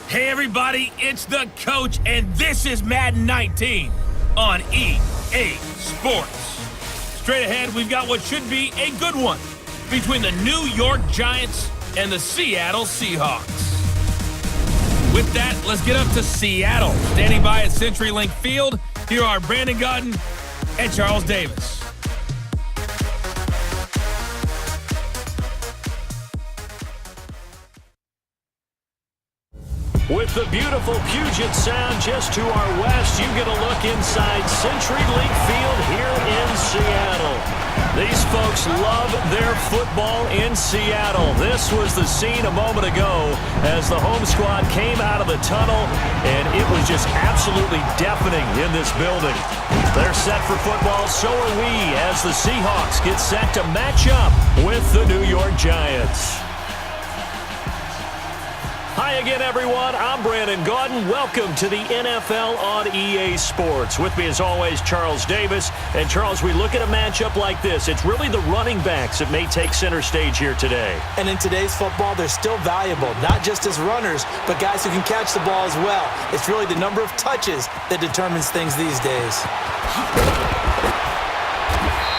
Hey everybody, it's the coach, and this is Madden 19 on EA Sports. Straight ahead, we've got what should be a good one between the New York Giants and the Seattle Seahawks. With that, let's get up to Seattle. Standing by at CenturyLink Field, here are Brandon Gaudin and Charles Davis. With the beautiful Puget Sound just to our west, you get a look inside CenturyLink Field here in Seattle. These folks love their football in Seattle. This was the scene a moment ago as the home squad came out of the tunnel, and it was just absolutely deafening in this building. They're set for football, so are we, as the Seahawks get set to match up with the New York Giants. Hi again, everyone. I'm Brandon Gaudin. Welcome to the NFL on EA Sports. With me, as always, Charles Davis. And, Charles, we look at a matchup like this. It's really the running backs that may take center stage here today. And in today's football, they're still valuable, not just as runners, but guys who can catch the ball as well. It's really the number of touches that determines things these days.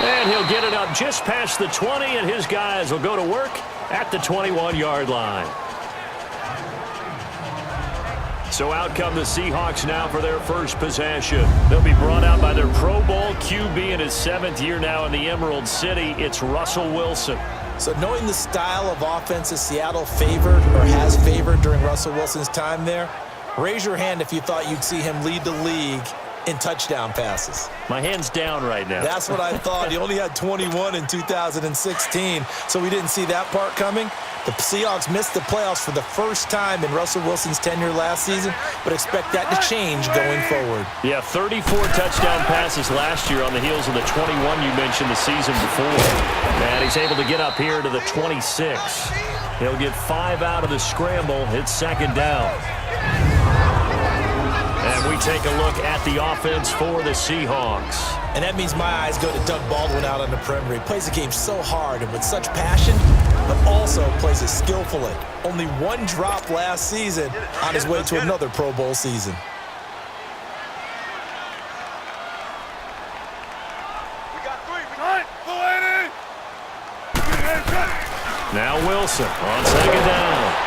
And he'll get it up just past the 20, and his guys will go to work at the 21-yard line. So out come the Seahawks now for their first possession. They'll be brought out by their Pro Bowl QB in his 7th year now in the Emerald City. It's Russell Wilson. So knowing the style of offense that Seattle favored or has favored during Russell Wilson's time there, raise your hand if you thought you'd see him lead the league in touchdown passes. My hand's down right now. That's what I thought. He only had 21 in 2016, so we didn't see that part coming. The Seahawks missed the playoffs for the first time in Russell Wilson's tenure last season, but expect that to change going forward. Yeah, 34 touchdown passes last year on the heels of the 21 you mentioned the season before. And he's able to get up here to the 26. He'll get 5 out of the scramble. It's second down. And we take a look at the offense for the Seahawks. And that means my eyes go to Doug Baldwin out on the perimeter. He plays the game so hard and with such passion, but also plays it skillfully. Only one drop last season on his way to another Pro Bowl season. Now Wilson on second down.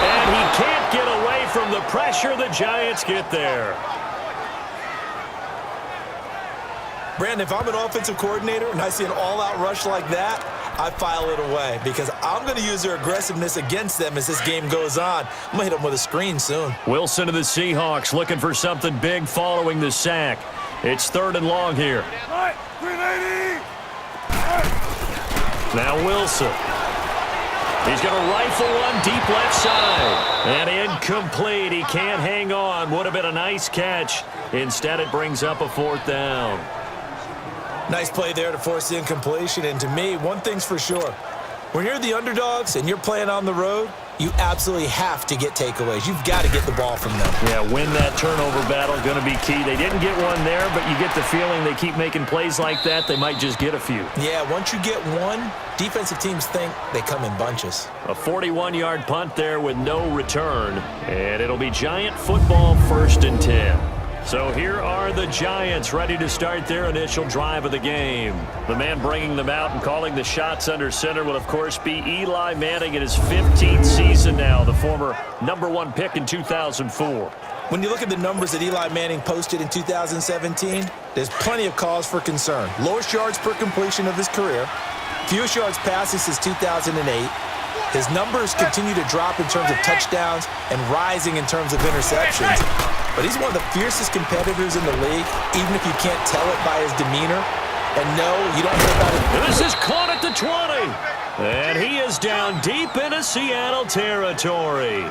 And he can't get away from the pressure. The Giants get there. Brandon, if I'm an offensive coordinator and I see an all-out rush like that, I file it away because I'm going to use their aggressiveness against them as this game goes on. I'm going to hit them with a screen soon. Wilson to the Seahawks looking for something big following the sack. It's 3rd and long here. Now Wilson. He's going to rifle one deep left side. And incomplete. He can't hang on. Would have been a nice catch. Instead, it brings up a 4th down. Nice play there to force the incompletion. And to me, one thing's for sure. When you're the underdogs and you're playing on the road, you absolutely have to get takeaways. You've got to get the ball from them. Yeah, win that turnover battle, going to be key. They didn't get one there, but you get the feeling they keep making plays like that, they might just get a few. Yeah, once you get one, defensive teams think they come in bunches. A 41-yard punt there with no return, and it'll be Giant football 1st and 10. So here are the Giants ready to start their initial drive of the game. The man bringing them out and calling the shots under center will, of course, be Eli Manning in his 15th season now, the former #1 pick in 2004. When you look at the numbers that Eli Manning posted in 2017, there's plenty of cause for concern. Lowest yards per completion of his career, fewest yards passes since 2008. His numbers continue to drop in terms of touchdowns and rising in terms of interceptions. But he's one of the fiercest competitors in the league, even if you can't tell it by his demeanor. And no, you don't hear about it. This is caught at the 20. And he is down deep into Seattle territory.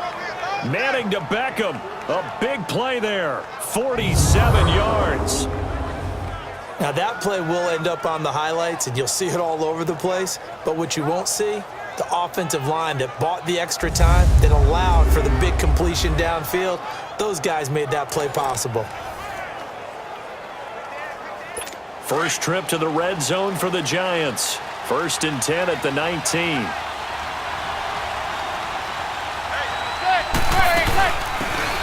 Manning to Beckham. A big play there. 47 yards. Now that play will end up on the highlights, and you'll see it all over the place. But what you won't see, the offensive line that bought the extra time, that allowed for the big completion downfield. Those guys made that play possible. First trip to the red zone for the Giants. 1st and 10 at the 19.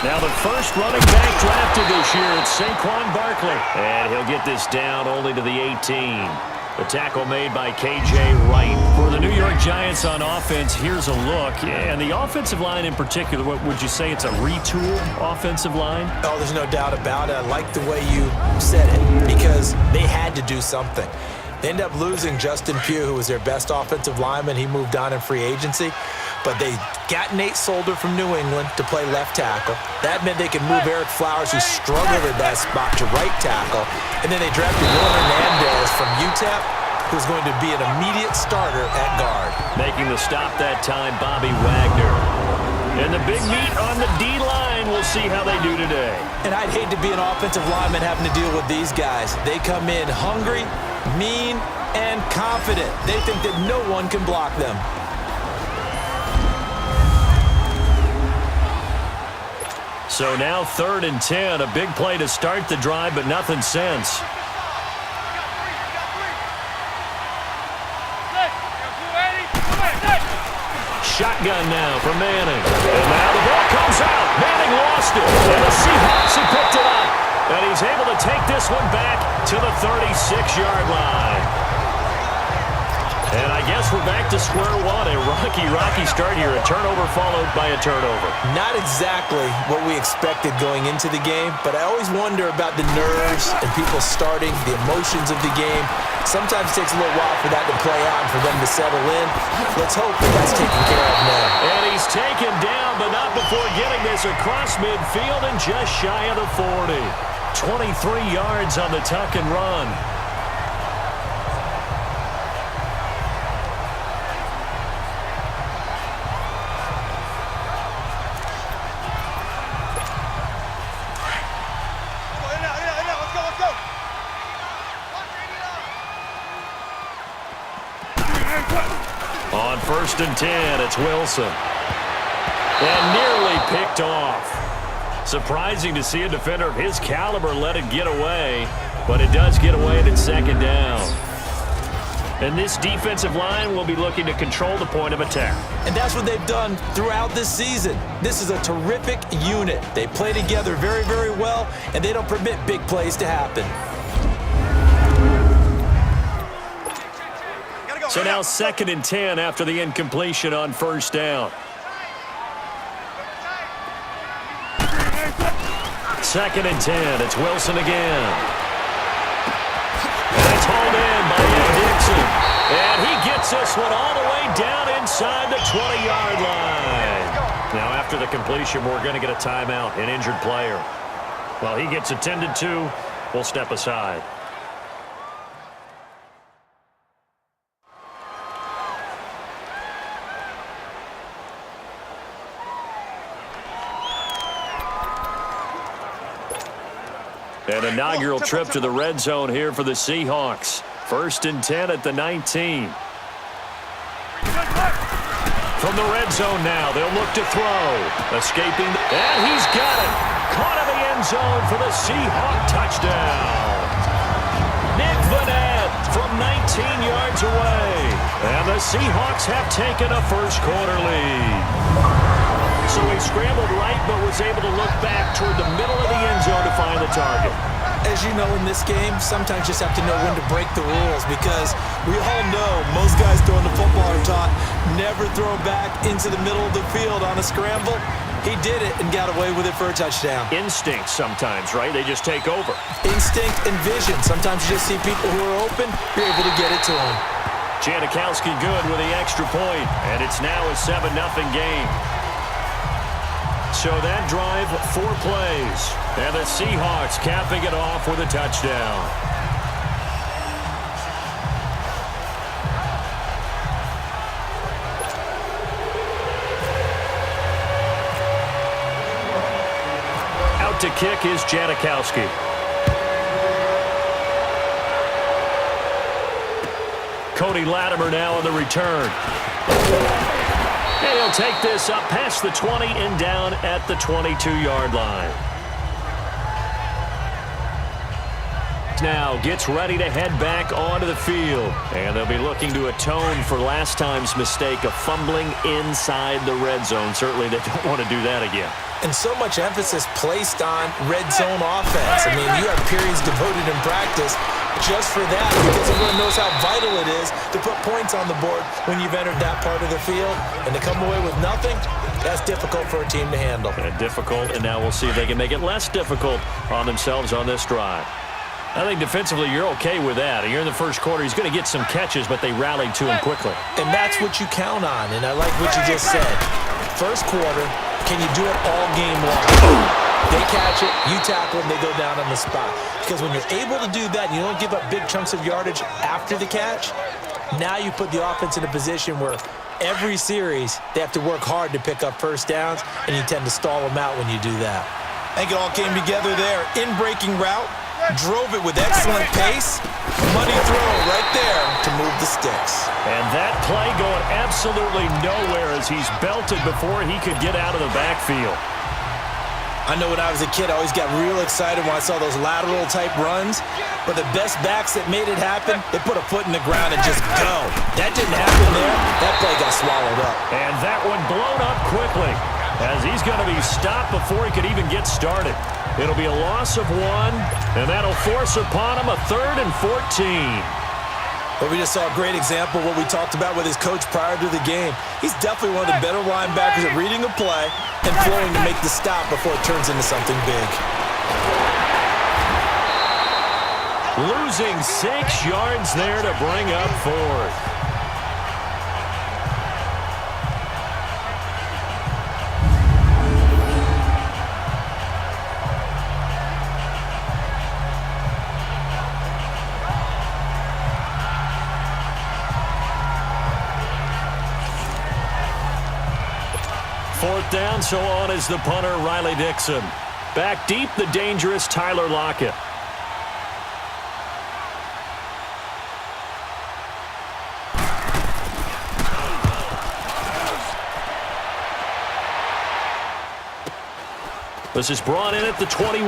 Now the first running back drafted this year, it's Saquon Barkley. And he'll get this down only to the 18. The tackle made by K.J. Wright. For the New York Giants on offense, here's a look. And the offensive line in particular, what would you say it's a retool offensive line? Oh, there's no doubt about it. I like the way you said it because they had to do something. They ended up losing Justin Pugh, who was their best offensive lineman. He moved on in free agency. But they got Nate Solder from New England to play left tackle. That meant they could move Eric Flowers, who struggled at that spot, to right tackle. And then they drafted Will Hernandez from UTEP, who's going to be an immediate starter at guard. Making the stop that time, Bobby Wagner. And the big meat on the D-line. We'll see how they do today. And I'd hate to be an offensive lineman having to deal with these guys. They come in hungry, mean, and confident. They think that no one can block them. So now 3rd and 10, a big play to start the drive, but nothing since. Shotgun now for Manning. And now the ball comes out. Manning lost it. And the Seahawks have picked it up. And he's able to take this one back to the 36-yard line. And I guess we're back to square one. A rocky start here. A turnover followed by a turnover. Not exactly what we expected going into the game, but I always wonder about the nerves and people starting, the emotions of the game. Sometimes it takes a little while for that to play out and for them to settle in. Let's hope that that's taken care of now. And he's taken down, but not before getting this across midfield and just shy of the 40. 23 yards on the tuck and run. On 1st and 10, it's Wilson. And nearly picked off. Surprising to see a defender of his caliber let it get away, but it does get away and it's 2nd down. And this defensive line will be looking to control the point of attack. And that's what they've done throughout this season. This is a terrific unit. They play together very, very well, and they don't permit big plays to happen. So now 2nd and 10 after the incompletion on 1st down. 2nd and 10. It's Wilson again. And it's hauled in by Ed Dixon. And he gets this one all the way down inside the 20-yard line. Now after the completion, we're going to get a timeout, an injured player. While he gets attended to, we'll step aside. An inaugural trip to the red zone here for the Seahawks. 1st and 10 at the 19. From the red zone now, they'll look to throw. Escaping, and he's got it. Caught in the end zone for the Seahawk touchdown. Nick Vanette from 19 yards away. And the Seahawks have taken a first-quarter lead. So he scrambled right, but was able to look back toward the middle of the end zone to find the target. As you know, in this game, sometimes you just have to know when to break the rules because we all know most guys throwing the football are taught never throw back into the middle of the field on a scramble. He did it and got away with it for a touchdown. Instinct sometimes, right? They just take over. Instinct and vision. Sometimes you just see people who are open, you're able to get it to them. Janikowski good with the extra point, and it's now a 7-0 game. So that drive, 4 plays. And the Seahawks capping it off with a touchdown. Out to kick is Janikowski. Cody Latimer now on the return. And he'll take this up past the 20 and down at the 22-yard line. Now gets ready to head back onto the field. And they'll be looking to atone for last time's mistake of fumbling inside the red zone. Certainly they don't want to do that again. And so much emphasis placed on red zone offense. I mean, you have periods devoted in practice just for that because everyone knows how vital it is to put points on the board when you've entered that part of the field. And to come away with nothing, that's difficult for a team to handle. Difficult, and now we'll see if they can make it less difficult on themselves on this drive. I think defensively you're okay with that. You're in the first quarter. He's going to get some catches, but they rallied to him quickly. And that's what you count on, and I like what you just said. First quarter, can you do it all game long? They catch it, you tackle them, they go down on the spot. Because when you're able to do that, you don't give up big chunks of yardage after the catch, now you put the offense in a position where every series they have to work hard to pick up first downs, and you tend to stall them out when you do that. I think it all came together there. In-breaking route, drove it with excellent pace. Money throw right there to move the sticks. And that play going absolutely nowhere as he's belted before he could get out of the backfield. I know when I was a kid, I always got real excited when I saw those lateral type runs. But the best backs that made it happen, they put a foot in the ground and just go. That didn't happen there. That play got swallowed up. And that one blown up quickly as he's going to be stopped before he could even get started. It'll be a loss of 1, and that'll force upon him a 3rd and 14. But we just saw a great example of what we talked about with his coach prior to the game. He's definitely one of the better linebackers at reading a play and flowing to make the stop before it turns into something big. Losing 6 yards there to bring up 4th. Fourth down, so on is the punter, Riley Dixon. Back deep, the dangerous Tyler Lockett. This is brought in at the 21.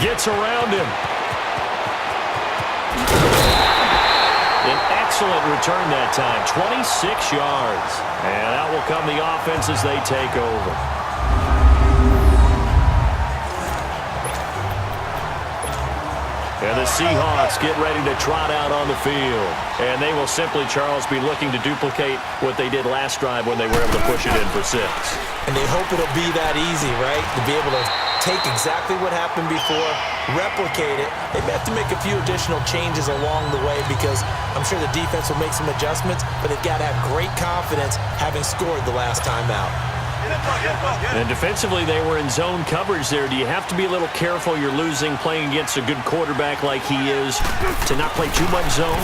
Gets around him. An excellent return that time, 26 yards. And out will come the offense as they take over. And the Seahawks get ready to trot out on the field. And they will simply, Charles, be looking to duplicate what they did last drive when they were able to push it in for 6. And they hope it'll be that easy, right? To be able to take exactly what happened before, replicate it. They may have to make a few additional changes along the way because I'm sure the defense will make some adjustments, but they've got to have great confidence having scored the last time out. And defensively, they were in zone coverage there. Do you have to be a little careful you're losing playing against a good quarterback like he is to not play too much zone?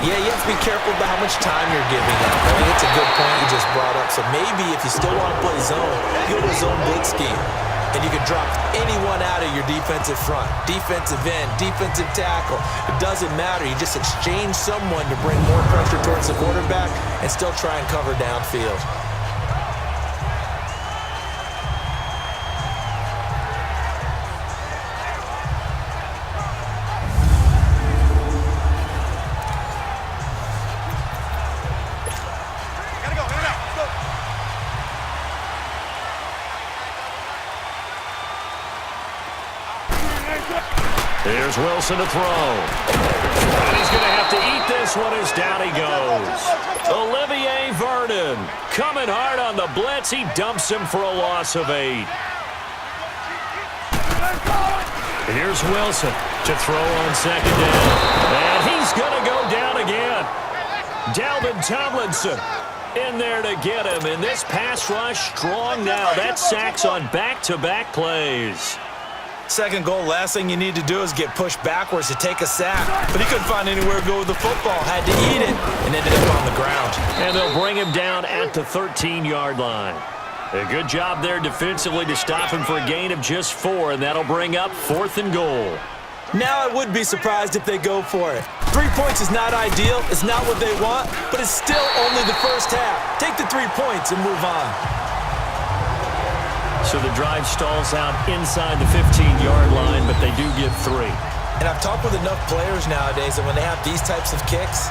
Yeah, you have to be careful about how much time you're giving up. I mean, it's a good point you just brought up. So maybe if you still want to play zone, go to a zone blitz scheme. And you can drop anyone out of your defensive front, defensive end, defensive tackle. It doesn't matter. You just exchange someone to bring more pressure towards the quarterback and still try and cover downfield. Here's Wilson to throw. And he's going to have to eat this one as down he goes. Olivier Vernon coming hard on the blitz. He dumps him for a loss of 8. Here's Wilson to throw on 2nd down. And he's going to go down again. Dalvin Tomlinson in there to get him. And this pass rush strong now. That's sacks on back-to-back plays. Second goal, last thing you need to do is get pushed backwards to take a sack. But he couldn't find anywhere to go with the football. Had to eat it and ended up on the ground. And they'll bring him down at the 13-yard line. A good job there defensively to stop him for a gain of just 4, and that'll bring up 4th and goal. Now I would be surprised if they go for it. 3 points is not ideal. It's not what they want, but it's still only the first half. Take the 3 points and move on. So the drive stalls out inside the 15-yard line, but they do get 3. And I've talked with enough players nowadays that when they have these types of kicks,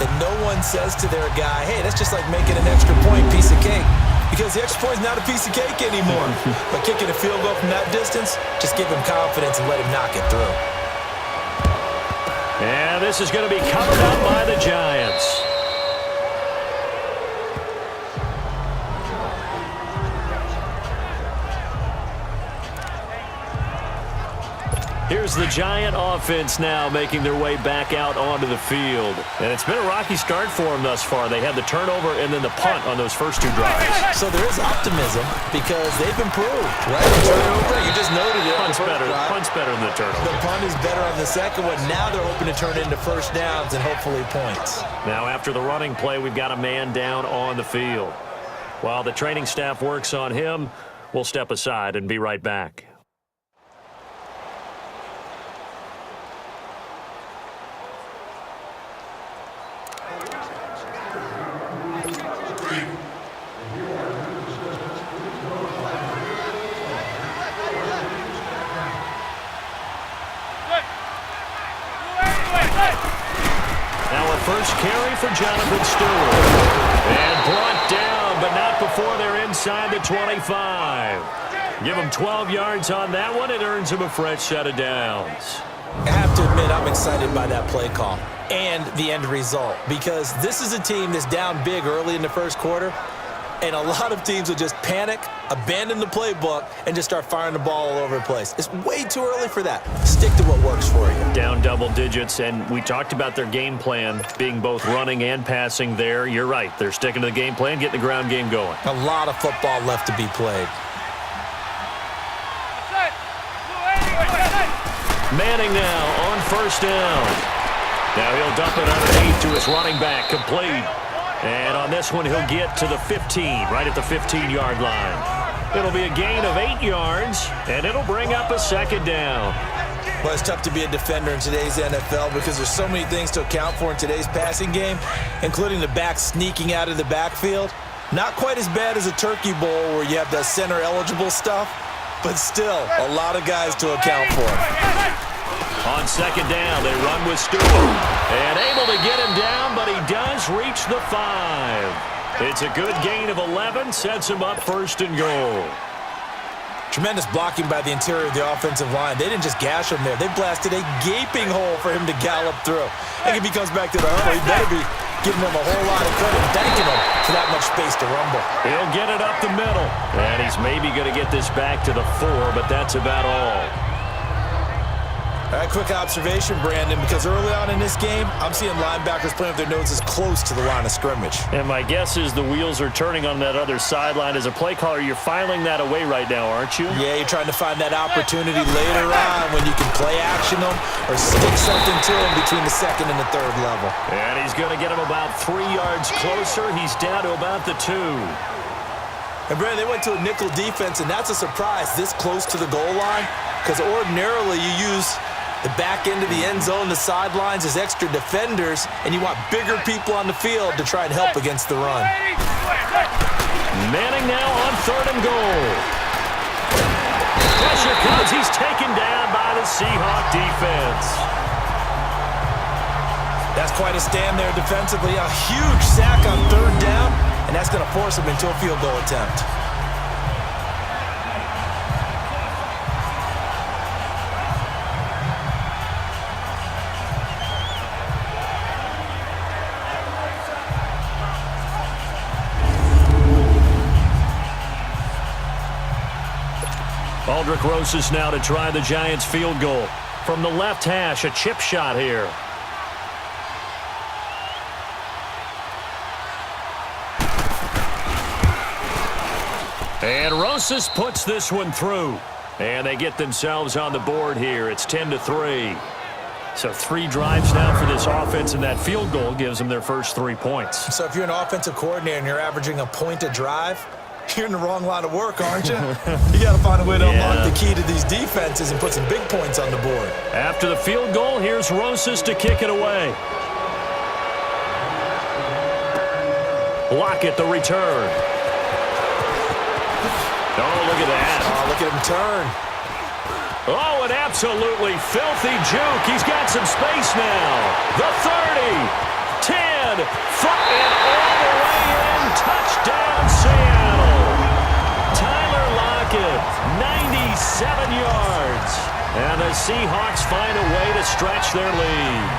that no one says to their guy, hey, that's just like making an extra point, piece of cake. because the extra point is not a piece of cake anymore. But kicking a field goal from that distance, just give him confidence and let him knock it through. And this is going to be covered up by the Giants. Here's the Giant offense now making their way back out onto the field. And it's been a rocky start for them thus far. They had the turnover and then the punt on those first two drives. So there is optimism because they've improved, right? The turnover, you just noted it. Punt's better than the turnover. The punt is better on the second one. Now they're hoping to turn it into first downs and hopefully points. Now after the running play, we've got a man down on the field. While the training staff works on him, we'll step aside and be right back. First carry for Jonathan Stewart. And brought down, but not before they're inside the 25. Give him 12 yards on that one. It earns him a fresh set of downs. I have to admit, I'm excited by that play call and the end result because this is a team that's down big early in the first quarter, and a lot of teams will just panic, abandon the playbook, and just start firing the ball all over the place. It's way too early for that. Stick to what works for you. Down double digits, and we talked about their game plan being both running and passing there. You're right. They're sticking to the game plan, getting the ground game going. A lot of football left to be played. Manning now on first down. Now he'll dump it underneath to his running back, complete. And on this one, he'll get to the 15, right at the 15-yard line. It'll be a gain of 8 yards, and it'll bring up a second down. Well, it's tough to be a defender in today's NFL because there's so many things to account for in today's passing game, including the back sneaking out of the backfield. Not quite as bad as a turkey bowl where you have the center-eligible stuff, but still a lot of guys to account for. On second down, they run with Stewart. And able to get him down, but he does reach the 5. It's a good gain of 11, sets him up first and goal. Tremendous blocking by the interior of the offensive line. They didn't just gash him there. They blasted a gaping hole for him to gallop through. And if he comes back to the huddle, he better be giving him a whole lot of credit and thanking him for that much space to rumble. He'll get it up the middle. And he's maybe going to get this back to the 4, but that's about all. All right, quick observation, Brandon, because early on in this game, I'm seeing linebackers playing with their noses close to the line of scrimmage. And my guess is the wheels are turning on that other sideline. As a play caller, you're filing that away right now, aren't you? Yeah, you're trying to find that opportunity later on when you can play action them or stick something to them between the second and the third level. And he's going to get him about 3 yards closer. He's down to about the 2. And, Brandon, they went to a nickel defense, and that's a surprise this close to the goal line because ordinarily you use the back end of the end zone, the sidelines as extra defenders, and you want bigger people on the field to try and help against the run. Manning now on third and goal. Pressure comes. He's taken down by the Seahawks defense. That's quite a stand there defensively. A huge sack on third down, and that's going to force him into a field goal attempt. Aldrich Rosas now to try the Giants field goal. From the left hash, a chip shot here. And Rosas puts this one through. And they get themselves on the board here. It's 10-3. So 3 drives now for this offense, and that field goal gives them their first 3 points. So if you're an offensive coordinator and you're averaging a point a drive, you're in the wrong line of work, aren't you? You got to find a way to unlock the key to these defenses and put some big points on the board. After the field goal, here's Rosas to kick it away. Lockett the return. Oh, look at that. Oh, look at him turn. Oh, an absolutely filthy juke. He's got some space now. The 30, 10, and all the way in. Touchdown, Seattle. yards. And the Seahawks find a way to stretch their lead.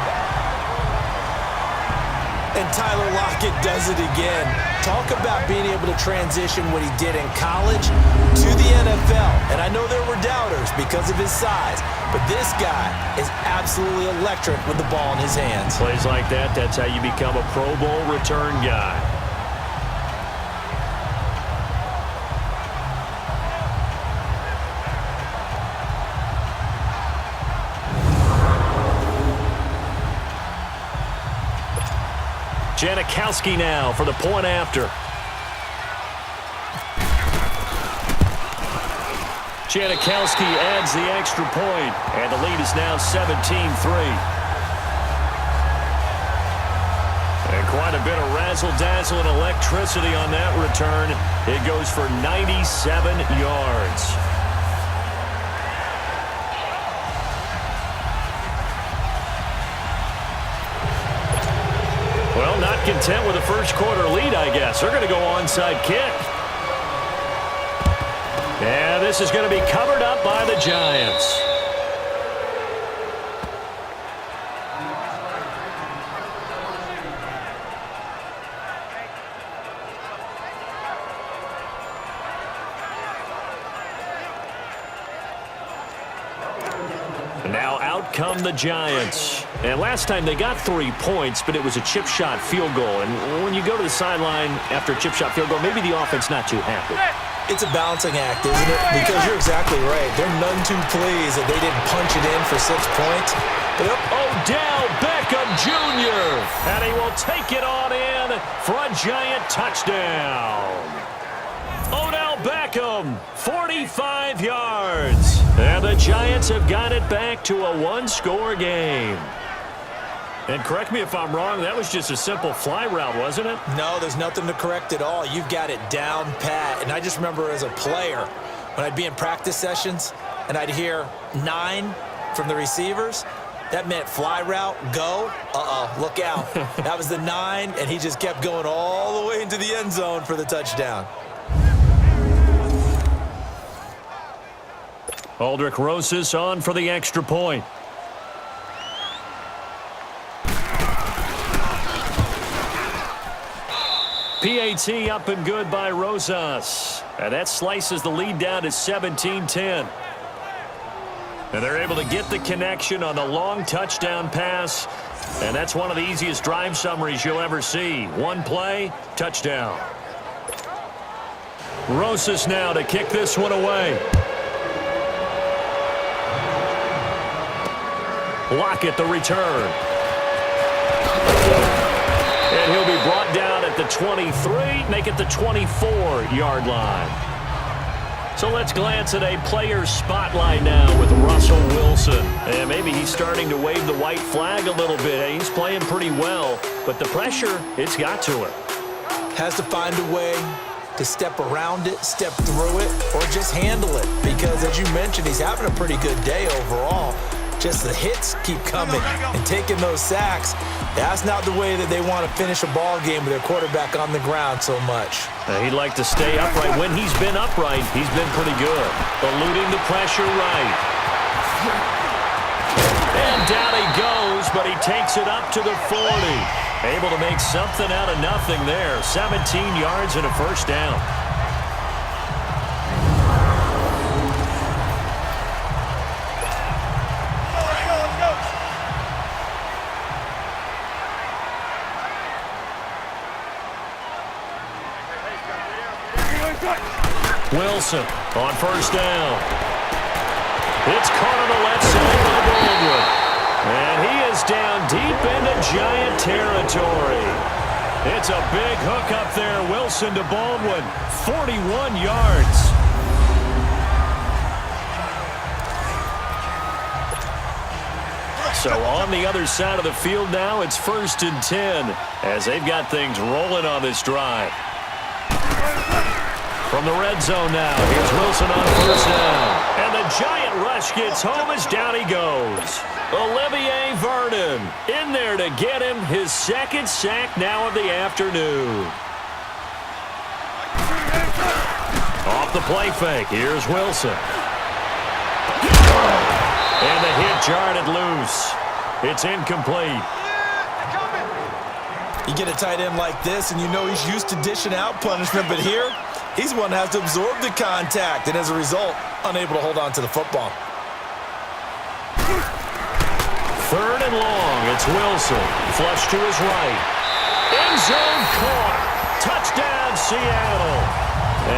And Tyler Lockett does it again. Talk about being able to transition what he did in college to the NFL. And I know there were doubters because of his size, but this guy is absolutely electric with the ball in his hands. Plays like that, that's how you become a Pro Bowl return guy. Janikowski now for the point after. Janikowski adds the extra point, and the lead is now 17-3. And quite a bit of razzle-dazzle and electricity on that return. It goes for 97 yards. Well, not content with the first quarter lead, I guess. They're going to go onside kick. And this is going to be covered up by the Giants. Now out come the Giants. And last time they got 3 points, but it was a chip shot field goal. And when you go to the sideline after a chip shot field goal, maybe the offense not too happy. It's a balancing act, isn't it? Because you're exactly right. They're none too pleased that they didn't punch it in for 6 points. But Odell Beckham Jr. And he will take it on in for a Giant touchdown. Odell Beckham, 45 yards. And the Giants have got it back to a one-score game. And correct me if I'm wrong, that was just a simple fly route, wasn't it? No, there's nothing to correct at all. You've got it down pat. And I just remember as a player, when I'd be in practice sessions and I'd hear 9 from the receivers, that meant fly route, go, look out. That was the 9, and he just kept going all the way into the end zone for the touchdown. Aldrick Rosas on for the extra point. PAT up and good by Rosas. And that slices the lead down to 17-10. And they're able to get the connection on the long touchdown pass. And that's one of the easiest drive summaries you'll ever see. One play, touchdown. Rosas now to kick this one away. Lockett the return. And he'll be brought down at the 23, make it the 24-yard line. So let's glance at a player's spotlight now with Russell Wilson. And maybe he's starting to wave the white flag a little bit. He's playing pretty well, but the pressure, it's got to him. Has to find a way to step around it, step through it, or just handle it. Because as you mentioned, he's having a pretty good day overall. Just the hits keep coming and taking those sacks. That's not the way that they want to finish a ball game with their quarterback on the ground so much. He'd like to stay upright. When he's been upright, he's been pretty good. Eluding the pressure right. And down he goes, but he takes it up to the 40. Able to make something out of nothing there. 17 yards and a first down. Wilson on first down. It's caught on the left side by Baldwin. And he is down deep into Giant territory. It's a big hook up there. Wilson to Baldwin. 41 yards. So on the other side of the field now, it's 1st and 10 as they've got things rolling on this drive. From the red zone now, here's Wilson on first down. And the Giant rush gets home as down he goes. Olivier Vernon in there to get him his 2nd sack now of the afternoon. Off the play fake, here's Wilson. And the hit jarred it loose. It's incomplete. You get a tight end like this, and you know he's used to dishing out punishment, but here, he's one that has to absorb the contact, and as a result, unable to hold on to the football. Third and long. It's Wilson. Flush to his right. End zone caught. Touchdown, Seattle.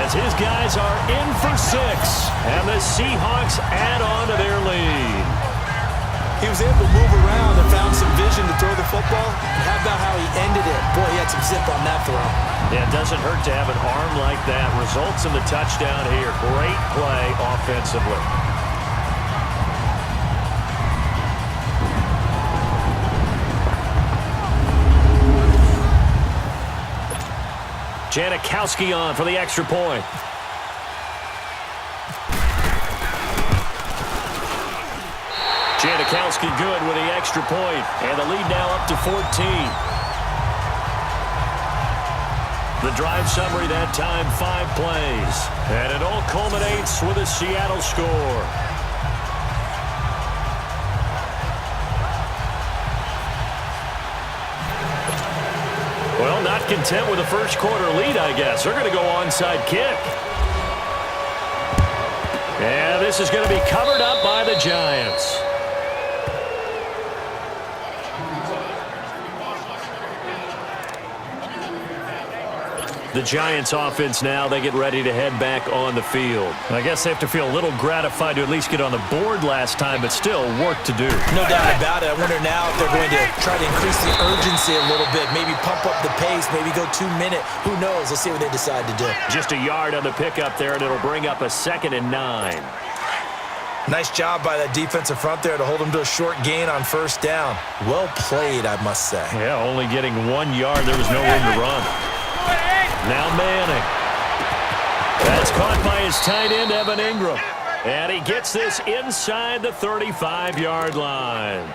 As his guys are in for 6, and the Seahawks add on to their lead. He was able to move around and found some vision to throw the football. And how about how he ended it? Boy, he had some zip on that throw. Yeah, it doesn't hurt to have an arm like that. Results in the touchdown here. Great play offensively. Janikowski on for the extra point. Janikowski good with the extra point, and the lead now up to 14. The drive summary that time, 5 plays. And it all culminates with a Seattle score. Well, not content with the first quarter lead, I guess. They're going to go onside kick. And this is going to be covered up by the Giants. The Giants offense now, they get ready to head back on the field. I guess they have to feel a little gratified to at least get on the board last time, but still work to do. No doubt about it. I wonder now if they're going to try to increase the urgency a little bit, maybe pump up the pace, maybe go 2-minute. Who knows? Let's see what they decide to do. Just a yard on the pickup there, and it'll bring up a 2nd and 9. Nice job by that defensive front there to hold them to a short gain on first down. Well played, I must say. Yeah, only getting 1 yard. There was no room to run. Now Manning. That's caught by his tight end, Evan Ingram. And he gets this inside the 35-yard line.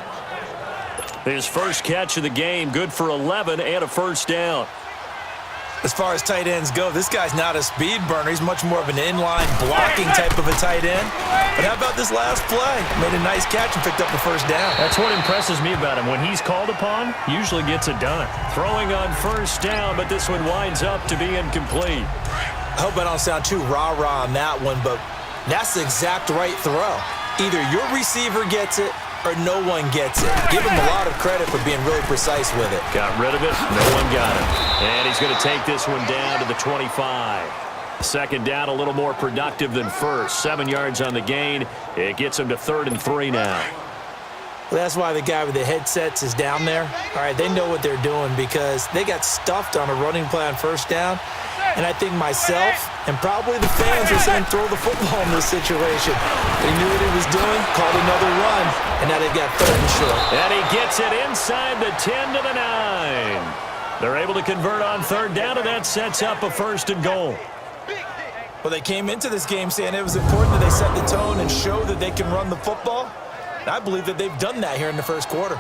His first catch of the game, good for 11 and a first down. As far as tight ends go, this guy's not a speed burner. He's much more of an inline blocking type of a tight end. But how about this last play? Made a nice catch and picked up the first down. That's what impresses me about him. When he's called upon, usually gets it done. Throwing on first down, but this one winds up to be incomplete. I hope I don't sound too rah-rah on that one, but that's the exact right throw. Either your receiver gets it or no one gets it. Give him a lot of credit for being really precise with it. Got rid of it. No one got it. And he's going to take this one down to the 25. Second down, a little more productive than first. 7 yards on the gain. It gets him to 3rd and 3 now. Well, that's why the guy with the headsets is down there. All right, they know what they're doing because they got stuffed on a running play on first down. And I think myself and probably the fans are saying throw the football in this situation. They knew what he was doing, called another run, and now they got 3rd and short. And he gets it inside the 10 to the 9. They're able to convert on 3rd down, and that sets up a 1st and goal. Well, they came into this game saying it was important that they set the tone and show that they can run the football. And I believe that they've done that here in the first quarter.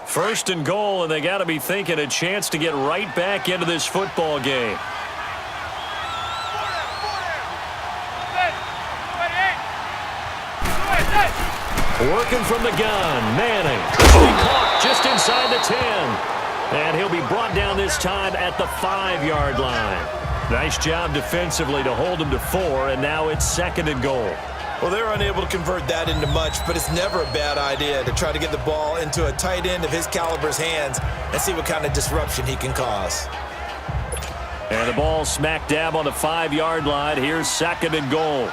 First and goal, and they got to be thinking a chance to get right back into this football game. Working from the gun, Manning. Caught just inside the 10. And he'll be brought down this time at the 5-yard line. Nice job defensively to hold him to 4, and now it's 2nd and goal. Well, they're unable to convert that into much, but it's never a bad idea to try to get the ball into a tight end of his caliber's hands and see what kind of disruption he can cause. And the ball smack dab on the 5-yard line. Here's 2nd and goal.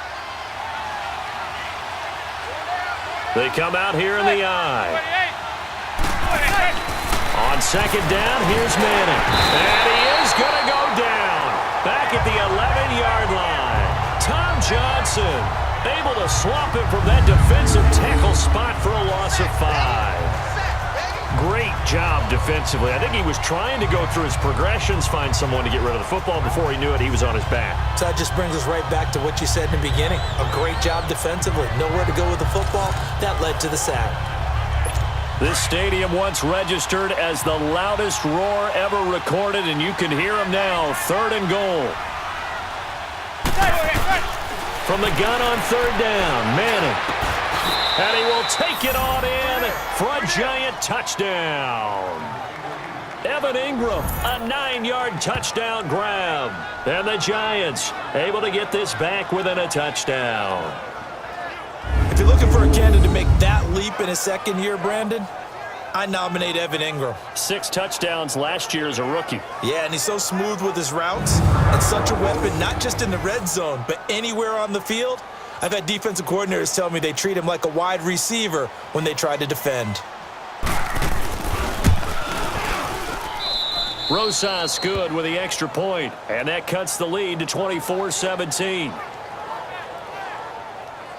They come out here in the eye. On 2nd down, here's Manning. And he is going to go down. Back at the 11-yard line. Tom Johnson able to swap him from that defensive tackle spot for a loss of 5. Great job defensively. I think he was trying to go through his progressions, find someone to get rid of the football. Before he knew it, he was on his back. So that just brings us right back to what you said in the beginning. A great job defensively. Nowhere to go with the football. That led to the sack. This stadium once registered as the loudest roar ever recorded, and you can hear them now. 3rd and goal. From the gun on 3rd down, Manning. And he will take it on in for a giant touchdown. Evan Ingram, a 9-yard touchdown grab. And the Giants able to get this back within a touchdown. If you're looking for a candidate to make that leap in his second year, Brandon, I nominate Evan Ingram. 6 touchdowns last year as a rookie. Yeah, and he's so smooth with his routes and such a weapon, not just in the red zone, but anywhere on the field. I've had defensive coordinators tell me they treat him like a wide receiver when they try to defend. Rosas good with the extra point, and that cuts the lead to 24-17.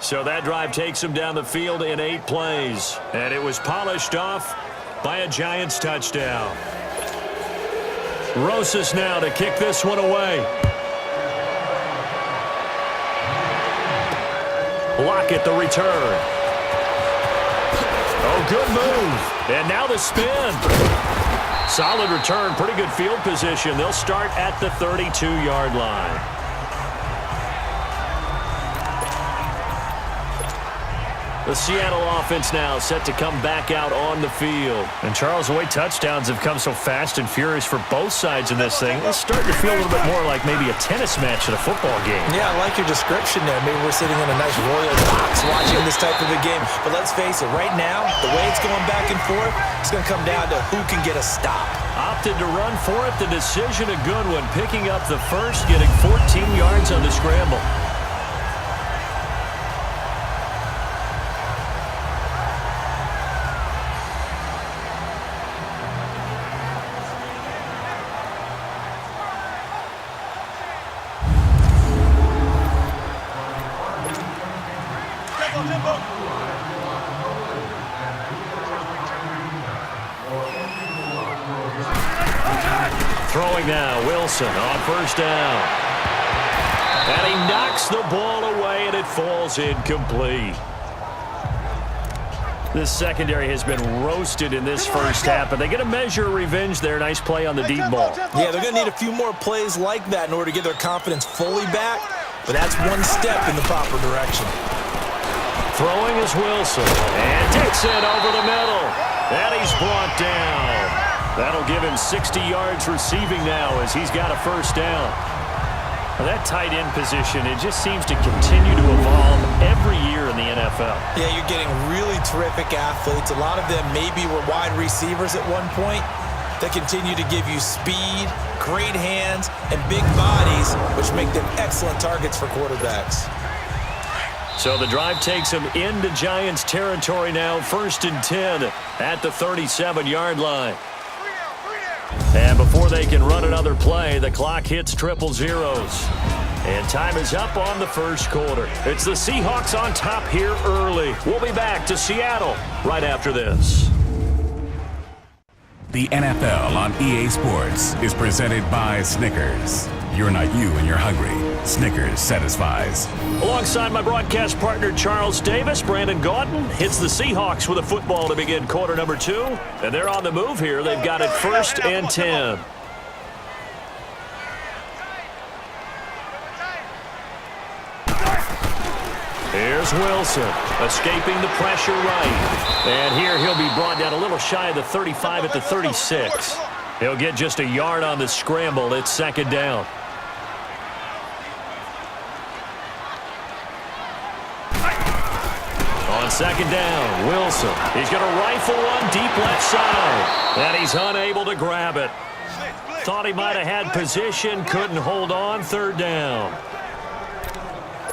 So that drive takes him down the field in 8 plays, and it was polished off by a Giants touchdown. Rosas now to kick this one away. Lockett the return. Oh, good move. And now the spin. Solid return, pretty good field position. They'll start at the 32-yard line. The Seattle offense now set to come back out on the field. And Charles, the way touchdowns have come so fast and furious for both sides in this thing, it's starting to feel a little bit more like maybe a tennis match at a football game. Yeah, I like your description there. Maybe we're sitting in a nice royal box watching this type of a game. But let's face it, right now, the way it's going back and forth, it's going to come down to who can get a stop. Opted to run for it. The decision a good one. Picking up the first, getting 14 yards on the scramble. Throwing now, Wilson on 1st down. And he knocks the ball away, and it falls incomplete. This secondary has been roasted in this first half, but they get a measure of revenge there. Nice play on the deep ball. Yeah, they're going to need a few more plays like that in order to get their confidence fully back, but that's one step in the proper direction. Throwing is Wilson, and Dixon over the middle. And he's brought down. That'll give him 60 yards receiving now as he's got a 1st down. Well, that tight end position, it just seems to continue to evolve every year in the NFL. Yeah, you're getting really terrific athletes. A lot of them maybe were wide receivers at one point. They continue to give you speed, great hands, and big bodies, which make them excellent targets for quarterbacks. So the drive takes him into Giants territory now, 1st and 10 at the 37-yard line. And before they can run another play, the clock hits 000. And time is up on the 1st quarter. It's the Seahawks on top here early. We'll be back to Seattle right after this. The NFL on EA Sports is presented by Snickers. You're not you when you're hungry. Snickers satisfies. Alongside my broadcast partner, Charles Davis, Brandon Gaudin hits the Seahawks with a football to begin quarter number 2. And they're on the move here. They've got it 1st and 10. Here's Wilson, escaping the pressure right. And here he'll be brought down a little shy of the 35 at the 36. He'll get just a yard on the scramble. It's 2nd down. On 2nd down, Wilson. He's going to rifle one deep left side. And he's unable to grab it. Thought he might have had position, couldn't hold on. 3rd down.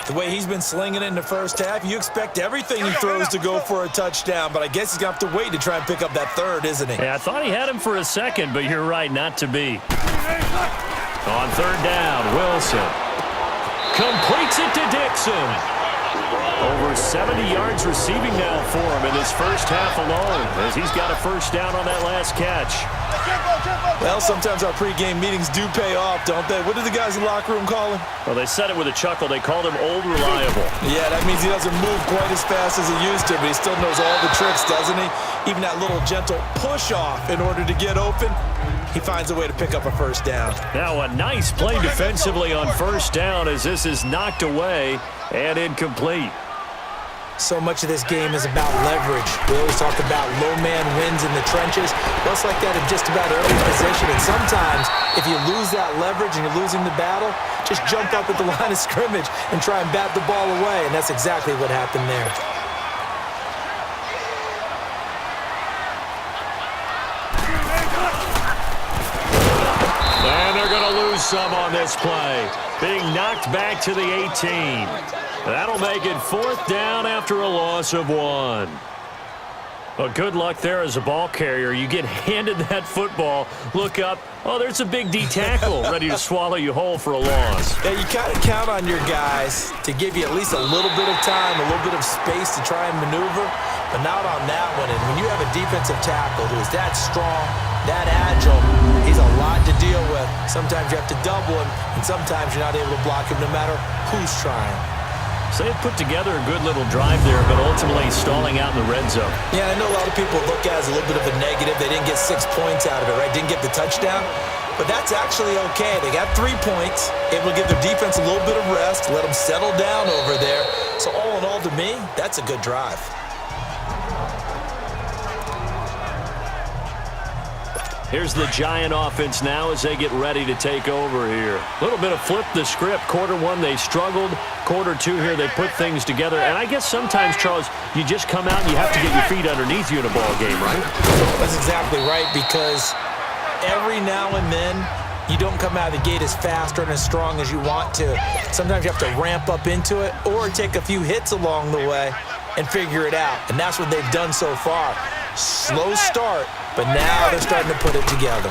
The way he's been slinging in the first half, you expect everything he throws to go for a touchdown, but I guess he's going to have to wait to try and pick up that 3rd, isn't he? Yeah, I thought he had him for a second, but you're right, not to be. On 3rd down, Wilson completes it to Dixon. Over 70 yards receiving now for him in his first half alone, as he's got a 1st down on that last catch. Well, sometimes our pregame meetings do pay off, don't they? What did the guys in the locker room call him? Well, they said it with a chuckle. They called him Old Reliable. Yeah, that means he doesn't move quite as fast as he used to, but he still knows all the tricks, doesn't he? even that little gentle push-off in order to get open, he finds a way to pick up a first down. Now a nice play defensively on first down as this is knocked away and incomplete. So much of this game is about leverage. We always talk about low man wins in the trenches. Well, it's like that in just about every position. And sometimes, if you lose that leverage and you're losing the battle, just jump up at the line of scrimmage and try and bat the ball away. And that's exactly what happened there. And they're going to lose some on this play. Being knocked back to the 18. That'll make it fourth down after a loss of 1. Well, good luck there as a ball carrier. You get handed that football, look up, oh, there's a big D tackle ready to swallow you whole for a loss. Yeah, you kind of count on your guys to give you at least a little bit of time, a little bit of space to try and maneuver, but not on that one. And when you have a defensive tackle who is that strong, that agile, he's a lot to deal with. Sometimes you have to double him, and sometimes you're not able to block him no matter who's trying. So they put together a good little drive there, but ultimately stalling out in the red zone. Yeah, I know a lot of people look at it as a little bit of a negative. They didn't get 6 points out of it, right? Didn't get the touchdown. But that's actually okay. They got 3 points, able to give their defense a little bit of rest, let them settle down over there. So all in all, to me, that's a good drive. Here's the Giant offense now as they get ready to take over here. A little bit of flip the script. Quarter 1, they struggled. Quarter 2 here, they put things together. And I guess sometimes, Charles, you just come out and you have to get your feet underneath you in a ball game, right? That's exactly right, because every now and then, you don't come out of the gate as fast or as strong as you want to. Sometimes you have to ramp up into it or take a few hits along the way and figure it out. And that's what they've done so far. Slow start, but now they're starting to put it together.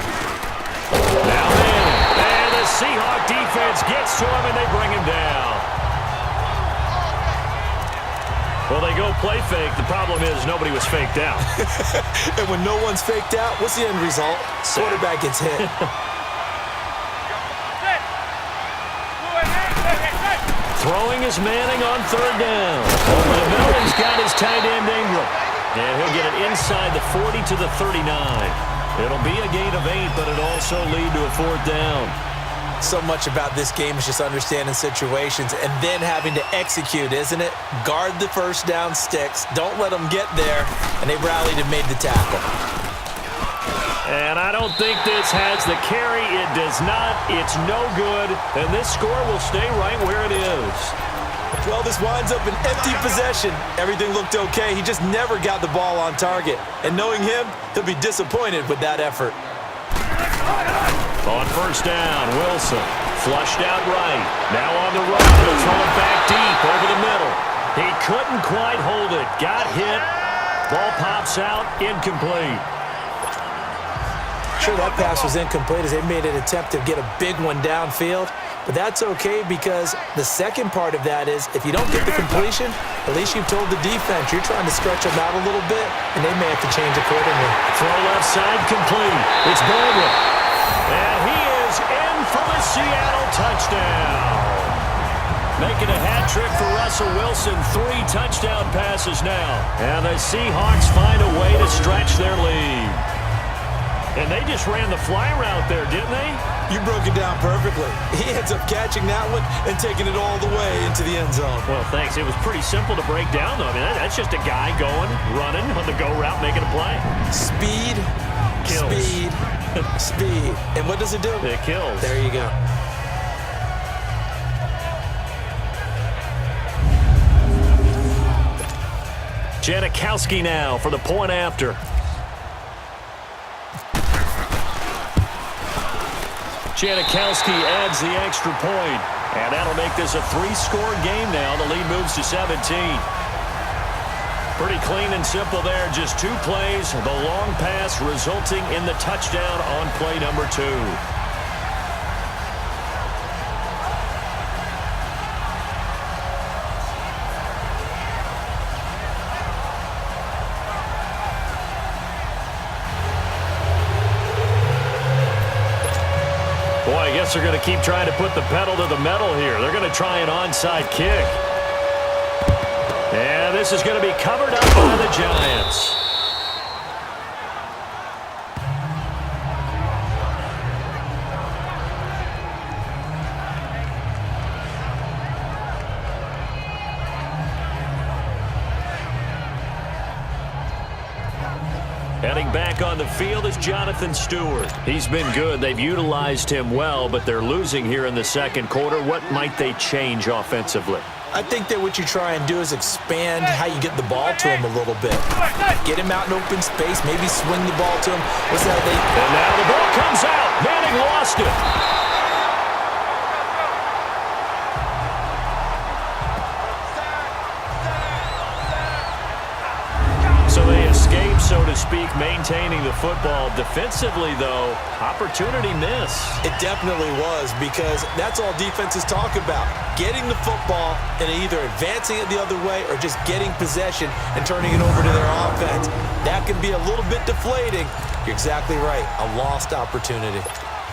Now and the Seahawks defense gets to him and they bring him down. Well, they go play fake. The problem is nobody was faked out. And when no one's faked out, what's the end result? Quarterback gets hit. Throwing is Manning on third down. Over the middle, he's got his tight end Ingram. And he'll get it inside the 40 to the 39. It'll be a gain of 8, but it'll also lead to a fourth down. So much about this game is just understanding situations and then having to execute, isn't it? Guard the first down sticks. Don't let them get there. And they rallied and made the tackle. And I don't think this has the carry. It does not. It's no good. And this score will stay right where it is. Well, this winds up an empty possession. Everything looked okay. He just never got the ball on target. And knowing him, he'll be disappointed with that effort. On first down, Wilson flushed out right. Now on the run. He'll throw it back deep over the middle. He couldn't quite hold it. Got hit. Ball pops out. Incomplete. Sure, that pass was incomplete as they made an attempt to get a big one downfield. But that's okay because the second part of that is if you don't get the completion, at least you've told the defense you're trying to stretch them out a little bit, and they may have to change accordingly. Throw left side complete. It's Baldwin. And he is in for the Seattle touchdown. Making a hat trick for Russell Wilson. 3 touchdown passes now. And the Seahawks find a way to stretch their lead. And they just ran the fly route there, didn't they? You broke it down perfectly. He ends up catching that one and taking it all the way into the end zone. Well, thanks. It was pretty simple to break down, though. I mean, that's just a guy going, running on the go route, making a play. Speed, kills. Speed, speed. And what does it do? It kills. There you go. Janikowski now for the point after. Janikowski adds the extra point, and that'll make this a 3-score game now. The lead moves to 17. Pretty clean and simple there. Just 2 plays. The long pass resulting in the touchdown on play number 2. Boy, I guess they're going to keep trying to put the pedal to the metal here. They're going to try an onside kick. And this is going to be covered up by the Giants. Heading back on the field is Jonathan Stewart. He's been good. They've utilized him well, but they're losing here in the second quarter. What might they change offensively? I think that what you try and do is expand how you get the ball to him a little bit. Get him out in open space, maybe swing the ball to him. And now the ball comes out. Manning lost it. So they escape, so to speak, maintaining the football. Defensively, though, opportunity miss. It definitely was, because that's all defenses talk about. Getting the football and either advancing it the other way or just getting possession and turning it over to their offense. That can be a little bit deflating. You're exactly right. A lost opportunity.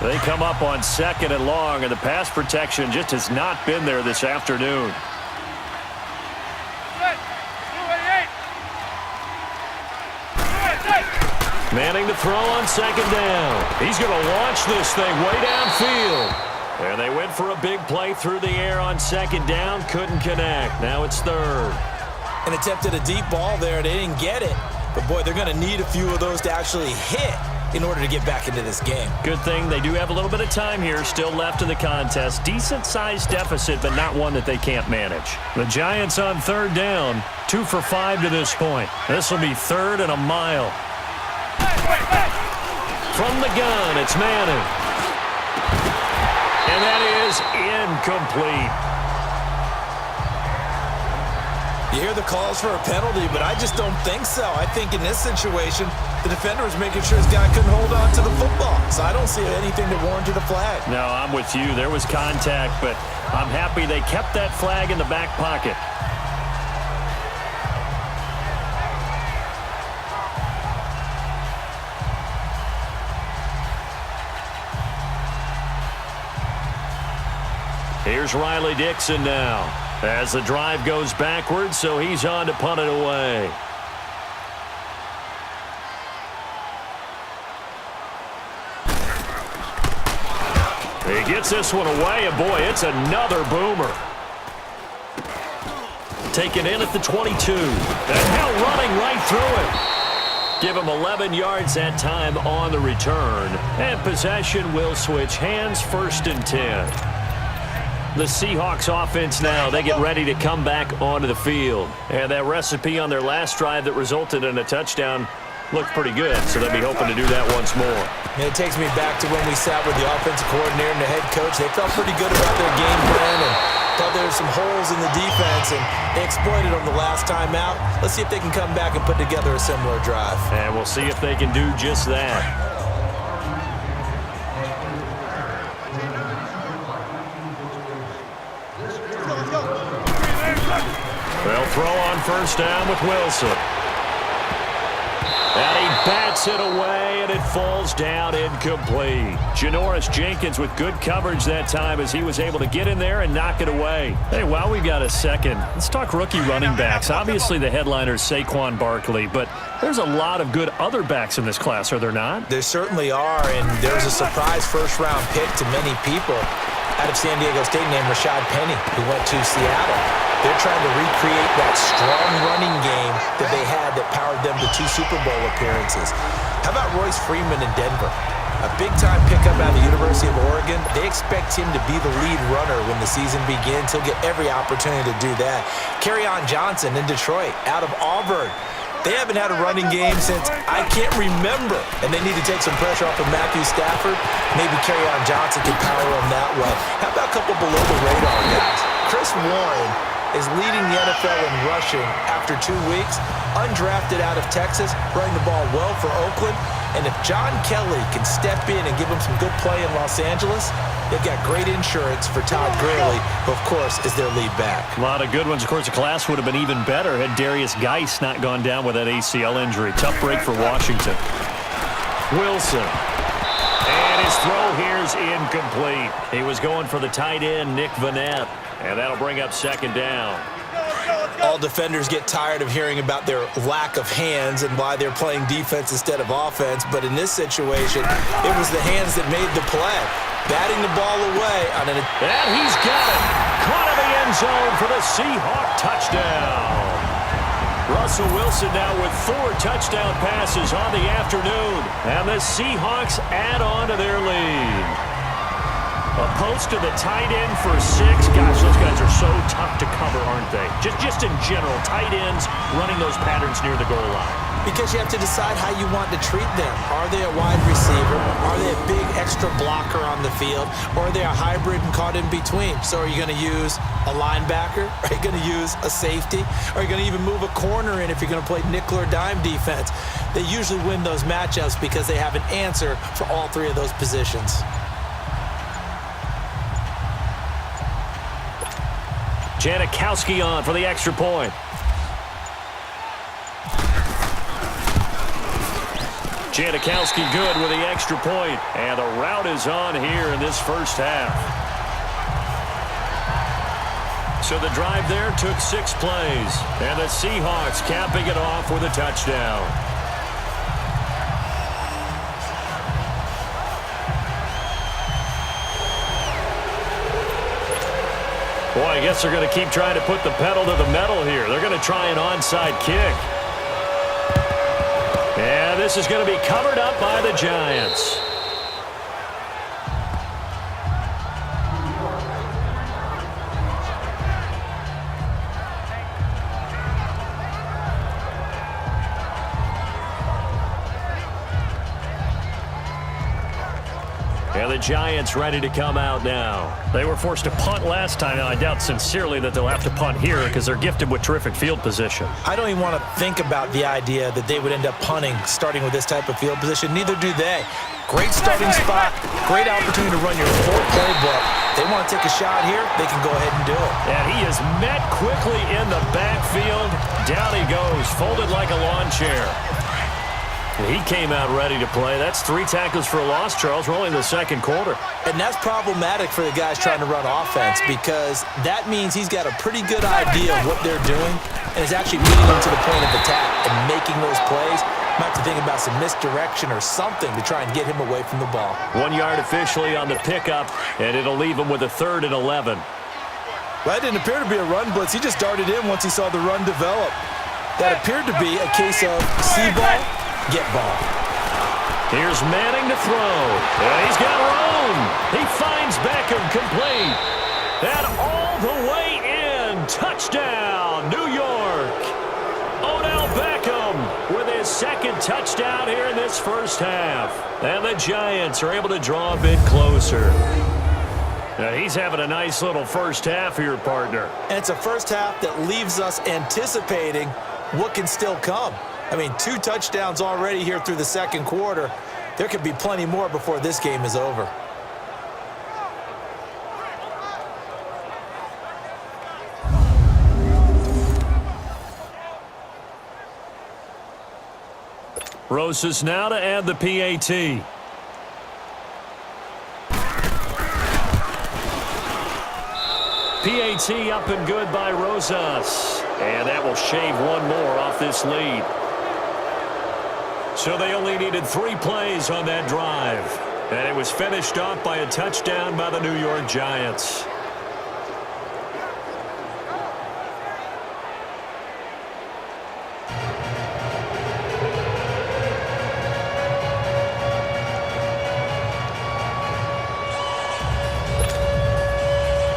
They come up on 2nd and long, and the pass protection just has not been there this afternoon. Manning to throw on 2nd down. He's going to launch this thing way downfield. And they went for a big play through the air on 2nd down. Couldn't connect. Now it's 3rd. And attempted a deep ball there. They didn't get it. But, boy, they're going to need a few of those to actually hit in order to get back into this game. Good thing they do have a little bit of time here still left in the contest. Decent-sized deficit, but not one that they can't manage. The Giants on 3rd down. 2 for 5 to this point. This will be 3rd and a mile. From the gun, it's Madden. And that is incomplete. You hear the calls for a penalty, but I just don't think so. I think in this situation, the defender was making sure his guy couldn't hold on to the football. So I don't see anything that warranted a flag. No, I'm with you. There was contact, but I'm happy they kept that flag in the back pocket. Here's Riley Dixon now as the drive goes backwards, so he's on to punt it away. He gets this one away, and boy, it's another boomer. Taken in at the 22. And now running right through it. Give him 11 yards that time on the return. And possession will switch hands, 1st and 10. The Seahawks offense now, they get ready to come back onto the field. And that recipe on their last drive that resulted in a touchdown looked pretty good, so they'll be hoping to do that once more. And it takes me back to when we sat with the offensive coordinator and the head coach. They felt pretty good about their game plan and thought there were some holes in the defense, and they exploited them the last time out. Let's see if they can come back and put together a similar drive. And we'll see if they can do just that. They'll throw on 1st down with Wilson. And he bats it away, and it falls down incomplete. Janoris Jenkins with good coverage that time as he was able to get in there and knock it away. Hey, while we've got a second, let's talk rookie running backs. Obviously, the headliner is Saquon Barkley, but there's a lot of good other backs in this class, are there not? There certainly are, and there's a surprise 1st-round pick to many people out of San Diego State named Rashad Penny, who went to Seattle. They're trying to recreate that strong running game that they had that powered them to 2 Super Bowl appearances. How about Royce Freeman in Denver? A big-time pickup out of the University of Oregon. They expect him to be the lead runner when the season begins. He'll get every opportunity to do that. Kerryon Johnson in Detroit, out of Auburn. They haven't had a running game since I can't remember, and they need to take some pressure off of Matthew Stafford. Maybe Kerryon Johnson can power him that way. How about a couple below-the-radar guys? Chris Warren is leading the NFL in rushing after 2 weeks. Undrafted out of Texas, running the ball well for Oakland. And if John Kelly can step in and give him some good play in Los Angeles, they've got great insurance for Todd Gurley, who, of course, is their lead back. A lot of good ones. Of course, the class would have been even better had Darius Geis not gone down with that ACL injury. Tough break for Washington. Wilson. And his throw here's incomplete. He was going for the tight end, Nick Vannett. And that'll bring up 2nd down. All defenders get tired of hearing about their lack of hands and why they're playing defense instead of offense. But in this situation, it was the hands that made the play. Batting the ball away on an... And he's got it. Caught in the end zone for the Seahawk touchdown. Russell Wilson now with 4 touchdown passes on the afternoon. And the Seahawks add on to their lead. A post to the tight end for 6. Gosh, those guys are so tough to cover, aren't they? Just in general, tight ends running those patterns near the goal line. Because you have to decide how you want to treat them. Are they a wide receiver? Are they a big extra blocker on the field? Or are they a hybrid and caught in between? So are you going to use a linebacker? Are you going to use a safety? Are you going to even move a corner in if you're going to play nickel or dime defense? They usually win those matchups because they have an answer for all 3 of those positions. Janikowski on for the extra point. Janikowski good with the extra point. And the route is on here in this first half. So the drive there took 6 plays. And the Seahawks capping it off with a touchdown. Boy, I guess they're going to keep trying to put the pedal to the metal here. They're going to try an onside kick. And this is going to be covered up by the Giants. And the Giants ready to come out now. They were forced to punt last time, and I doubt sincerely that they'll have to punt here because they're gifted with terrific field position. I don't even want to think about the idea that they would end up punting starting with this type of field position. Neither do they. Great starting spot, great opportunity to run your full playbook. They want to take a shot here, they can go ahead and do it. And he is met quickly in the backfield. Down he goes, folded like a lawn chair. He came out ready to play. That's 3 tackles for a loss, Charles. We're only in the second quarter. And that's problematic for the guys trying to run offense because that means he's got a pretty good idea of what they're doing and is actually leading them to the point of attack and making those plays. Might have to think about some misdirection or something to try and get him away from the ball. 1 yard officially on the pickup, and it'll leave him with a 3rd and 11. Well, that didn't appear to be a run blitz. He just darted in once he saw the run develop. That appeared to be a case of see ball, get ball. Here's Manning to throw. And he's got room. He finds Beckham complete. And all the way in. Touchdown, New York. Odell Beckham with his 2nd touchdown here in this first half. And the Giants are able to draw a bit closer. Now he's having a nice little first half here, partner. And it's a first half that leaves us anticipating what can still come. I mean, 2 touchdowns already here through the second quarter. There could be plenty more before this game is over. Rosas now to add the PAT. PAT up and good by Rosas. And that will shave 1 more off this lead. So they only needed 3 plays on that drive. And it was finished off by a touchdown by the New York Giants.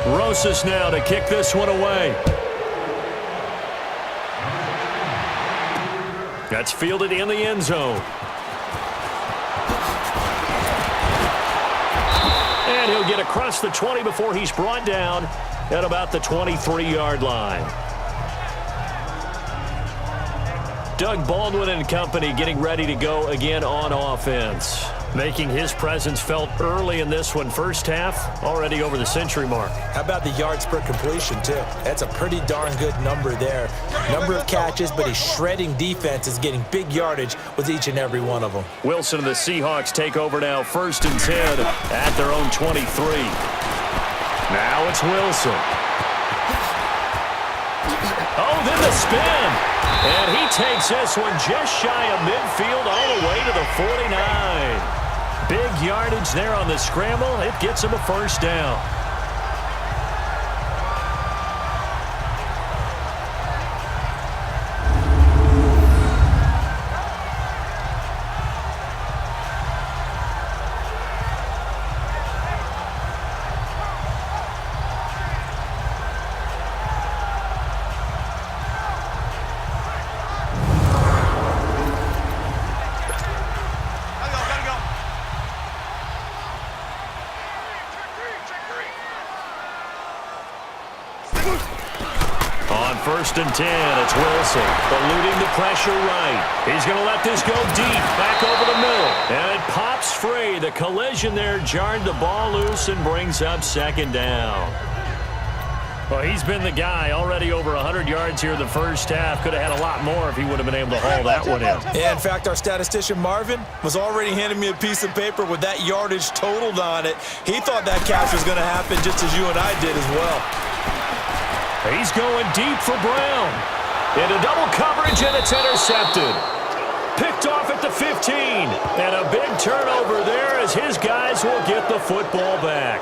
Rosas now to kick this one away. That's fielded in the end zone. And he'll get across the 20 before he's brought down at about the 23-yard line. Doug Baldwin and company getting ready to go again on offense. Making his presence felt early in this one. First half, already over the century mark. How about the yards per completion, too? That's a pretty darn good number there. Number of catches, but he's shredding defense, is getting big yardage with each and every one of them. Wilson and the Seahawks take over now, 1st and 10 at their own 23. Now it's Wilson. Oh, then the spin. And he takes this one just shy of midfield all the way to the 49. Big yardage there on the scramble. It gets him a first down. 1st and 10. It's Wilson eluding the pressure right. He's going to let this go deep, back over the middle. And it pops free. The collision there jarred the ball loose and brings up 2nd down. Well, he's been the guy already over 100 yards here in the first half. Could have had a lot more if he would have been able to haul that one in. Yeah, in fact, our statistician Marvin was already handing me a piece of paper with that yardage totaled on it. He thought that catch was going to happen just as you and I did as well. He's going deep for Brown. Into double coverage, and it's intercepted. Picked off at the 15. And a big turnover there as his guys will get the football back.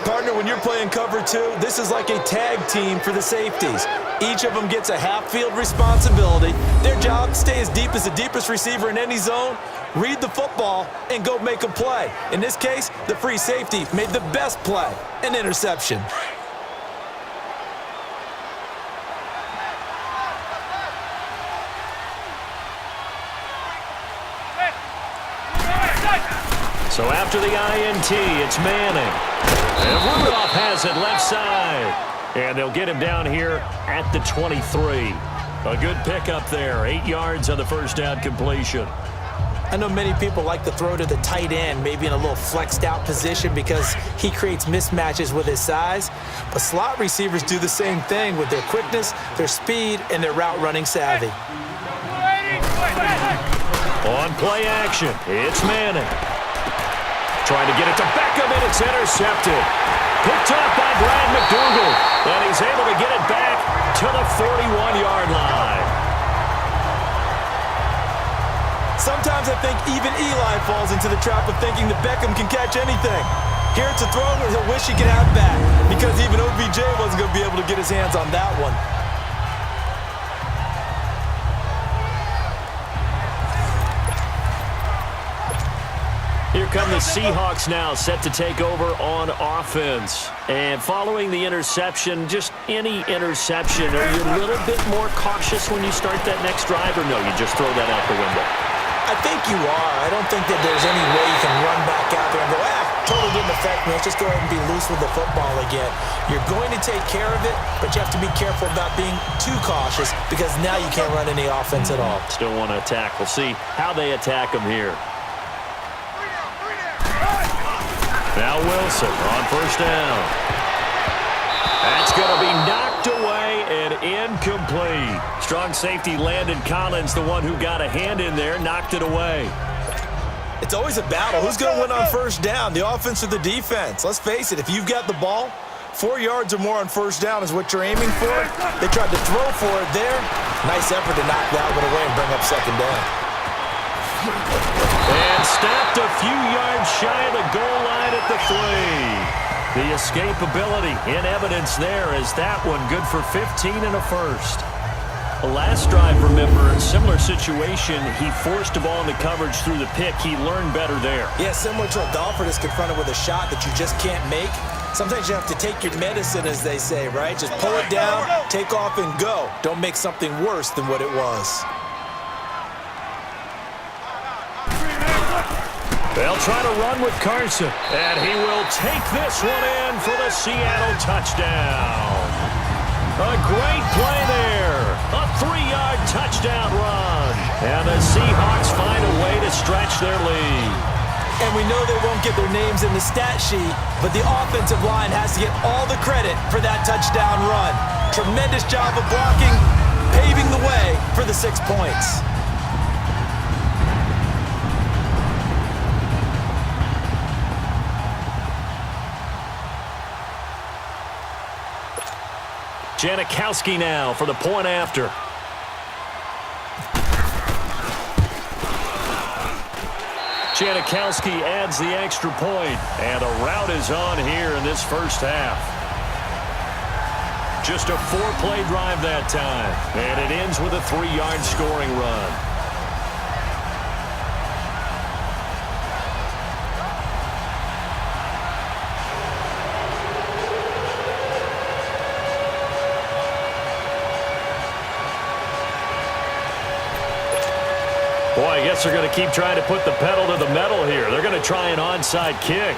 Partner, when you're playing cover 2, this is like a tag team for the safeties. Each of them gets a half-field responsibility. Their job, stay as deep as the deepest receiver in any zone, read the football, and go make a play. In this case, the free safety made the best play, an interception. So after the INT, it's Manning. And Rudolph has it left side. And they'll get him down here at the 23. A good pickup there. 8 yards on the first down completion. I know many people like to throw to the tight end, maybe in a little flexed out position because he creates mismatches with his size. But slot receivers do the same thing with their quickness, their speed, and their route running savvy. On play action, it's Manning. Trying to get it to Beckham, and it's intercepted. Picked up by Brad McDougal, and he's able to get it back to the 41-yard line. Sometimes I think even Eli falls into the trap of thinking that Beckham can catch anything. Here it's a throw where he'll wish he could have back because even OBJ wasn't going to be able to get his hands on that one. Here come the Seahawks now, set to take over on offense. And following the interception, just any interception, are you a little bit more cautious when you start that next drive, or no, you just throw that out the window? I think you are. I don't think that there's any way you can run back out there and go, totally didn't affect me. Let's just go ahead and be loose with the football again. You're going to take care of it, but you have to be careful about being too cautious because now you can't run any offense at all. Still want to attack. We'll see how they attack them here. Now Wilson on first down. That's going to be knocked away and incomplete. Strong safety Landon Collins, the one who got a hand in there, knocked it away. It's always a battle. Who's going to win on first down, the offense or the defense? Let's face it, if you've got the ball, 4 yards or more on first down is what you're aiming for. They tried to throw for it there. Nice effort to knock that one away and bring up second down. And stopped a few yards shy of the goal line at the 3. The escapability in evidence there as that one good for 15 and a first. The last drive, remember, similar situation. He forced a ball in the coverage through the pick. He learned better there. Yeah, similar to a golfer that's confronted with a shot that you just can't make. Sometimes you have to take your medicine, as they say, right? Just pull it down, take off, and go. Don't make something worse than what it was. They'll try to run with Carson, and he will take this one in for the Seattle touchdown. A great play there. A 3-yard touchdown run. And the Seahawks find a way to stretch their lead. And we know they won't get their names in the stat sheet, but the offensive line has to get all the credit for that touchdown run. Tremendous job of blocking, paving the way for the 6 points. Janikowski now for the point after. Janikowski adds the extra point, and a rout is on here in this first half. Just a 4-play drive that time, and it ends with a 3-yard scoring run. Boy, I guess they're going to keep trying to put the pedal to the metal here. They're going to try an onside kick.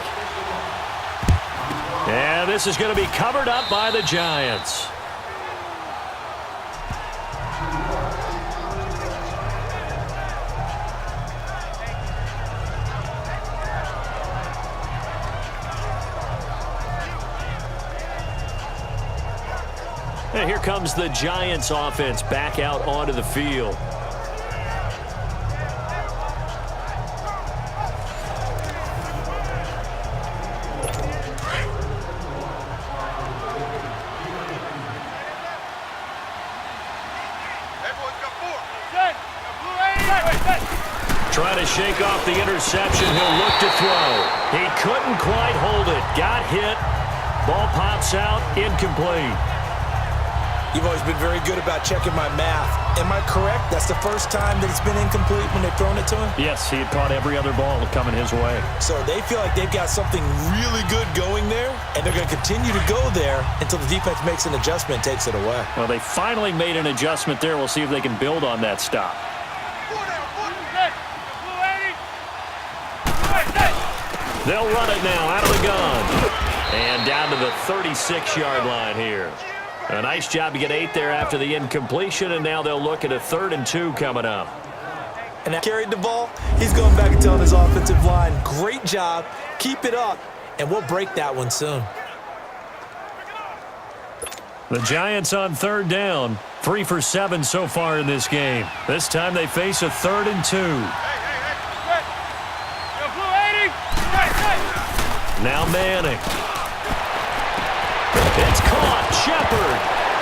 And this is going to be covered up by the Giants. And here comes the Giants offense back out onto the field. Trying to shake off the interception. He'll look to throw. He couldn't quite hold it. Got hit. Ball pops out. Incomplete. You've always been very good about checking my math. Am I correct? That's the first time that it's been incomplete when they've thrown it to him? Yes, he had caught every other ball coming his way. So they feel like they've got something really good going there, and they're going to continue to go there until the defense makes an adjustment and takes it away. Well, they finally made an adjustment there. We'll see if they can build on that stop. They'll run it now out of the gun. And down to the 36-yard line here. A nice job to get 8 there after the incompletion, and now they'll look at a 3rd and 2 coming up. And that carried the ball. He's going back and telling his offensive line, great job, keep it up, and we'll break that one soon. The Giants on 3rd down, 3 for 7 so far in this game. This time they face a 3rd and 2. Now Manning. It's caught. Shepard.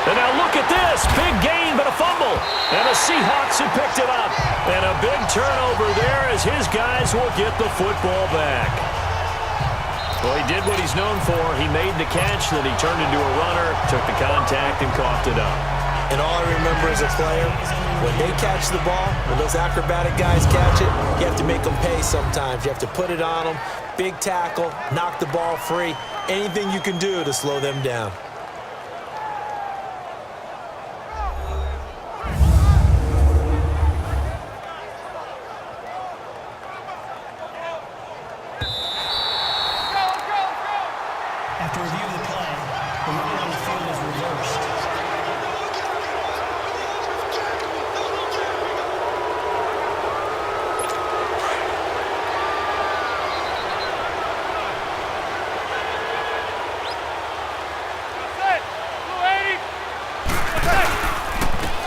And now look at this. Big gain, but a fumble. And the Seahawks have picked it up. And a big turnover there as his guys will get the football back. Well, he did what he's known for. He made the catch, then he turned into a runner, took the contact, and coughed it up. And all I remember as a player, when they catch the ball, when those acrobatic guys catch it, you have to make them pay sometimes. You have to put it on them, big tackle, knock the ball free, anything you can do to slow them down. After review of the play, the running on the field is reversed.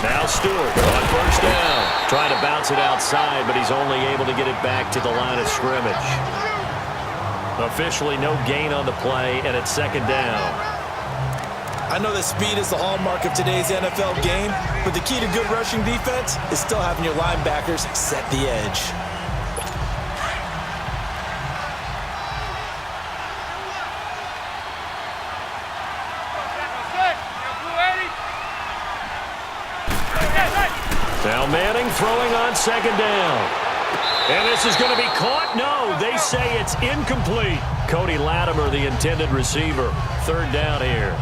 Now Stewart on 1st down. Trying to bounce it outside, but he's only able to get it back to the line of scrimmage. Officially no gain on the play, and it's 2nd down. I know that speed is the hallmark of today's NFL game, but the key to good rushing defense is still having your linebackers set the edge. Now Manning throwing on 2nd down. And this is going to be caught? No, they say it's incomplete. Cody Latimer, the intended receiver. 3rd down here.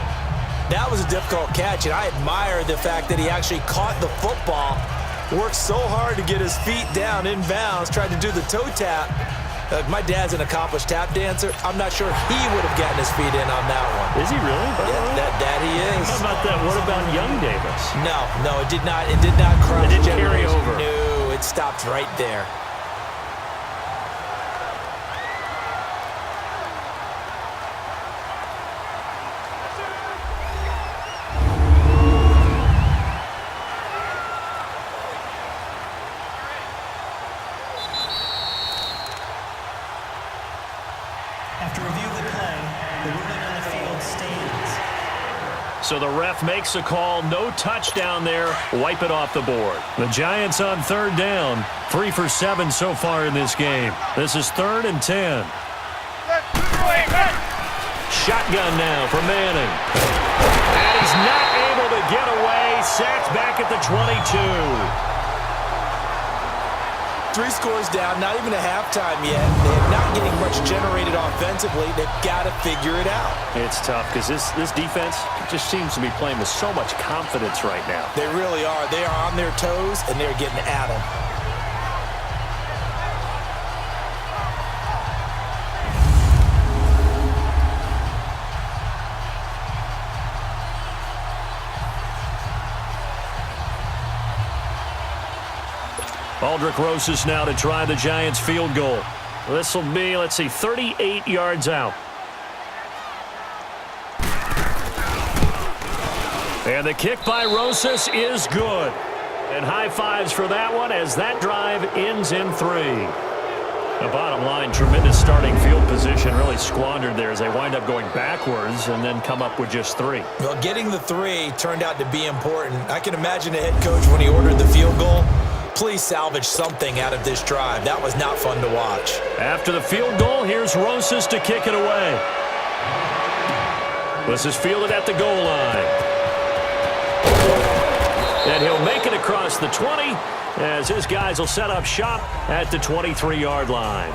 That was a difficult catch, and I admire the fact that he actually caught the football, worked so hard to get his feet down in bounds, tried to do the toe tap. My dad's an accomplished tap dancer. I'm not sure he would have gotten his feet in on that one. Is he really? Yeah, that he is. How about that? What about young Davis? No, it did not. It did not cross. It didn't carry over. No, it stopped right there. After review of the play, the ruling on the field stands. So the ref makes a call. No touchdown there. Wipe it off the board. The Giants on 3rd down. 3 for 7 so far in this game. This is 3rd and 10. Shotgun now for Manning. And he's not able to get away. Sacked back at the 22. 3 scores down, not even a halftime yet. They're not getting much generated offensively. They've got to figure it out. It's tough because this defense just seems to be playing with so much confidence right now. They really are. They are on their toes, and they're getting at them. Aldrick Rosas now to try the Giants field goal. This will be, 38 yards out. And the kick by Rosas is good. And high fives for that one as that drive ends in 3. The bottom line, tremendous starting field position, really squandered there as they wind up going backwards and then come up with just 3. Well, getting the 3 turned out to be important. I can imagine the head coach when he ordered the field goal. Please salvage something out of this drive. That was not fun to watch. After the field goal, here's Rosas to kick it away. This is fielded at the goal line. And he'll make it across the 20 as his guys will set up shop at the 23-yard line.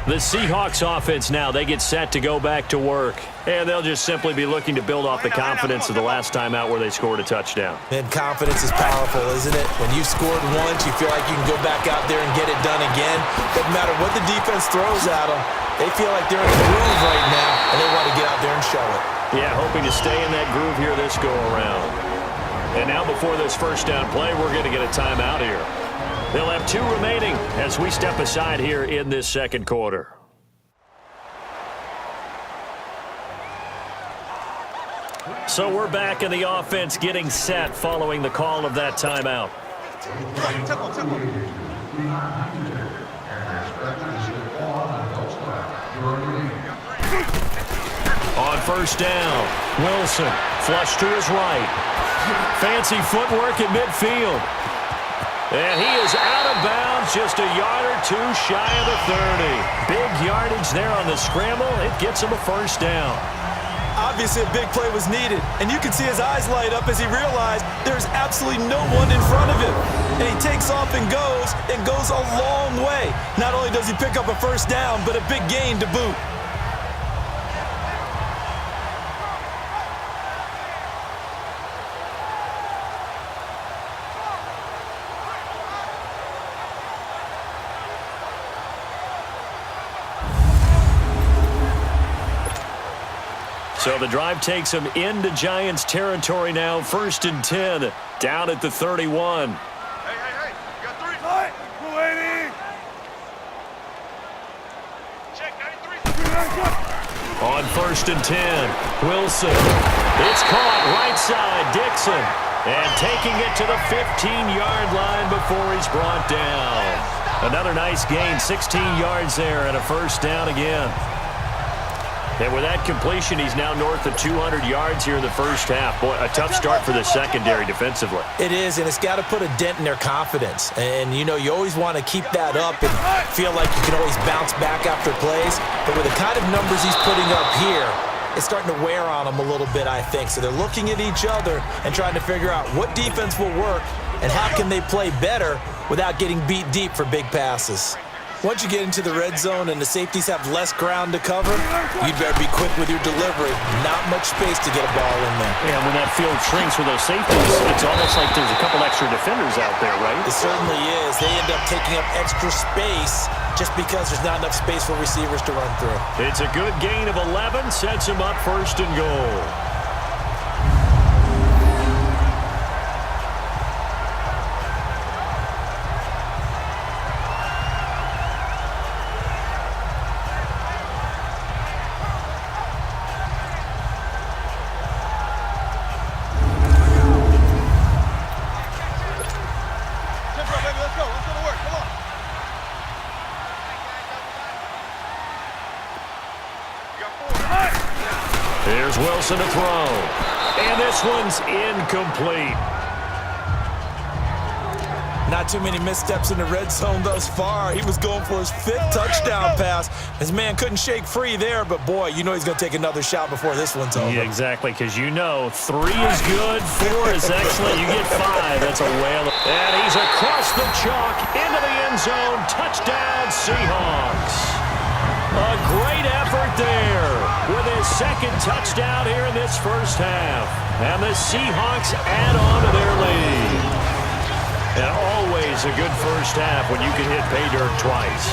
The Seahawks offense now, they get set to go back to work. And they'll just simply be looking to build off the confidence of the last time out where they scored a touchdown. And confidence is powerful, isn't it? When you've scored once, you feel like you can go back out there and get it done again. Doesn't matter what the defense throws at them. They feel like they're in the groove right now, and they want to get out there and show it. Yeah, hoping to stay in that groove here this go-around. And now before this first down play, we're going to get a timeout here. They'll have 2 remaining as we step aside here in this second quarter. So we're back in the offense getting set following the call of that timeout. On first down, Wilson flush to his right. Fancy footwork at midfield. And he is out of bounds, just a yard or 2 shy of the 30. Big yardage there on the scramble. It gets him a first down. Obviously, a big play was needed, and you can see his eyes light up as he realized there's absolutely no one in front of him. And he takes off and goes a long way. Not only does he pick up a first down, but a big gain to boot. So the drive takes him into Giants territory now. 1st and 10, down at the 31. Hey, you got 3. Right. 280. Check 93. On 1st and 10, Wilson. It's caught right side, Dixon. And taking it to the 15-yard line before he's brought down. Another nice gain, 16 yards there and a first down again. And with that completion, he's now north of 200 yards here in the first half. Boy, a tough start for the secondary defensively. It is, and it's got to put a dent in their confidence. And, you know, you always want to keep that up and feel like you can always bounce back after plays. But with the kind of numbers he's putting up here, it's starting to wear on them a little bit, I think. So they're looking at each other and trying to figure out what defense will work and how can they play better without getting beat deep for big passes. Once you get into the red zone and the safeties have less ground to cover, you'd better be quick with your delivery. Not much space to get a ball in there. Yeah, when that field shrinks with those safeties, it's almost like there's a couple extra defenders out there, right? It certainly is. They end up taking up extra space just because there's not enough space for receivers to run through. It's a good gain of 11, sets him up 1st and goal. Here's Wilson to throw. And this one's incomplete. Not too many missteps in the red zone thus far. He was going for his 5th touchdown pass. His man couldn't shake free there, but boy, you know he's going to take another shot before this one's over. Yeah, exactly, because you know 3 is good, 4 is excellent. You get 5, that's a whale. And he's across the chalk into the end zone. Touchdown, Seahawks. A great effort there with his 2nd touchdown here in this first half. And the Seahawks add on to their lead. And always a good first half when you can hit pay dirt twice.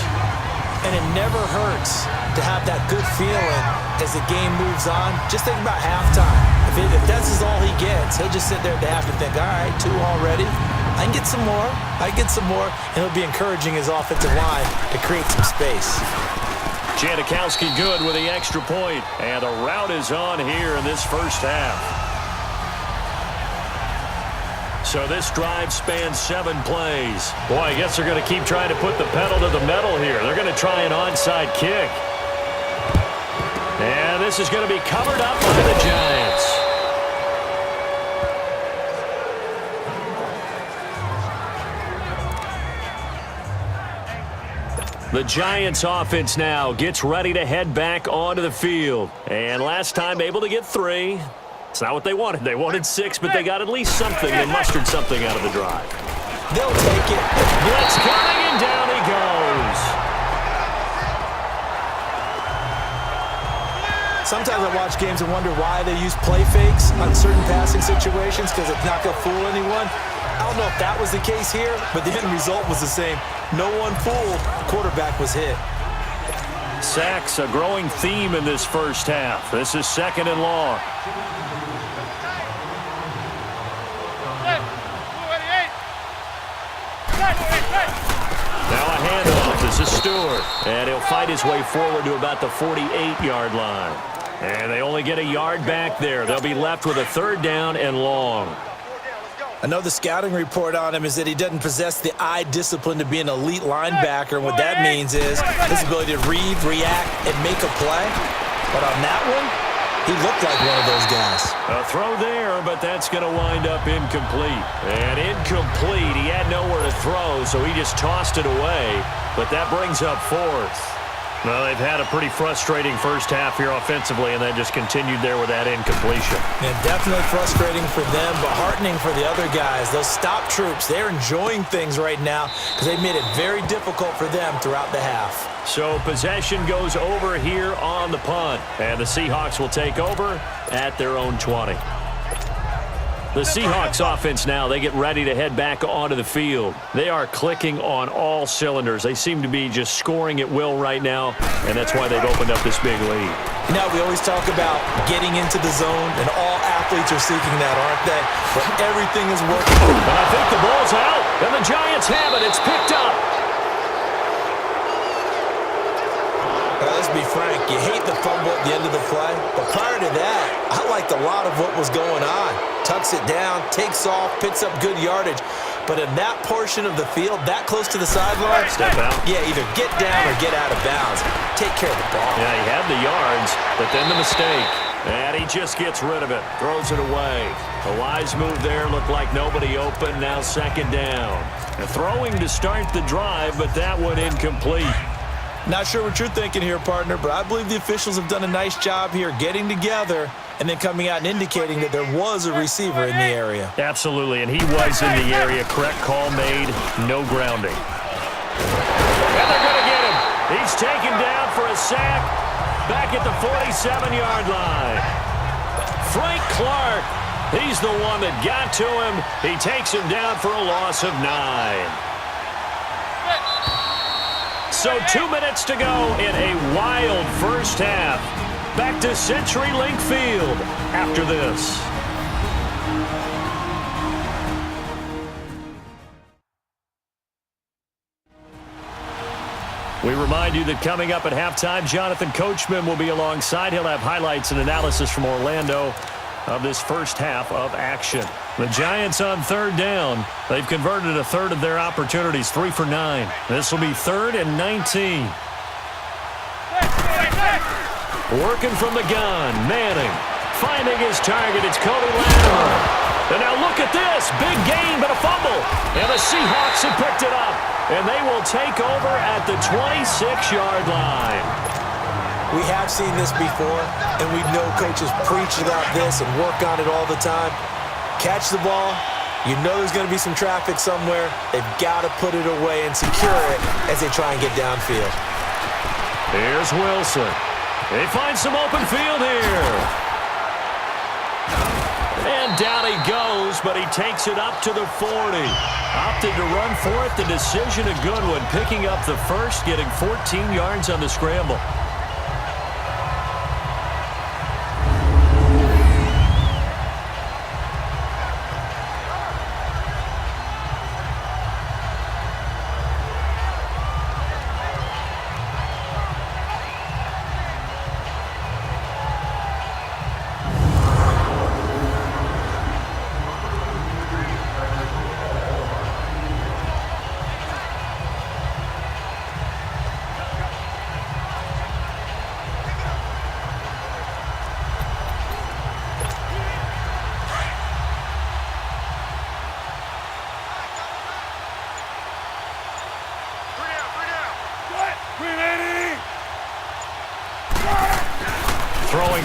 And it never hurts to have that good feeling as the game moves on. Just think about halftime. If that's all he gets, he'll just sit there at the half and think, all right, 2 already. I can get some more. And it'll be encouraging his offensive line to create some space. Janikowski good with the extra point. And the rout is on here in this first half. So this drive spans 7 plays. Boy, I guess they're going to keep trying to put the pedal to the metal here. They're going to try an onside kick. And this is going to be covered up by the Giants. The Giants offense now gets ready to head back onto the field. And last time able to get 3. It's not what they wanted. They wanted 6, but they got at least something. They mustered something out of the drive. They'll take it. Blitz coming, and down he goes. Sometimes I watch games and wonder why they use play fakes on certain passing situations because it's not going to fool anyone. I don't know if that was the case here, but the end result was the same. No one fooled. Quarterback was hit. Sacks, a growing theme in this first half. This is 2nd and long. Now a handoff. This is Stewart. And he'll fight his way forward to about the 48-yard line. And they only get a yard back there. They'll be left with a 3rd down and long. I know the scouting report on him is that he doesn't possess the eye discipline to be an elite linebacker. And what that means is his ability to read, react, and make a play. But on that one, he looked like one of those guys. A throw there, but that's going to wind up incomplete. And incomplete. He had nowhere to throw, so he just tossed it away. But that brings up 4th. Well, they've had a pretty frustrating first half here offensively, and that just continued there with that incompletion. And definitely frustrating for them, but heartening for the other guys. Those stop troops, they're enjoying things right now because they've made it very difficult for them throughout the half. So possession goes over here on the punt, and the Seahawks will take over at their own 20. The Seahawks offense now, they get ready to head back onto the field. They are clicking on all cylinders. They seem to be just scoring at will right now, and that's why they've opened up this big lead. You know, we always talk about getting into the zone, and all athletes are seeking that, aren't they? But everything is working. But I think the ball's out, and the Giants have it. It's picked up. Now, let's be frank, you hate the fumble at the end of the play, but prior to that, I liked a lot of what was going on. Tucks it down, takes off, picks up good yardage. But in that portion of the field, that close to the sideline, step out. Yeah, either get down or get out of bounds. Take care of the ball. Yeah, he had the yards, but then the mistake. And he just gets rid of it, throws it away. A wise move there, looked like nobody open, now 2nd down. And throwing to start the drive, but that one incomplete. Not sure what you're thinking here, partner, but I believe the officials have done a nice job here getting together and then coming out and indicating that there was a receiver in the area. Absolutely, and he was in the area. Correct call made, no grounding. And they're going to get him. He's taken down for a sack back at the 47-yard line. Frank Clark, he's the one that got to him. He takes him down for a loss of 9. So 2 minutes to go in a wild first half. Back to CenturyLink Field after this. We remind you that coming up at halftime, Jonathan Coachman will be alongside. He'll have highlights and analysis from Orlando of this first half of action. The Giants on 3rd down. They've converted a third of their opportunities, 3 for 9. This will be 3rd and 19. Working from the gun, Manning finding his target. It's Cody Latimer. And now look at this. Big gain, but a fumble. And the Seahawks have picked it up. And they will take over at the 26-yard line. We have seen this before, and we know coaches preach about this and work on it all the time. Catch the ball. You know there's going to be some traffic somewhere. They've got to put it away and secure it as they try and get downfield. Here's Wilson. They find some open field here. And down he goes, but he takes it up to the 40. Opted to run for it. The decision a good one. Picking up the first, getting 14 yards on the scramble.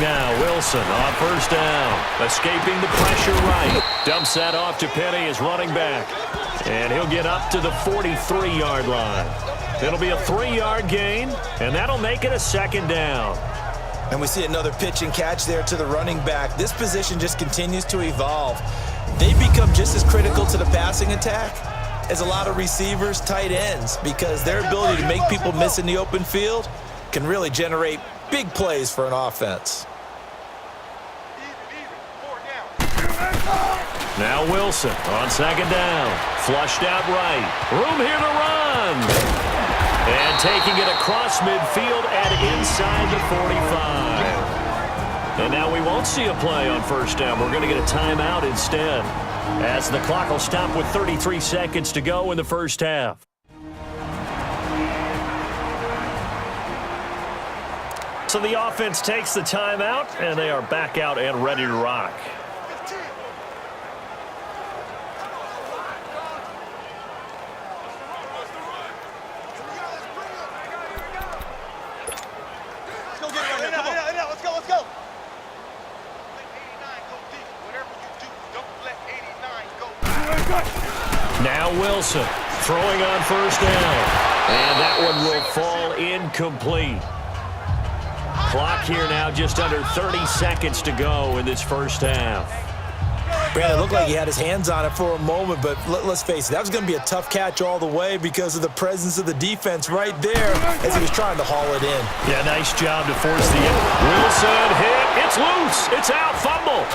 now. Wilson on first down. Escaping the pressure right. Dumps that off to Penny as running back. And he'll get up to the 43-yard line. It'll be a 3-yard gain, and that'll make it a second down. And we see another pitch and catch there to the running back. This position just continues to evolve. They become just as critical to the passing attack as a lot of receivers, tight ends, because their ability to make people miss in the open field can really generate big plays for an offense. Now Wilson on second down. Flushed out right. Room here to run. And taking it across midfield and inside the 45. And now we won't see a play on first down. We're going to get a timeout instead, as the clock will stop with 33 seconds to go in the first half. So the offense takes the timeout, and they are back out and ready to rock. Now Wilson throwing on first down. And that one will fall incomplete. Clock here now just under 30 seconds to go in this first half. Brandon, it looked like he had his hands on it for a moment, but let's face it, that was going to be a tough catch all the way because of the presence of the defense right there as he was trying to haul it in. Yeah, nice job to force the in. Wilson hit. It's loose. It's out. Fumble.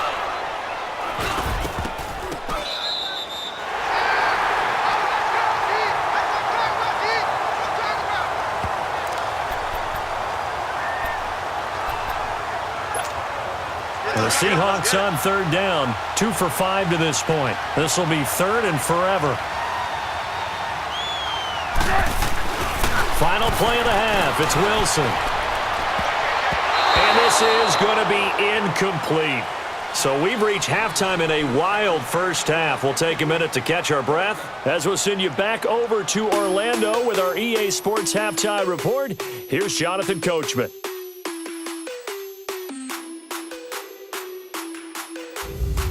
The Seahawks on third down, 2 for 5 to this point. This will be third and forever. Final play of the half. It's Wilson. And this is going to be incomplete. So we've reached halftime in a wild first half. We'll take a minute to catch our breath as we'll send you back over to Orlando with our EA Sports Halftime Report. Here's Jonathan Coachman.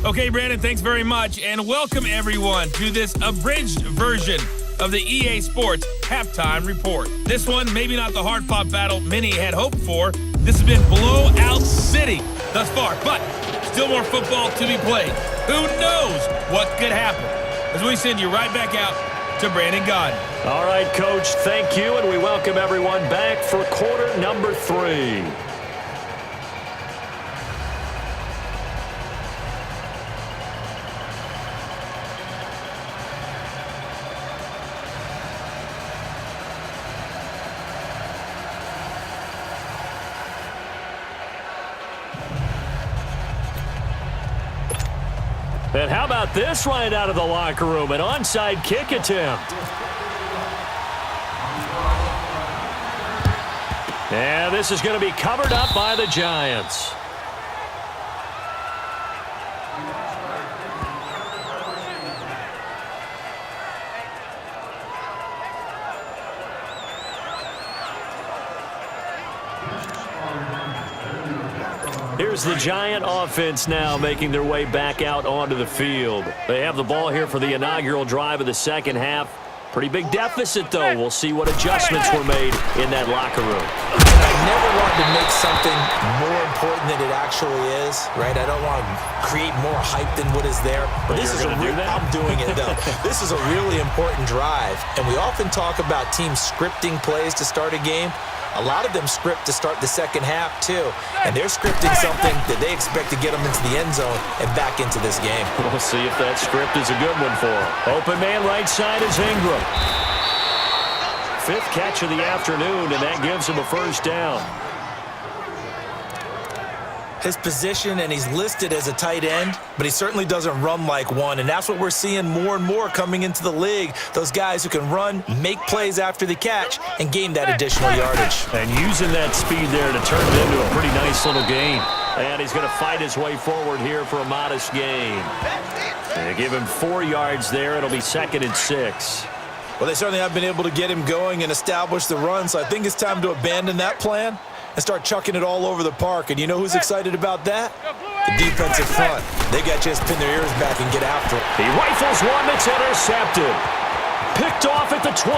Okay, Brandon, thanks very much, and welcome everyone to this abridged version of the EA Sports Halftime Report. This one, maybe not the hard-fought battle many had hoped for. This has been blowout city thus far, but still more football to be played. Who knows what could happen? As we send you right back out to Brandon Gaudin. All right, Coach, thank you, and we welcome everyone back for quarter number 3. And how about this right out of the locker room? An onside kick attempt. And this is going to be covered up by the Giants. Here's the Giant offense now making their way back out onto the field. They have the ball here for the inaugural drive of the second half. Pretty big deficit, though. We'll see what adjustments were made in that locker room. I never wanted to make something more important than it actually is, right? I don't want to create more hype than what is there. But this is I'm doing it, though. This is a really important drive. And we often talk about teams scripting plays to start a game. A lot of them script to start the second half, too. And they're scripting something that they expect to get them into the end zone and back into this game. We'll see if that script is a good one for them. Open man right side is Ingram. 5th catch of the afternoon, and that gives him a first down. His position, and he's listed as a tight end, but he certainly doesn't run like one, and that's what we're seeing more and more coming into the league. Those guys who can run, make plays after the catch, and gain that additional yardage. And using that speed there to turn it into a pretty nice little gain. And he's going to fight his way forward here for a modest gain. They give him 4 yards there. It'll be 2nd and 6. Well, they certainly have been able to get him going and establish the run, so I think it's time to abandon that plan and start chucking it all over the park. And you know who's excited about that? The defensive front. They got a chance to pin their ears back and get after it. He rifles one that's intercepted. Picked off at the 21.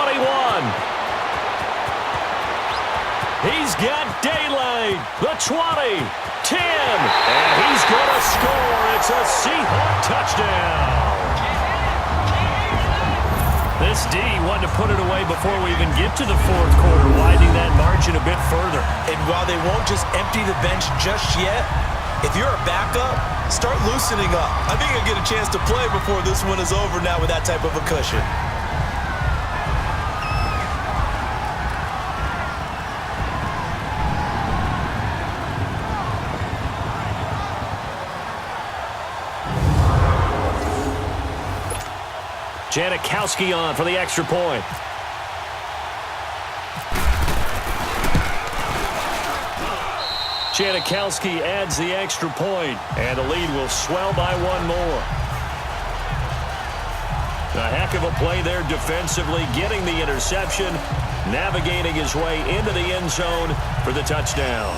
He's got daylight. The 20. 10. And he's going to score. It's a Seahawk touchdown. This D wanted to put it away before we even get to the fourth quarter, widening that margin a bit further. And while they won't just empty the bench just yet, if you're a backup, start loosening up. I think you'll get a chance to play before this one is over now with that type of a cushion. Janikowski on for the extra point. Janikowski adds the extra point, and the lead will swell by one more. A heck of a play there defensively, getting the interception, navigating his way into the end zone for the touchdown.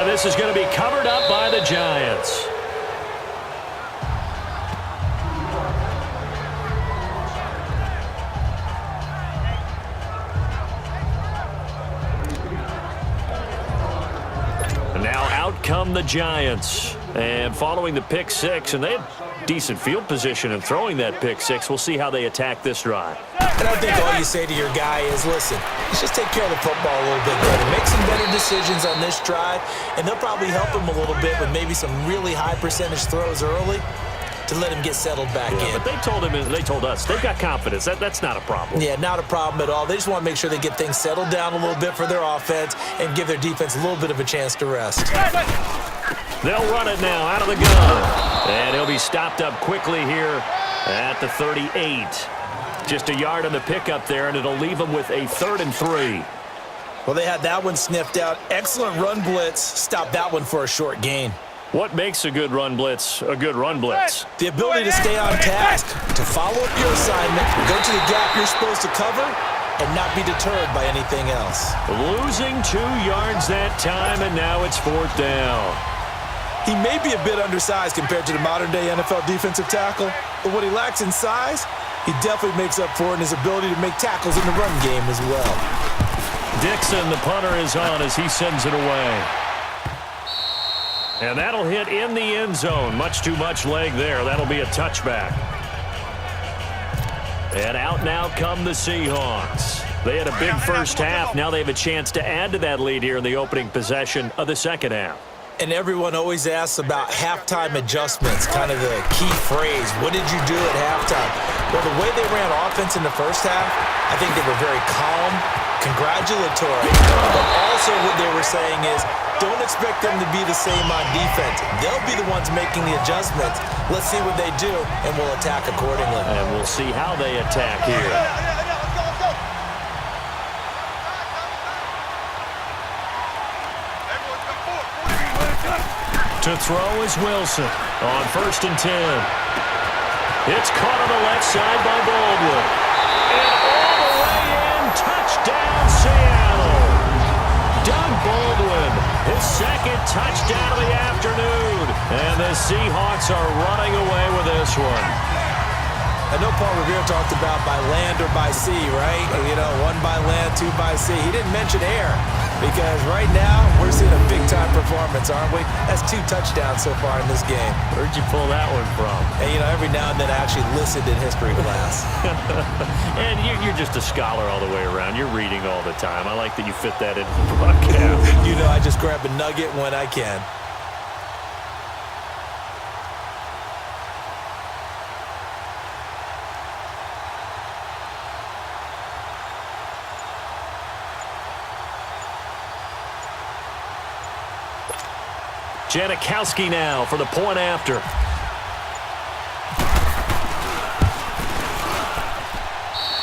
This is going to be covered up by the Giants. And now out come the Giants. And following the pick six, and they had decent field position in throwing that pick six. We'll see how they attack this drive. And I think all you say to your guy is, listen, let's just take care of the football a little bit better. Make some better decisions on this drive, and they'll probably help him a little bit with maybe some really high percentage throws early to let him get settled back in. But they told him, they told us, they've got confidence. That's not a problem. Yeah, not a problem at all. They just want to make sure they get things settled down a little bit for their offense and give their defense a little bit of a chance to rest. They'll run it now out of the gun. And he'll be stopped up quickly here at the 38. Just a yard on the pickup there, and it'll leave them with a 3rd and 3. Well, they had that one sniffed out. Excellent run blitz. Stop that one for a short gain. What makes a good run blitz a good run blitz? The ability to stay on task, to follow up your assignment, go to the gap you're supposed to cover, and not be deterred by anything else. Losing 2 yards that time, and now it's 4th down. He may be a bit undersized compared to the modern-day NFL defensive tackle, but what he lacks in size, he definitely makes up for in his ability to make tackles in the run game as well. Dixon, the punter, is on as he sends it away. And that'll hit in the end zone. Much too much leg there. That'll be a touchback. And out now come the Seahawks. They had a big first half. Now they have a chance to add to that lead here in the opening possession of the second half. And everyone always asks about halftime adjustments, kind of the key phrase. What did you do at halftime? Well, the way they ran offense in the first half, I think they were very calm, congratulatory, but also what they were saying is, don't expect them to be the same on defense. They'll be the ones making the adjustments. Let's see what they do, and we'll attack accordingly. And we'll see how they attack here. To throw is Wilson on 1st and 10. It's caught on the left side by Baldwin. And all the way in, touchdown Seattle. Doug Baldwin, his 2nd touchdown of the afternoon. And the Seahawks are running away with this one. I know Paul Revere talked about by land or by sea, right? You know, 1 by land, 2 by sea. He didn't mention air because right now we're seeing a big-time performance, aren't we? That's 2 touchdowns so far in this game. Where'd you pull that one from? And, you know, every now and then I actually listened in history class. And you're just a scholar all the way around. You're reading all the time. I like that you fit that into the broadcast. You know, I just grab a nugget when I can. Janikowski now for the point after.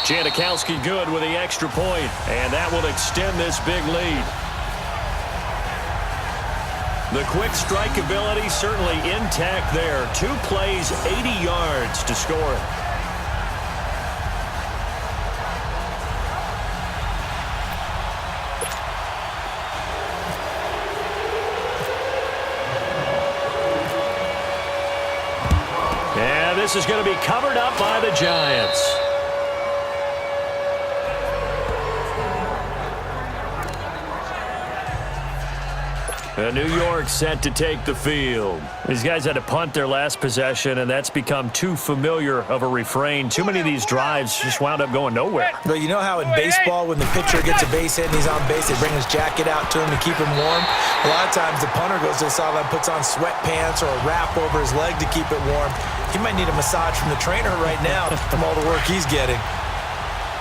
Janikowski good with the extra point, and that will extend this big lead. The quick strike ability certainly intact there. 2 plays, 80 yards to score it. And this is going to be covered up by the Giants. New York set to take the field. These guys had to punt their last possession, and that's become too familiar of a refrain. Too many of these drives just wound up going nowhere. But you know how in baseball, when the pitcher gets a base hit and he's on base, they bring his jacket out to him to keep him warm? A lot of times the punter goes to the sideline, puts on sweatpants or a wrap over his leg to keep it warm. He might need a massage from the trainer right now from all the work he's getting.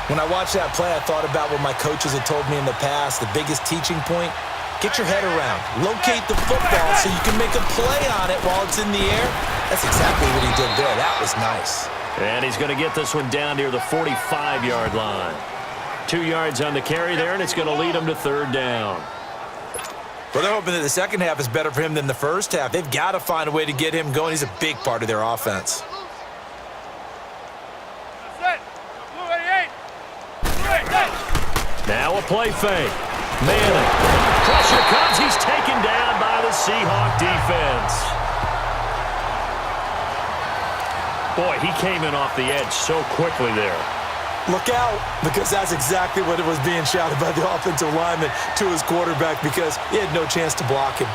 When I watched that play, I thought about what my coaches had told me in the past. The biggest teaching point: get your head around. Locate the football so you can make a play on it while it's in the air. That's exactly what he did there. That was nice. And he's going to get this one down near the 45-yard line. 2 yards on the carry there, and it's going to lead him to 3rd down. Well, they're hoping that the second half is better for him than the first half. They've got to find a way to get him going. He's a big part of their offense. Now a play fake. Manning. Pressure comes. He's taken down by the Seahawks defense. Boy, he came in off the edge so quickly there. Look out, because that's exactly what it was being shouted by the offensive lineman to his quarterback, because he had no chance to block him.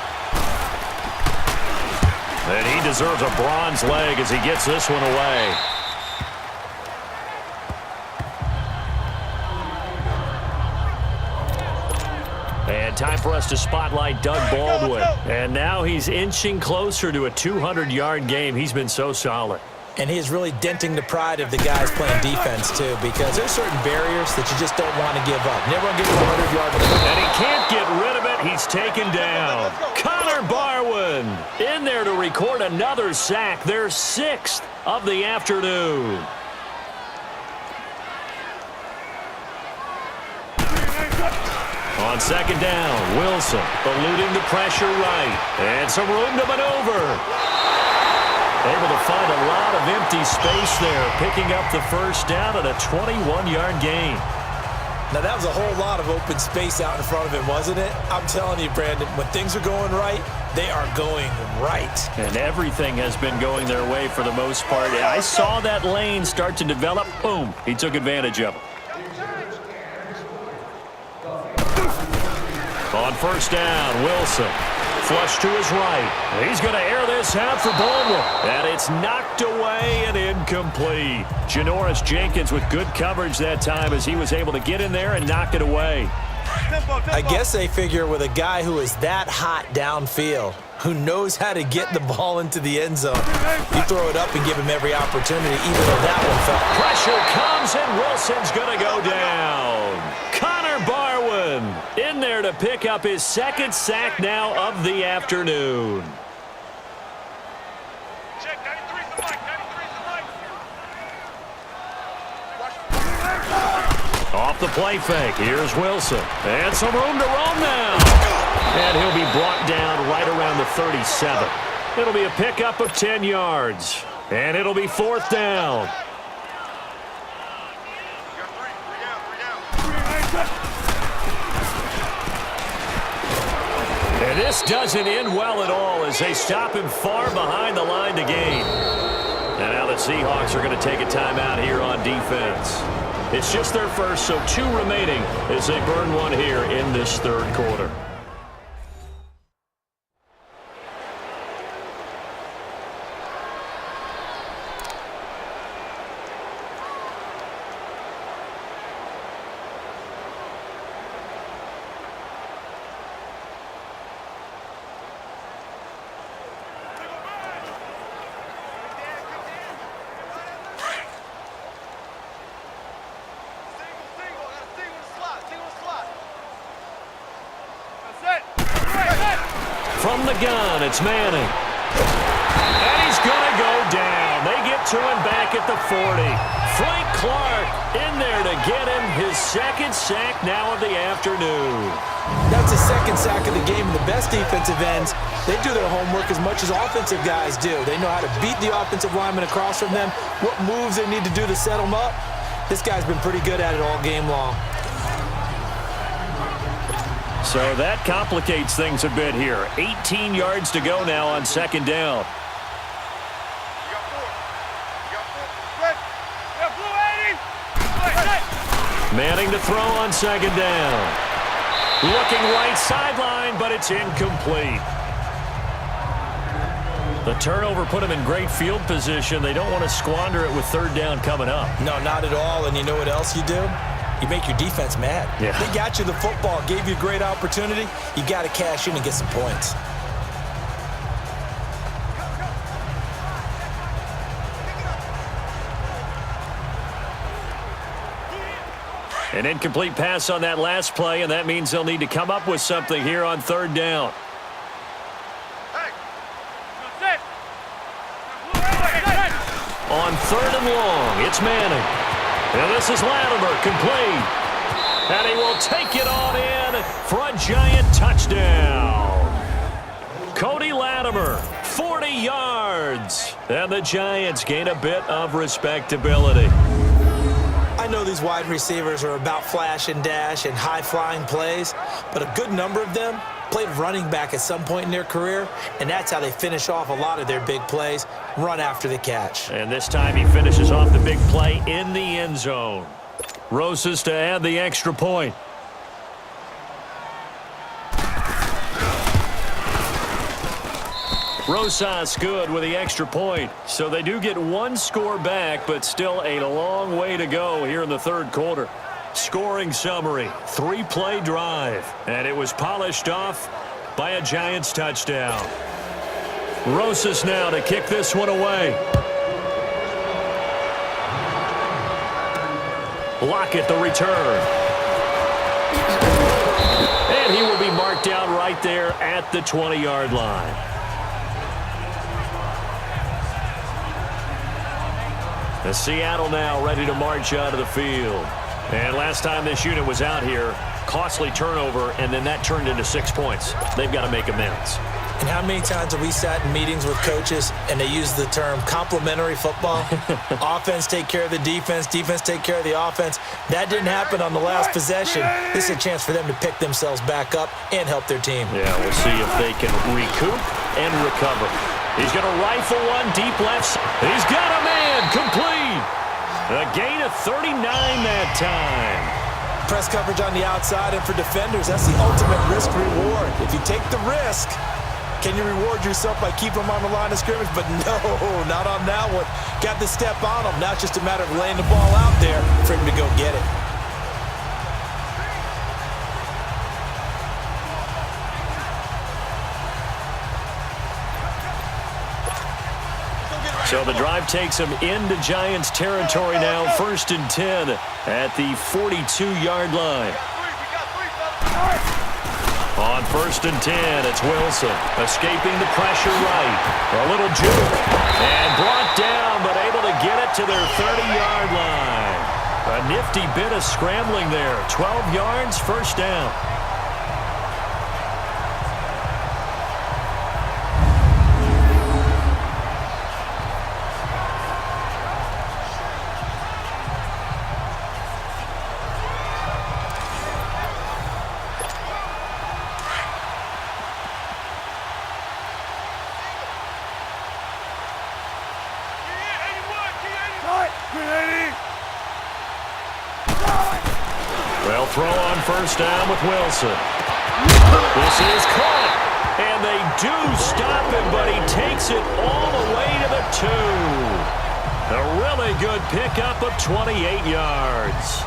And he deserves a bronze leg as he gets this one away. And time for us to spotlight Doug Baldwin. And now he's inching closer to a 200-yard game. He's been so solid. And he is really denting the pride of the guys playing defense, too, because there's certain barriers that you just don't want to give up. Never want to give him a 100-yard line. And he can't get rid of it. He's taken down. Connor Barwin in there to record another sack. Their 6th of the afternoon. On 2nd down, Wilson eluding the pressure right. And some room to maneuver. Able to find a lot of empty space there, picking up the 1st down at a 21-yard gain. Now, that was a whole lot of open space out in front of him, wasn't it? I'm telling you, Brandon, when things are going right, they are going right. And everything has been going their way for the most part. I saw that lane start to develop. Boom. He took advantage of it. On 1st down, Wilson. Flush to his right. He's going to air this out for Baldwin. And it's knocked away and incomplete. Janoris Jenkins with good coverage that time as he was able to get in there and knock it away. I guess they figure with a guy who is that hot downfield, who knows how to get the ball into the end zone, you throw it up and give him every opportunity, even though that one fell. Pressure comes and Wilson's going to go down. Connor Barwin in there to pick up his 2nd sack now of the afternoon. Off the play fake, here's Wilson. And some room to roam now. And he'll be brought down right around the 37. It'll be a pickup of 10 yards. And it'll be 4th down. And this doesn't end well at all as they stop him far behind the line to gain. And now the Seahawks are going to take a timeout here on defense. It's just their first, so 2 remaining as they burn one here in this 3rd quarter. From the gun, it's Manning. And he's going to go down. They get to him back at the 40. Frank Clark in there to get him his second sack now of the afternoon. That's his second sack of the game. And the best defensive ends, they do their homework as much as offensive guys do. They know how to beat the offensive lineman across from them, what moves they need to do to set them up. This guy's been pretty good at it all game long. So that complicates things a bit here. 18 yards to go now on second down. Manning to throw on second down. Looking right sideline, but it's incomplete. The turnover put him in great field position. They don't want to squander it with third down coming up. No, not at all. And you know what else you do? You make your defense mad. Yeah. They got you the football, gave you a great opportunity. You got to cash in and get some points. An incomplete pass on that last play, and that means they'll need to come up with something here on third down. On third and long, it's Manning. And this is Latimer, complete. And he will take it on in for a giant touchdown. Cody Latimer, 40 yards. And the Giants gain a bit of respectability. I know these wide receivers are about flash and dash and high-flying plays, but a good number of them played running back at some point in their career, and that's how they finish off a lot of their big plays, run after the catch. And this time he finishes off the big play in the end zone. Rosas to add the extra point. Rosas good with the extra point. So they do get one score back, but still a long way to go here in the third quarter. Scoring summary, 3-play drive, and it was polished off by a Giants touchdown. Rosas now to kick this one away. Lockett the return. And he will be marked down right there at the 20-yard line. The Seattle now ready to march out of the field. And last time this unit was out here, costly turnover, and then that turned into 6 points. They've got to make amends. And how many times have we sat in meetings with coaches and they use the term complementary football? Offense take care of the defense, defense take care of the offense. That didn't happen on the last possession. This is a chance for them to pick themselves back up and help their team. Yeah, we'll see if they can recoup and recover. He's going to rifle one deep left. He's got a man complete. A gain of 39 that time. Press coverage on the outside, and for defenders, that's the ultimate risk reward. If you take the risk, can you reward yourself by keeping them on the line of scrimmage? But no, not on that one. Got the step on him. Now it's just a matter of laying the ball out there for him to go get it. So the drive takes him into Giants territory now, 1st and 10 at the 42-yard line. On 1st and 10, it's Wilson escaping the pressure right. A little juke and brought down, but able to get it to their 30-yard line. A nifty bit of scrambling there. 12 yards, first down. Well, throw on first down with Wilson. This is caught. And they do stop him, but he takes it all the way to the 2. A really good pickup of 28 yards.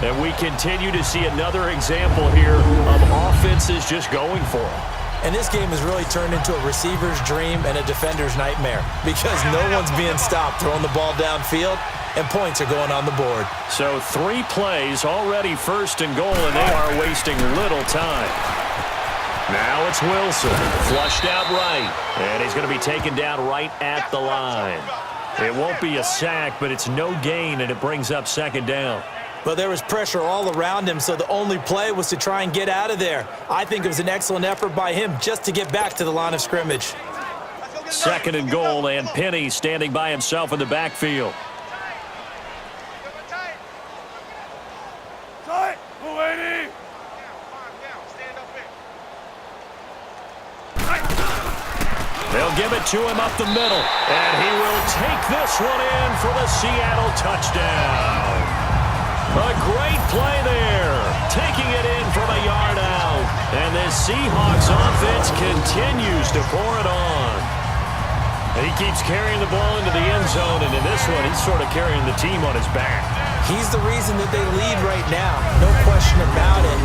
And we continue to see another example here of offenses just going for it. And this game has really turned into a receiver's dream and a defender's nightmare because no one's being stopped throwing the ball downfield, and points are going on the board. So 3 plays already, 1st and goal, and they are wasting little time. Now it's Wilson, flushed out right, and he's going to be taken down right at the line. It won't be a sack, but it's no gain, and it brings up second down. But there was pressure all around him, so the only play was to try and get out of there. I think it was an excellent effort by him just to get back to the line of scrimmage. Second and goal, and Penny standing by himself in the backfield. They'll give it to him up the middle, and he will take this one in for the Seattle touchdown. A great play there, taking it in from a yard out, and this Seahawks offense continues to pour it on. And he keeps carrying the ball into the end zone, and in this one, he's sort of carrying the team on his back. He's the reason that they lead right now, no question about it.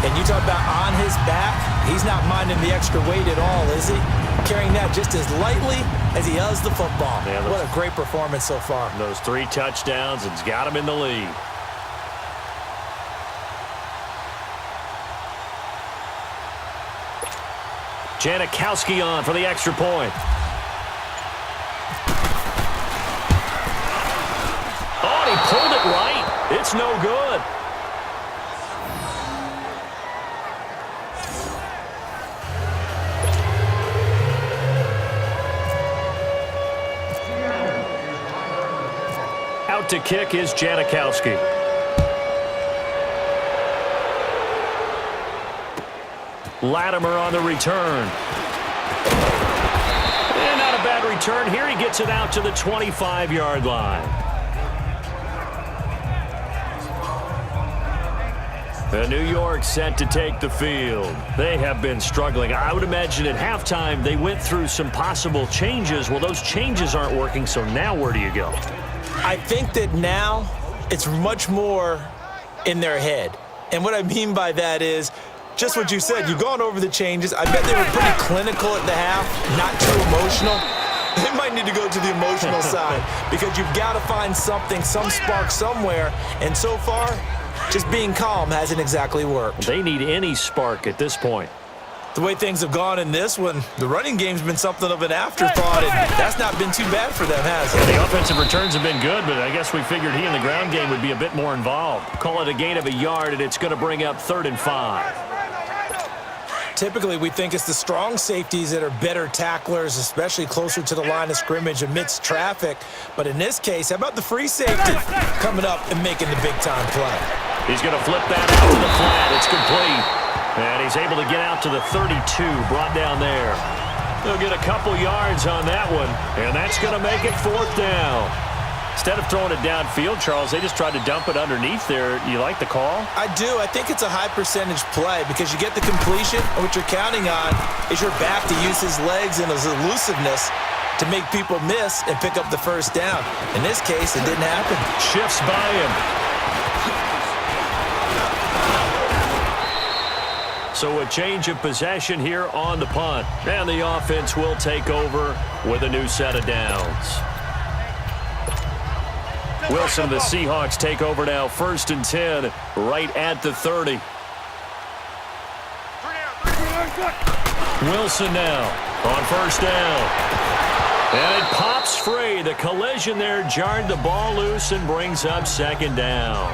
And you talk about on his back, he's not minding the extra weight at all, is he? Carrying that just as lightly as he does the football. Yeah, what a great performance so far. Those 3 touchdowns, it's got him in the lead. Janikowski on for the extra point. Oh, he pulled it right. It's no good. Out to kick is Janikowski. Latimer on the return. And not a bad return. Here he gets it out to the 25-yard line. The New York set to take the field. They have been struggling. I would imagine at halftime they went through some possible changes. Well, those changes aren't working, so now where do you go? I think that now it's much more in their head. And what I mean by that is just what you said. You've gone over the changes. I bet they were pretty clinical at the half, not too emotional. They might need to go to the emotional side because you've got to find something, some spark somewhere. And so far, just being calm hasn't exactly worked. They need any spark at this point. The way things have gone in this one, the running game's been something of an afterthought, and that's not been too bad for them, has it? The offensive returns have been good, but I guess we figured he in the ground game would be a bit more involved. Call it a gain of a yard, and it's going to bring up 3rd and 5. Typically, we think it's the strong safeties that are better tacklers, especially closer to the line of scrimmage amidst traffic. But in this case, how about the free safety coming up and making the big-time play? He's going to flip that out to the flat. It's complete. And he's able to get out to the 32, brought down there. They'll get a couple yards on that one, and that's going to make it 4th down. Instead of throwing it downfield, Charles, they just tried to dump it underneath there. You like the call? I do. I think it's a high-percentage play because you get the completion, and what you're counting on is your back to use his legs and his elusiveness to make people miss and pick up the first down. In this case, it didn't happen. Shifts by him. So a change of possession here on the punt. And the offense will take over with a new set of downs. Wilson, the Seahawks take over now. 1st and 10, right at the 30. Wilson now on 1st down. And it pops free. The collision there jarred the ball loose and brings up 2nd down.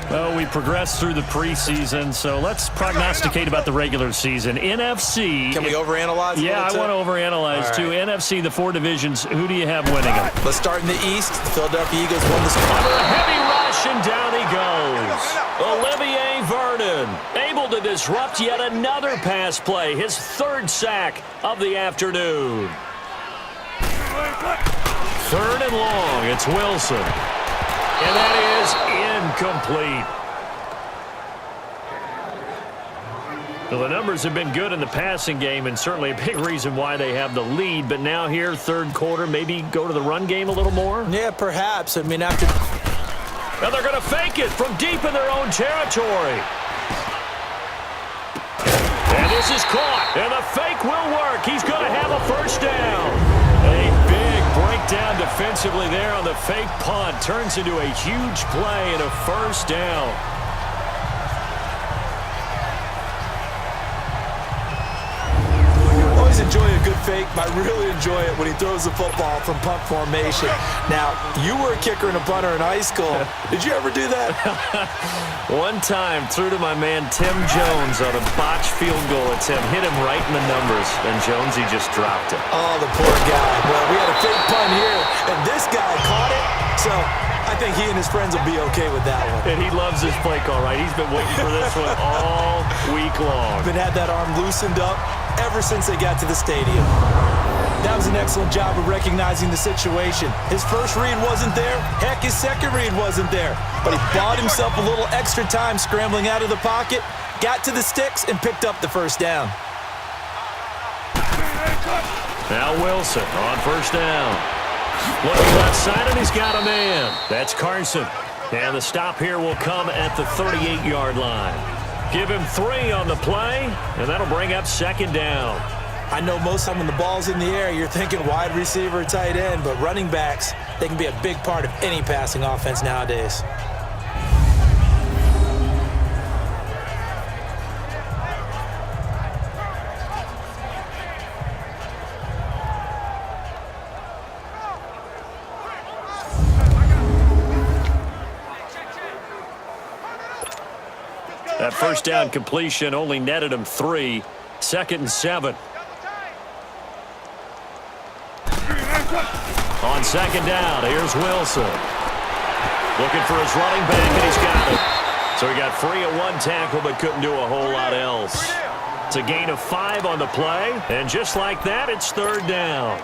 Well, we progressed through the preseason, so let's prognosticate about the regular season. NFC. Can we overanalyze? Yeah, I want to overanalyze too. NFC, the 4 divisions. Who do you have winning them? Let's start in the East. The Philadelphia Eagles won the Super Bowl. A heavy rush, and down he goes. Olivier Vernon able to disrupt yet another pass play. His 3rd sack of the afternoon. 3rd and long. It's Wilson. And that is incomplete. Well, the numbers have been good in the passing game and certainly a big reason why they have the lead. But now here, 3rd quarter, maybe go to the run game a little more? Yeah, perhaps. I mean, after... Now they're going to fake it from deep in their own territory. And this is caught. And the fake will work. He's going to have a 1st down. A big breakdown defensively there on the fake punt. Turns into a huge play and a 1st down. always enjoy a good fake, but I really enjoy it when he throws the football from punt formation. Now, you were a kicker and a punter in high school. Did you ever do that? One time, threw to my man Tim Jones on a botched field goal attempt. Hit him right in the numbers, and Jonesy just dropped it. Oh, the poor guy. Well, we had a fake punt here, and this guy caught it, so I think he and his friends will be okay with that one. And he loves this play call, right? He's been waiting for this one all week long. Been had that arm loosened up ever since they got to the stadium. That was an excellent job of recognizing the situation. His first read wasn't there. Heck, his second read wasn't there. But he bought himself a little extra time scrambling out of the pocket, got to the sticks, and picked up the first down. Now Wilson on first down. Looking left side, and he's got a man. That's Carson. And the stop here will come at the 38-yard line. Give him 3 on the play, and that'll bring up second down. I know most time when the ball's in the air, you're thinking wide receiver, tight end, but running backs, they can be a big part of any passing offense nowadays. That first down completion only netted him 3. 2nd and 7. On second down, here's Wilson. Looking for his running back, and he's got it. So he got free at 1 tackle, but couldn't do a whole lot else. It's a gain of 5 on the play, and just like that, it's 3rd down.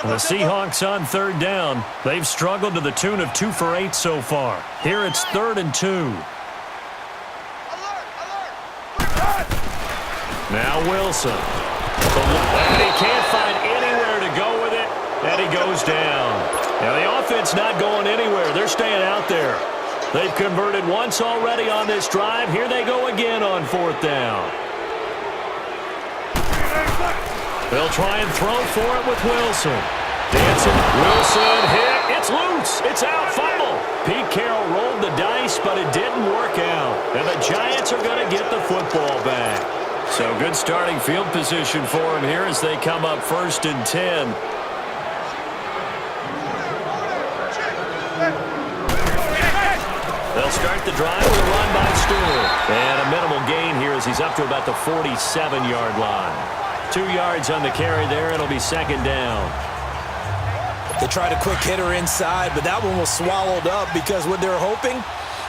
And the Seahawks on 3rd down. They've struggled to the tune of 2 for 8 so far. Here it's 3rd and 2. Now Wilson. And he can't find anywhere to go with it, and he goes down. Now the offense not going anywhere. They're staying out there. They've converted once already on this drive. Here they go again on 4th down. They'll try and throw for it with Wilson. Dancing. Wilson hit. It's loose. It's out. Fumble. Pete Carroll rolled the dice, but it didn't work out. And the Giants are going to get the football back. So good starting field position for him here as they come up 1st and 10. They'll start the drive with a run by Stewart. And a minimal gain here as he's up to about the 47-yard line. 2 yards on the carry there. It'll be 2nd down. They tried a quick hitter inside, but that one was swallowed up because what they're hoping,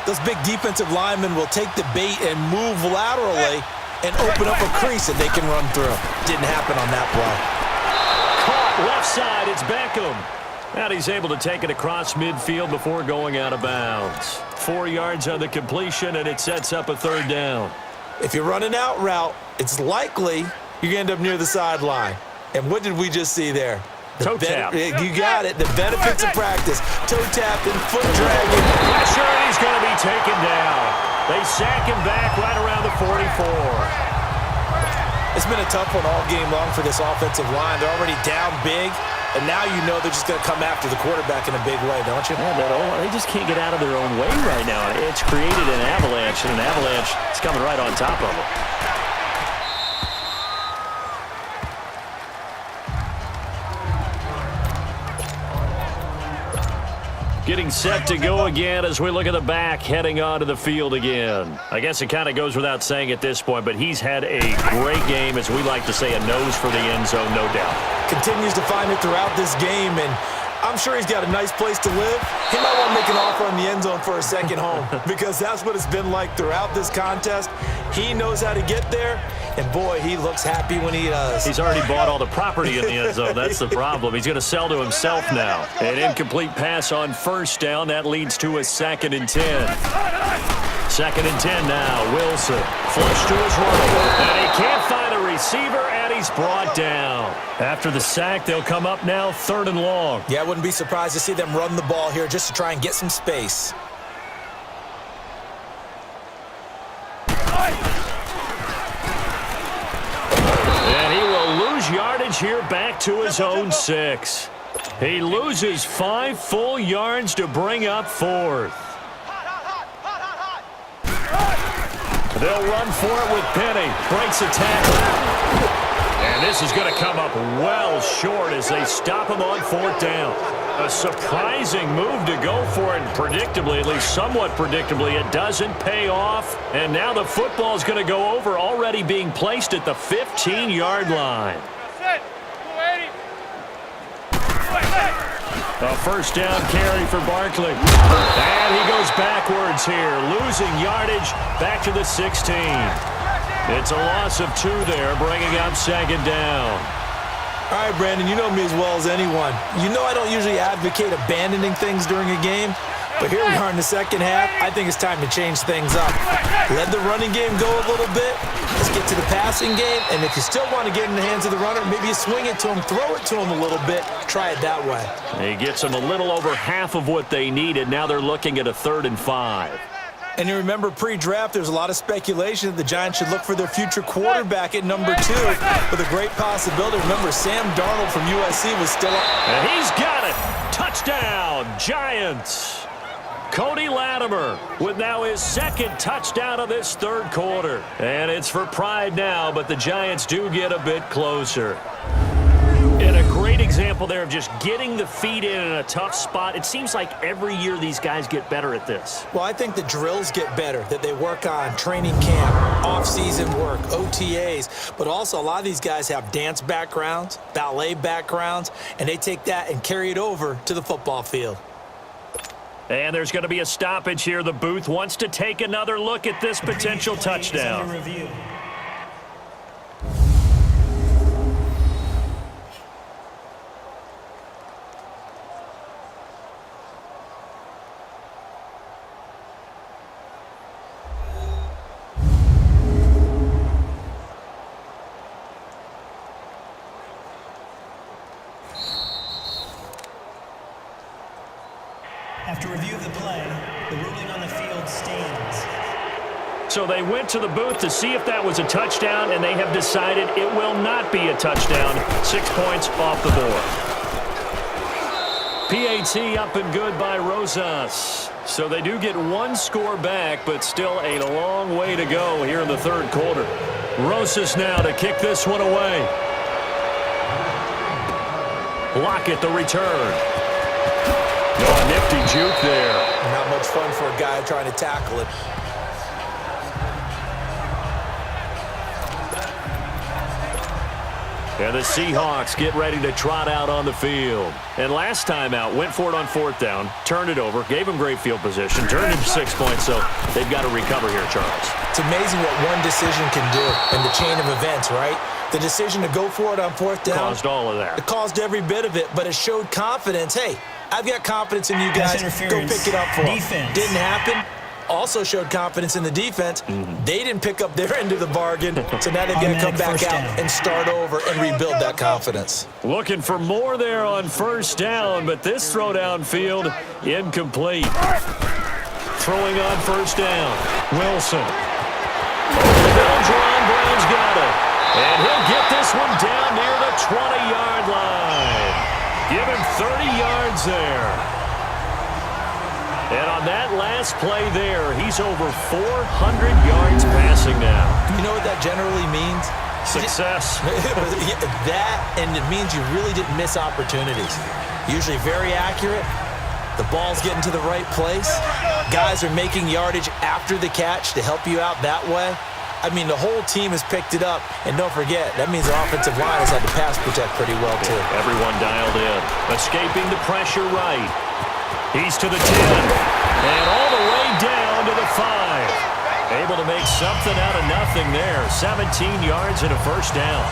those big defensive linemen will take the bait and move laterally and open up a crease that they can run through. Didn't happen on that play. Caught left side. It's Beckham. And he's able to take it across midfield before going out of bounds. 4 yards on the completion, and it sets up a 3rd down. If you're running out route, it's likely you're going to end up near the sideline. And what did we just see there? Toe tap. You got it. The benefits of practice. Toe tap and foot dragging. Pressure, and he's going to be taken down. They sack him back right around the 44. It's been a tough one all game long for this offensive line. They're already down big, and now you know they're just going to come after the quarterback in a big way, don't you? Yeah, they just can't get out of their own way right now. It's created an avalanche, and an avalanche is coming right on top of them. Getting set to go again as we look at the back heading onto the field again. I guess it kind of goes without saying at this point, but he's had a great game, as we like to say, a nose for the end zone, no doubt. Continues to find it throughout this game, and I'm sure he's got a nice place to live. He might want to make an offer on the end zone for a second home because that's what it's been like throughout this contest. He knows how to get there, and boy, he looks happy when he does. He's already bought all the property in the end zone. That's the problem. He's going to sell to himself now. An incomplete pass on first down. That leads to a 2nd and 10. 2nd and 10 now. Wilson flush to his right. And he can't find a receiver, and he's brought down. After the sack, they'll come up now 3rd and long. Yeah, I wouldn't be surprised to see them run the ball here just to try and get some space. And he will lose yardage here back to his own 6. He loses 5 full yards to bring up 4th. They'll run for it with Penny. Breaks a tackle. And this is going to come up well short as they stop him on 4th down. A surprising move to go for it, and predictably, at least somewhat predictably, it doesn't pay off. And now the football is going to go over, already being placed at the 15-yard line. A first down carry for Barkley. And he goes backwards here, losing yardage back to the 16. It's a loss of 2 there, bringing up 2nd down. All right, Brandon, you know me as well as anyone. You know I don't usually advocate abandoning things during a game, but here we are in the second half. I think it's time to change things up. Let the running game go a little bit. Let's get to the passing game, and if you still want to get in the hands of the runner, maybe you swing it to him, throw it to him a little bit, try it that way. He gets them a little over half of what they needed. Now they're looking at a 3rd and 5. And you remember pre-draft, there's a lot of speculation that the Giants should look for their future quarterback at number 2 with a great possibility. Remember, Sam Darnold from USC was still up. And he's got it. Touchdown, Giants. Cody Latimer with now his 2nd touchdown of this 3rd quarter. And it's for pride now, but the Giants do get a bit closer. And a great example there of just getting the feet in a tough spot. It seems like every year these guys get better at this. Well, I think the drills get better, that they work on training camp, off-season work, OTAs, but also a lot of these guys have dance backgrounds, ballet backgrounds, and they take that and carry it over to the football field. And there's going to be a stoppage here. The booth wants to take another look at this potential touchdown. After review of the play, the ruling on the field stands. So they went to the booth to see if that was a touchdown, and they have decided it will not be a touchdown. 6 points off the board. PAT up and good by Rosas. So they do get 1 score back, but still a long way to go here in the 3rd quarter. Rosas now to kick this one away. Lockett the return. Oh, nifty juke there. Not much fun for a guy trying to tackle it. And the Seahawks get ready to trot out on the field. And last time out, went for it on 4th down, turned it over, gave them great field position, turned it 6 points, so they've got to recover here, Charles. It's amazing what one decision can do in the chain of events, right? The decision to go for it on 4th down. Caused all of that. It caused every bit of it, but it showed confidence. Hey, I've got confidence in you guys. Go pick it up for them. Didn't happen. Also showed confidence in the defense. They didn't pick up their end of the bargain, so now they've got to come back out and start over and rebuild that confidence. Looking for more there on 1st down, but this throw downfield incomplete. Throwing on 1st down. Wilson. Over the middle, Jerron Brown's got it. And he'll get this one down near the 20-yard line. Give him 30 yards there. And on that last play there, he's over 400 yards passing now. You know what that generally means? Success. That, and it means you really didn't miss opportunities. Usually very accurate. The ball's getting to the right place. Guys are making yardage after the catch to help you out that way. I mean, the whole team has picked it up. And don't forget, that means the offensive line has had to pass protect pretty well, too. Everyone dialed in. Escaping the pressure right. He's to the 10. And all the way down to the 5. Able to make something out of nothing there. 17 yards and a 1st down.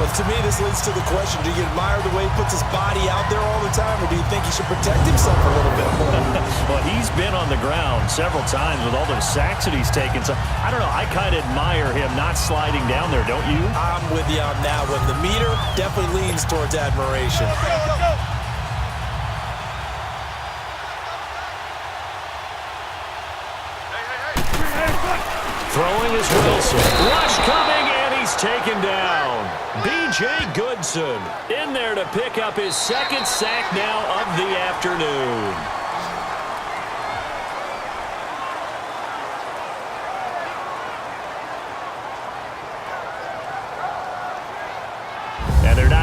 But to me, this leads to the question, do you admire the way he puts his body out there all the time, or do you think he should protect himself a little bit more? Well, he's been on the ground several times with all those sacks that he's taken. So, I don't know, I kind of admire him not sliding down there, don't you? I'm with you on that one. The meter definitely leans towards admiration. Throwing is Wilson. Rush coming, and he's taken down. B.J. Goodson in there to pick up his 2nd sack now of the afternoon.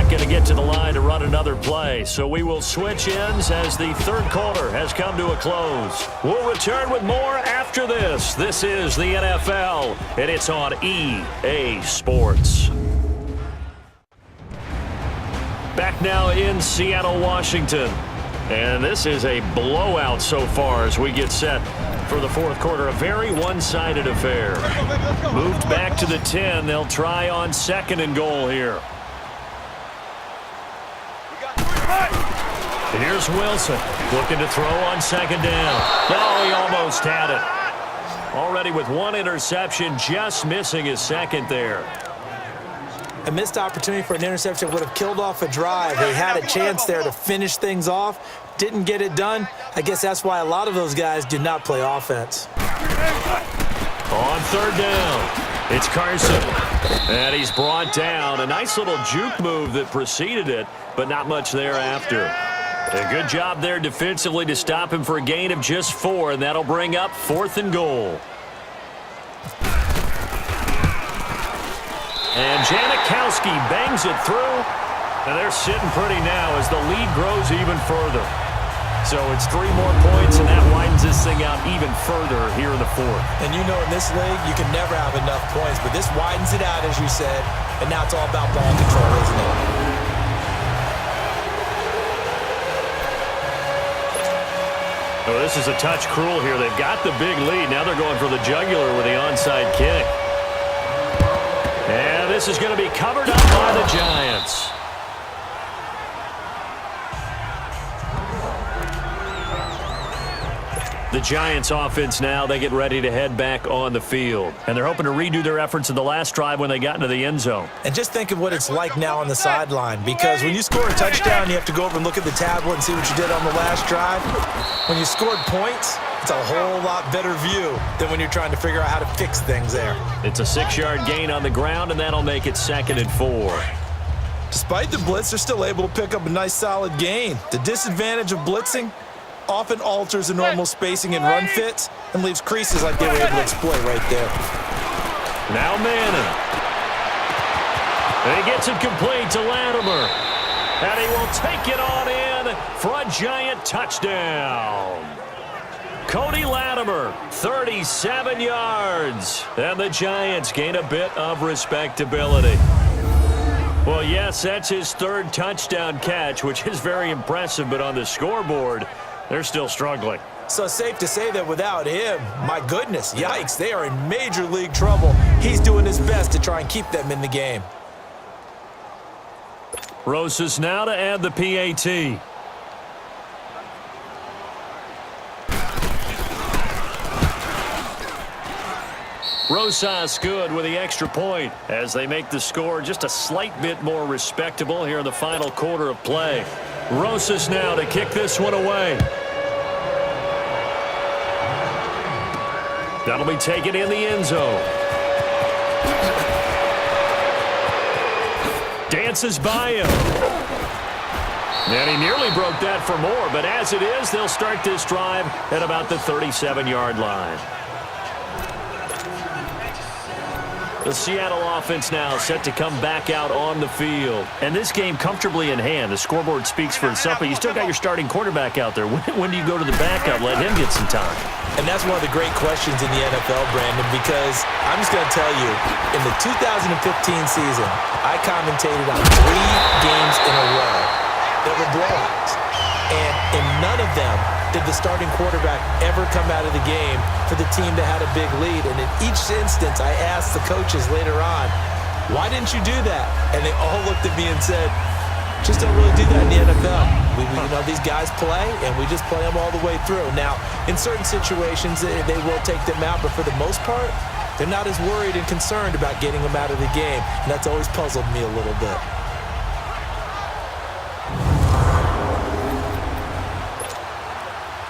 not going to get to the line to run another play. So we will switch ends as the third quarter has come to a close. We'll return with more after this. This is the NFL, and it's on EA Sports. Back now in Seattle, Washington. And this is a blowout so far as we get set for the fourth quarter. A very one-sided affair. Moved back to the 10. They'll try on 2nd and goal here. Here's Wilson looking to throw on 2nd down. Oh, he almost had it. Already with 1 interception, just missing his 2nd there. A missed opportunity for an interception would have killed off a drive. They had a chance there to finish things off. Didn't get it done. I guess that's why a lot of those guys do not play offense. On 3rd down, it's Carson. And he's brought down. A nice little juke move that preceded it, but not much thereafter. A good job there defensively to stop him for a gain of just 4, and that'll bring up 4th and goal. And Janikowski bangs it through. And they're sitting pretty now as the lead grows even further. So it's 3 more points, and that widens this thing out even further here in the 4th. And you know in this league, you can never have enough points, but this widens it out, as you said, and now it's all about ball control, isn't it? Oh, this is a touch cruel here. They've got the big lead. Now they're going for the jugular with the onside kick. And this is going to be covered up by the Giants. The Giants offense now, they get ready to head back on the field. And they're hoping to redo their efforts in the last drive when they got into the end zone. And just think of what it's like now on the sideline, because when you score a touchdown, you have to go over and look at the tablet and see what you did on the last drive. When you scored points, it's a whole lot better view than when you're trying to figure out how to fix things there. It's a 6-yard gain on the ground, and that'll make it 2nd and 4. Despite the blitz, they're still able to pick up a nice solid gain. The disadvantage of blitzing often alters the normal spacing and run fits and leaves creases like they were able to exploit right there. Now Madden. And he gets it complete to Latimer. And he will take it on in for a Giant touchdown. Cody Latimer, 37 yards. And the Giants gain a bit of respectability. Well, yes, that's his 3rd touchdown catch, which is very impressive, but on the scoreboard, they're still struggling. So safe to say that without him, my goodness, yikes, they are in major league trouble. He's doing his best to try and keep them in the game. Rosas now to add the PAT. Rosas good with the extra point as they make the score just a slight bit more respectable here in the final quarter of play. Rosas now to kick this one away. That'll be taken in the end zone. Dances by him. And he nearly broke that for more, but as it is, they'll start this drive at about the 37-yard line. The Seattle offense now set to come back out on the field. And this game comfortably in hand. The scoreboard speaks for itself, but you still got your starting quarterback out there. When do you go to the backup? Let him get some time. And that's one of the great questions in the NFL, Brandon, because I'm just going to tell you, in the 2015 season, I commentated on 3 games in a row that were blowouts. And in none of them did the starting quarterback ever come out of the game for the team that had a big lead. And in each instance, I asked the coaches later on, why didn't you do that? And they all looked at me and said, just don't really do that in the NFL. You know, these guys play, and we just play them all the way through. Now, in certain situations, they will take them out, but for the most part, they're not as worried and concerned about getting them out of the game. And that's always puzzled me a little bit.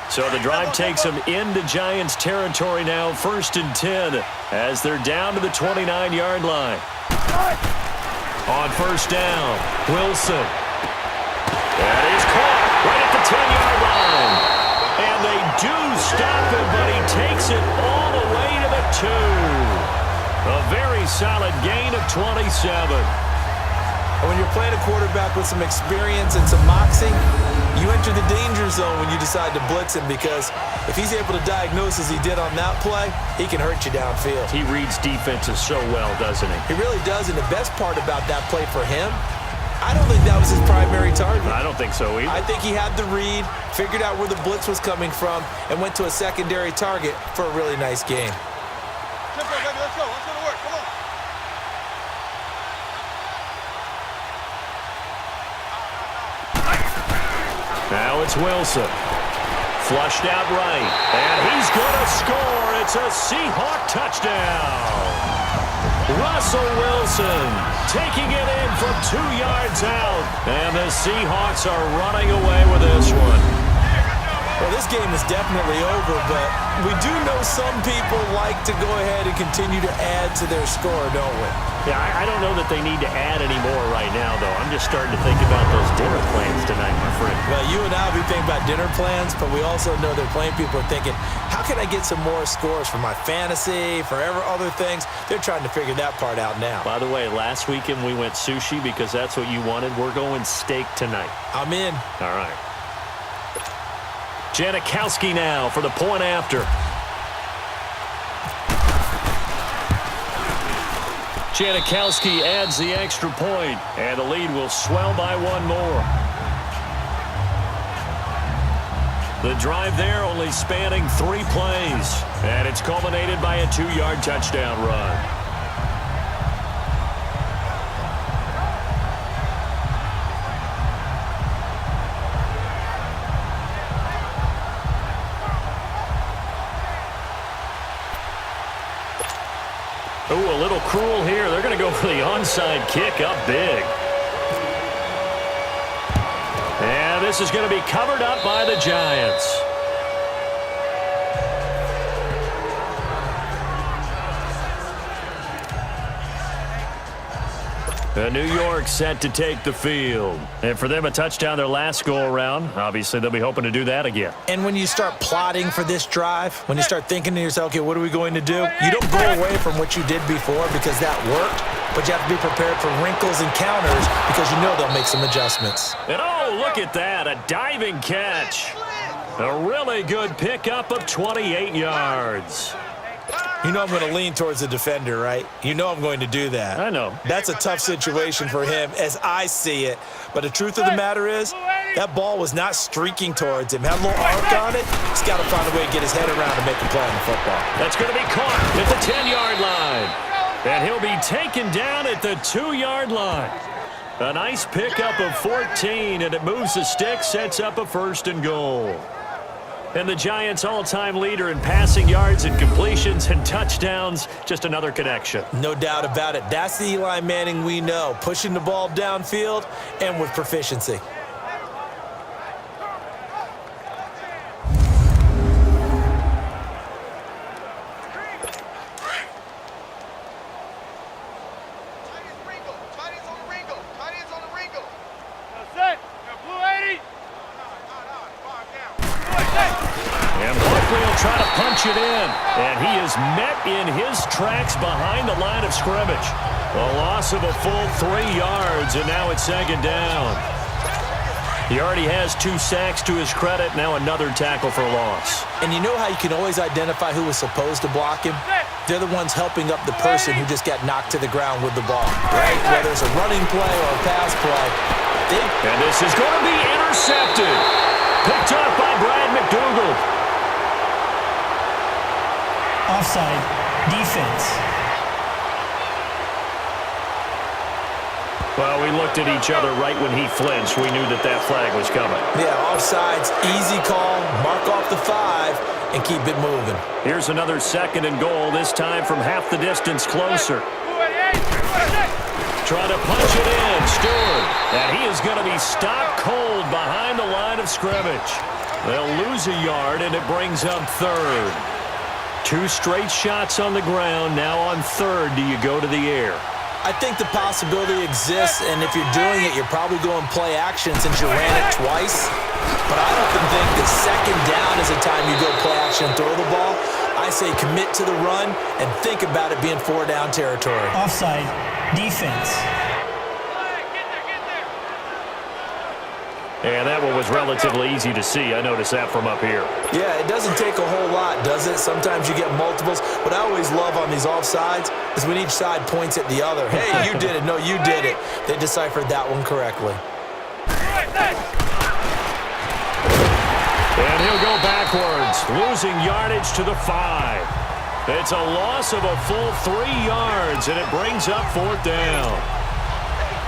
So the drive takes them into Giants territory now, 1st and 10, as they're down to the 29-yard line. On 1st down, Wilson. That is caught right at the 10-yard line. And they do stop him, but he takes it all the way to the 2. A very solid gain of 27. And when you're playing a quarterback with some experience and some moxie, you enter the danger zone when you decide to blitz him, because if he's able to diagnose as he did on that play, he can hurt you downfield. He reads defenses so well, doesn't he? He really does, and the best part about that play for him, I don't think that was his primary target. I don't think so either. I think he had the read, figured out where the blitz was coming from, and went to a secondary target for a really nice game. Tempo, baby, let's go. Let's go to work. Come on. Now it's Wilson. Flushed out right. And he's going to score. It's a Seahawk touchdown. Russell Wilson taking it in from 2 yards out. And the Seahawks are running away with this one. Well, this game is definitely over, but we do know some people like to go ahead and continue to add to their score, don't we? Yeah, I don't know that they need to add any more right now, though. I'm just starting to think about those dinner plans tonight, my friend. Well, you and I will be thinking about dinner plans, but we also know that plenty of people are thinking, how can I get some more scores for my fantasy, for other things? They're trying to figure that part out now. By the way, last weekend we went sushi because that's what you wanted. We're going steak tonight. I'm in. All right. Janikowski now for the point after. Janikowski adds the extra point, and the lead will swell by one more. The drive there only spanning 3 plays, and it's culminated by a 2-yard touchdown run. Ooh, a little cruel here. They're going to go for the onside kick up big. And this is going to be covered up by the Giants. New York set to take the field. And for them, a touchdown their last go-around. Obviously, they'll be hoping to do that again. And when you start plotting for this drive, when you start thinking to yourself, okay, what are we going to do? You don't go away from what you did before because that worked, but you have to be prepared for wrinkles and counters because you know they'll make some adjustments. And oh, look at that, a diving catch. A really good pickup of 28 yards. You know I'm going to lean towards the defender, right? You know I'm going to do that. I know. That's a tough situation for him as I see it. But the truth of the matter is, that ball was not streaking towards him. Had a little arc on it. He's got to find a way to get his head around and make a play on the football. That's going to be caught at the 10-yard line. And he'll be taken down at the 2-yard line. A nice pickup of 14, and it moves the stick, sets up a 1st and goal. And the Giants' all-time leader in passing yards and completions and touchdowns, just another connection. No doubt about it. That's the Eli Manning we know, pushing the ball downfield and with proficiency. Try to punch it in, and he is met in his tracks behind the line of scrimmage. A loss of a full 3 yards, and now it's 2nd down. He already has 2 sacks to his credit, now another tackle for loss. And you know how you can always identify who was supposed to block him? They're the ones helping up the person who just got knocked to the ground with the ball, right? Whether it's a running play or a pass play. And this is going to be intercepted. Picked up by Brad McDougal. Offside, defense. Well, we looked at each other right when he flinched. We knew that that flag was coming. Yeah, offsides, easy call, mark off the 5, and keep it moving. Here's another 2nd and goal, this time from half the distance closer. Trying to punch it in, Stewart. And he is going to be stopped cold behind the line of scrimmage. They'll lose a yard, and it brings up 3rd. 2 straight shots on the ground. Now on 3rd, do you go to the air? I think the possibility exists, and if you're doing it, you're probably going play action since you ran it twice. But I often think that 2nd down is the time you go play action and throw the ball. I say commit to the run and think about it being 4-down territory. Offside, defense. And that one was relatively easy to see. I noticed that from up here. Yeah, it doesn't take a whole lot, does it? Sometimes you get multiples. What I always love on these offsides is when each side points at the other. Hey, you did it. No, you did it. They deciphered that one correctly. And he'll go backwards, losing yardage to the 5. It's a loss of a full 3 yards, and it brings up 4th down.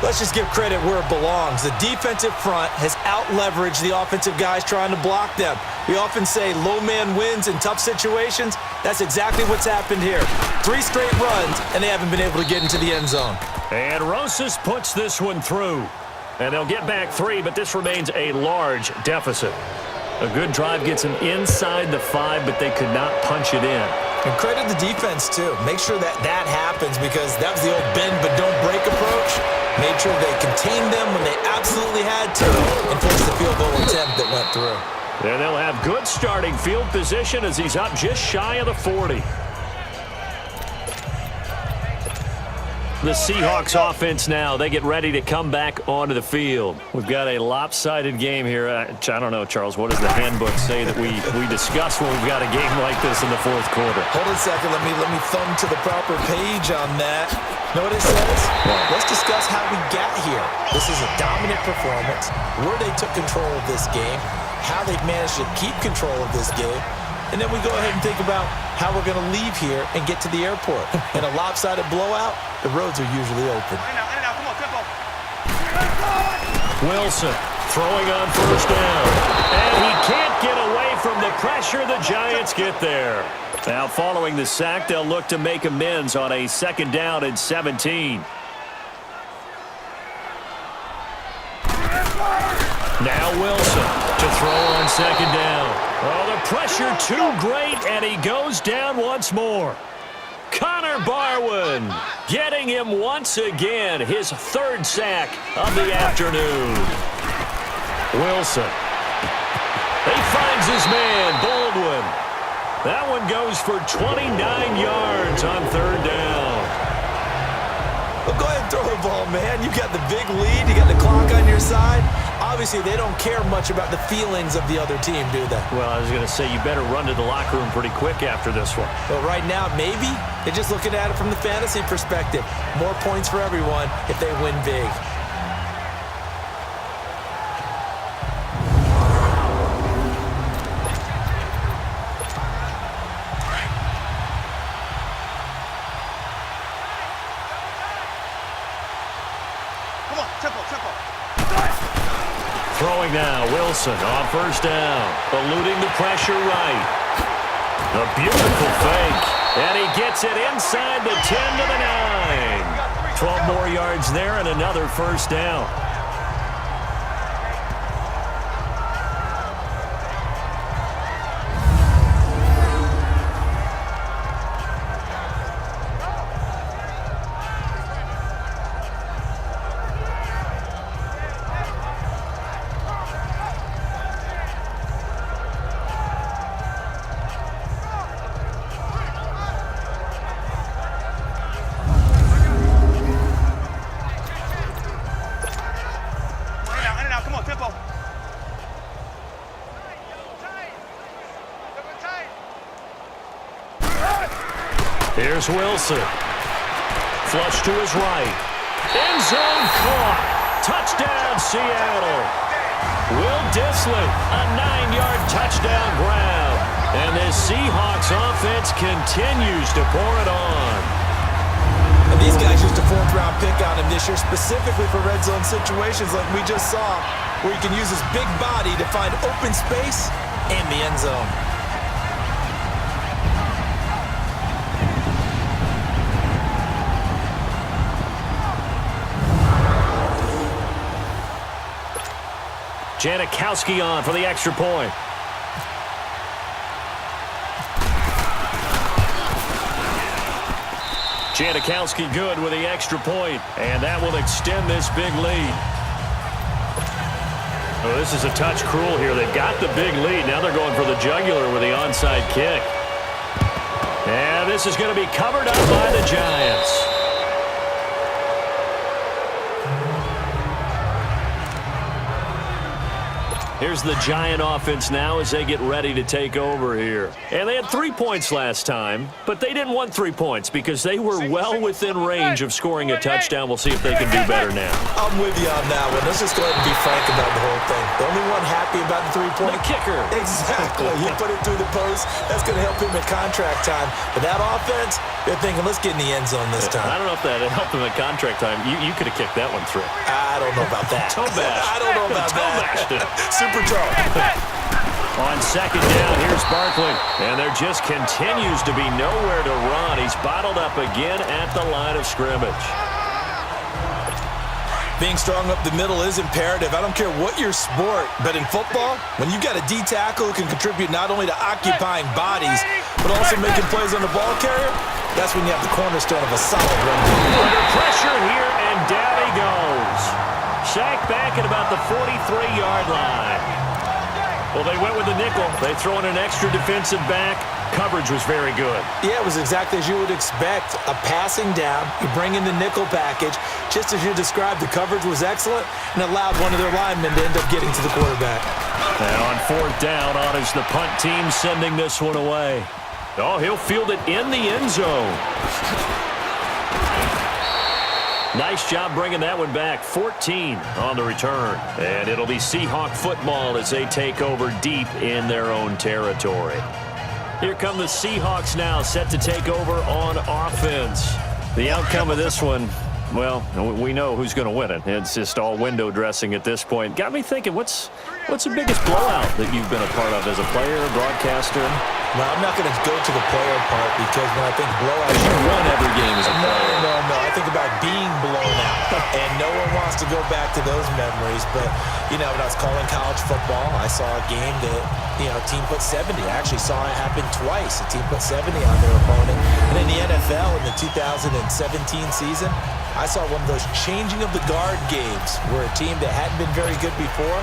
Let's just give credit where it belongs. The defensive front has out-leveraged the offensive guys trying to block them. We often say low man wins in tough situations. That's exactly what's happened here. 3 straight runs, and they haven't been able to get into the end zone. And Rosas puts this one through. And they'll get back 3, but this remains a large deficit. A good drive gets them inside the 5, but they could not punch it in. And credit the defense, too. Make sure that happens because that was the old bend but don't break approach. Made sure they contained them when they absolutely had to and forced the field goal attempt that went through. And they'll have good starting field position as he's up just shy of the 40. The Seahawks offense now, they get ready to come back onto the field. We've got a lopsided game here. I don't know, Charles, what does the handbook say that we discuss when we've got a game like this in the 4th quarter? Hold on a second. Let me thumb to the proper page on that. Know what it says? Let's discuss how we got here. This is a dominant performance, where they took control of this game, how they've managed to keep control of this game, and then we go ahead and think about how we're going to leave here and get to the airport. In a lopsided blowout, the roads are usually open. Wilson throwing on 1st down. And he can't get away from the pressure. The Giants get there. Now following the sack, they'll look to make amends on a 2nd down and 17. Now Wilson to throw on 2nd down. Oh, the pressure too great, and he goes down once more. Connor Barwin getting him once again, his 3rd sack of the afternoon. Wilson. He finds his man, Baldwin. That one goes for 29 yards on 3rd down. Well, go ahead and throw the ball, man. You got the big lead. You got the clock on your side. Obviously, they don't care much about the feelings of the other team, do they? Well, I was going to say, you better run to the locker room pretty quick after this one. But right now, maybe they're just looking at it from the fantasy perspective. More points for everyone if they win big. Throwing now, Wilson on 1st down, eluding the pressure right. A beautiful fake, and he gets it inside the 10 to the 9. 12 more yards there and another 1st down. Here's Wilson. Flush to his right. End zone caught. Touchdown, Seattle. Will Dissly, a 9-yard touchdown grab. And this Seahawks offense continues to pour it on. And these guys used a 4th-round pick on him this year, specifically for red zone situations like we just saw, where he can use his big body to find open space in the end zone. Janikowski on for the extra point. Janikowski good with the extra point, and that will extend this big lead. Oh, this is a touch cruel here. They've got the big lead. Now they're going for the jugular with the onside kick. And this is going to be covered up by the Giants. Here's the Giant offense now as they get ready to take over here. And they had 3 points last time, but they didn't want 3 points because they were well within range of scoring a touchdown. We'll see if they can do better now. I'm with you on that one. Let's just go ahead and be frank about the whole thing. The only one happy about the 3-point. The kicker. Exactly. You put it through the post. That's going to help him at contract time. But that offense, they're thinking, let's get in the end zone this time. I don't know if that helped him at contract time. You could have kicked that one through. I don't know about that. Toe bash. I don't know about that. Super toe. On second down, here's Barkley. And there just continues to be nowhere to run. He's bottled up again at the line of scrimmage. Being strong up the middle is imperative. I don't care what your sport, but in football, when you got a D tackle who can contribute not only to occupying bodies, but also making plays on the ball carrier, that's when you have the cornerstone of a solid run. Under pressure here, and down he goes. Sacked back at about the 43-yard line. Well, they went with the nickel. They throw in an extra defensive back. Coverage was very good. Yeah, it was exactly as you would expect. A passing down, you bring in the nickel package. Just as you described, the coverage was excellent and allowed one of their linemen to end up getting to the quarterback. And on fourth down, honors the punt team sending this one away. Oh, he'll field it in the end zone. Nice job bringing that one back. 14 on the return. And it'll be Seahawk football as they take over deep in their own territory. Here come the Seahawks now, set to take over on offense. The outcome of this one, well, we know who's going to win it. It's just all window dressing at this point. Got me thinking, what's the biggest blowout that you've been a part of as a player, broadcaster? Well, I'm not going to go to the player part because when I think blowout, you won every game as a player. No. I think about being blown out, and no one wants to go back to those memories. But, you know, when I was calling college football, I saw a game that, you know, a team put 70. I actually saw it happen twice. A team put 70 on their opponent. And in the NFL in the 2017 season, I saw one of those changing of the guard games where a team that hadn't been very good before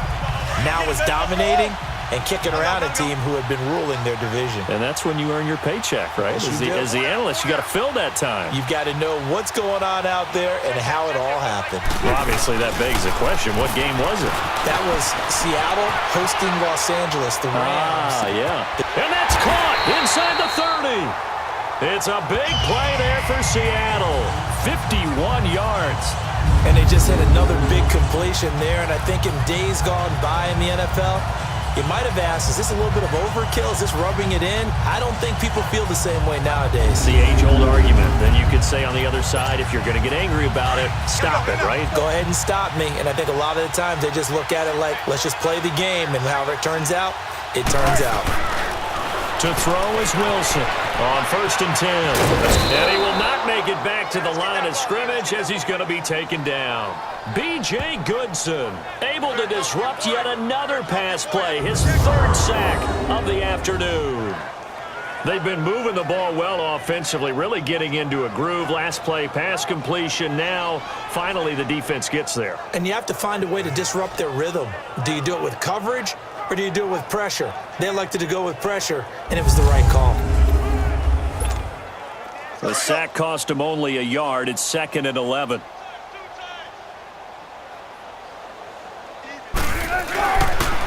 now was dominating and kicking around a team who had been ruling their division. And that's when you earn your paycheck, right? As the analyst, you got to fill that time. You've got to know what's going on out there and how it all happened. Well, obviously, that begs the question, what game was it? That was Seattle hosting Los Angeles, the Rams. Yeah. And that's caught inside the 30. It's a big play there for Seattle. 51 yards. And they just had another big completion there. And I think in days gone by in the NFL, you might have asked, is this a little bit of overkill? Is this rubbing it in? I don't think people feel the same way nowadays. It's the age-old argument. Then you could say on the other side, if you're going to get angry about it, stop it, right? Go ahead and stop me. And I think a lot of the times they just look at it like, let's just play the game. And however it turns out, it turns out. To throw is Wilson on 1st and 10. And he will not make it back to the line of scrimmage as he's going to be taken down. B.J. Goodson able to disrupt yet another pass play, his 3rd sack of the afternoon. They've been moving the ball well offensively, really getting into a groove. Last play, pass completion. Now, finally, the defense gets there. And you have to find a way to disrupt their rhythm. Do you do it with coverage or do you do it with pressure? They elected to go with pressure, and it was the right call. The sack cost him only a yard. It's 2nd and 11.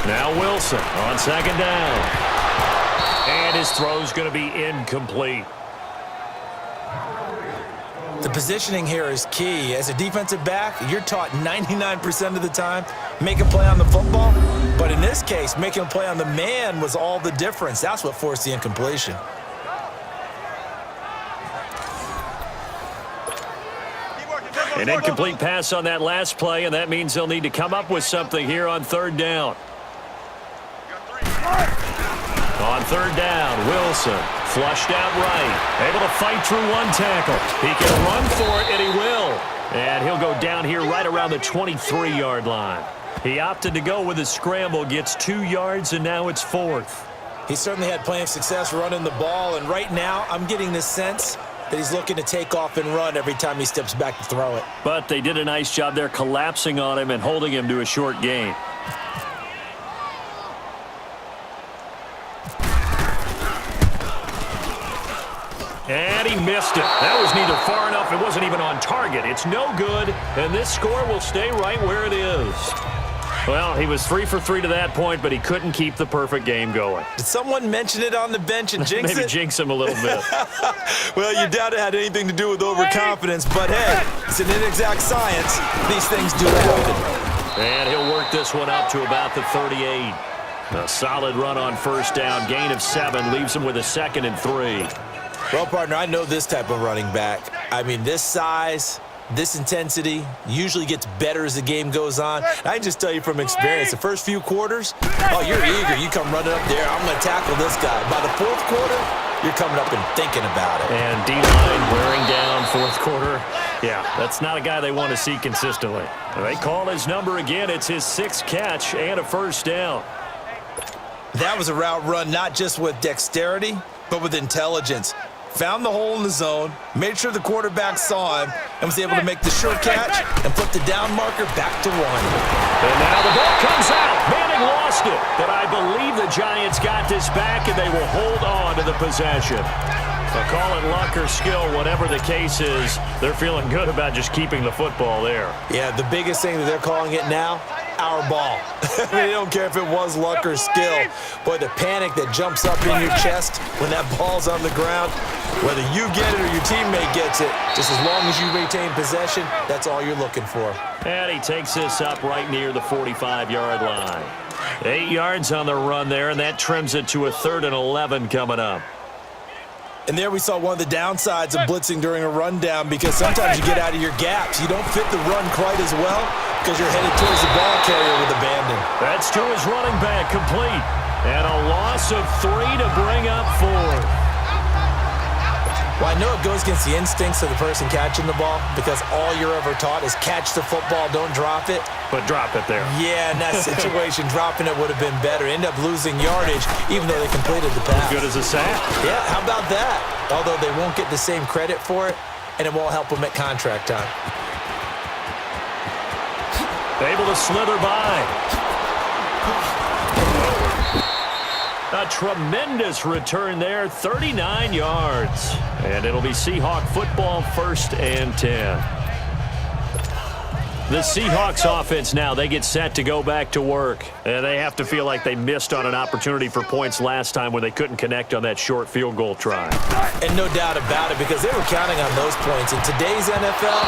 Now Wilson on 2nd down. And his throw's going to be incomplete. The positioning here is key. As a defensive back, you're taught 99% of the time, make a play on the football. But in this case, making a play on the man was all the difference. That's what forced the incompletion. An incomplete pass on that last play, and that means they'll need to come up with something here on 3rd down. On 3rd down, Wilson flushed out right, able to fight through one tackle. He can run for it, and he will. And he'll go down here right around the 23-yard line. He opted to go with a scramble, gets 2 yards, and now it's 4th. He certainly had plenty of success running the ball, and right now I'm getting this sense that he's looking to take off and run every time he steps back to throw it. But they did a nice job there collapsing on him and holding him to a short gain. And he missed it. That was neither far enough. It wasn't even on target. It's no good, and this score will stay right where it is. Well, he was 3 for 3 to that point, but he couldn't keep the perfect game going. Did someone mention it on the bench and jinx Maybe it? jinx him a little bit. Well, you doubt it had anything to do with overconfidence, but hey, it's an inexact science. These things do happen. And he'll work this one up to about the 38. A solid run on first down. Gain of 7 leaves him with a 2nd and 3. Well, partner, I know this type of running back. I mean, this size, this intensity usually gets better as the game goes on. I can just tell you from experience, the first few quarters, oh, you're eager. You come running up there. I'm going to tackle this guy. By the fourth quarter, you're coming up and thinking about it. And D-line wearing down fourth quarter. Yeah, that's not a guy they want to see consistently. They call his number again. It's his 6th catch and a first down. That was a route run not just with dexterity, but with intelligence. Found the hole in the zone, made sure the quarterback saw him, and was able to make the sure catch and put the down marker back to 1. And now the ball comes out. Manning lost it, but I believe the Giants got this back, and they will hold on to the possession. So call it luck or skill, whatever the case is, they're feeling good about just keeping the football there. Yeah, the biggest thing that they're calling it now, our ball. They don't care if it was luck or skill. Boy, the panic that jumps up in your chest when that ball's on the ground, whether you get it or your teammate gets it, just as long as you retain possession, that's all you're looking for. And he takes this up right near the 45-yard line. 8 yards on the run there, and that trims it to a 3rd and 11 coming up. And there we saw one of the downsides of blitzing during a rundown, because sometimes you get out of your gaps. You don't fit the run quite as well because you're headed towards the ball carrier with abandon. That's to his running back, complete. And a loss of 3 to bring up 4. Well, I know it goes against the instincts of the person catching the ball, because all you're ever taught is catch the football, don't drop it. But drop it there. Yeah, in that situation, dropping it would have been better. End up losing yardage, even though they completed the pass. Good as a sack. Yeah, how about that? Although they won't get the same credit for it, and it won't help them at contract time. Able to slither by. A tremendous return there, 39 yards. And it'll be Seahawk football, 1st and 10. The Seahawks offense now, they get set to go back to work. And they have to feel like they missed on an opportunity for points last time when they couldn't connect on that short field goal try. And no doubt about it, because they were counting on those points. In today's NFL,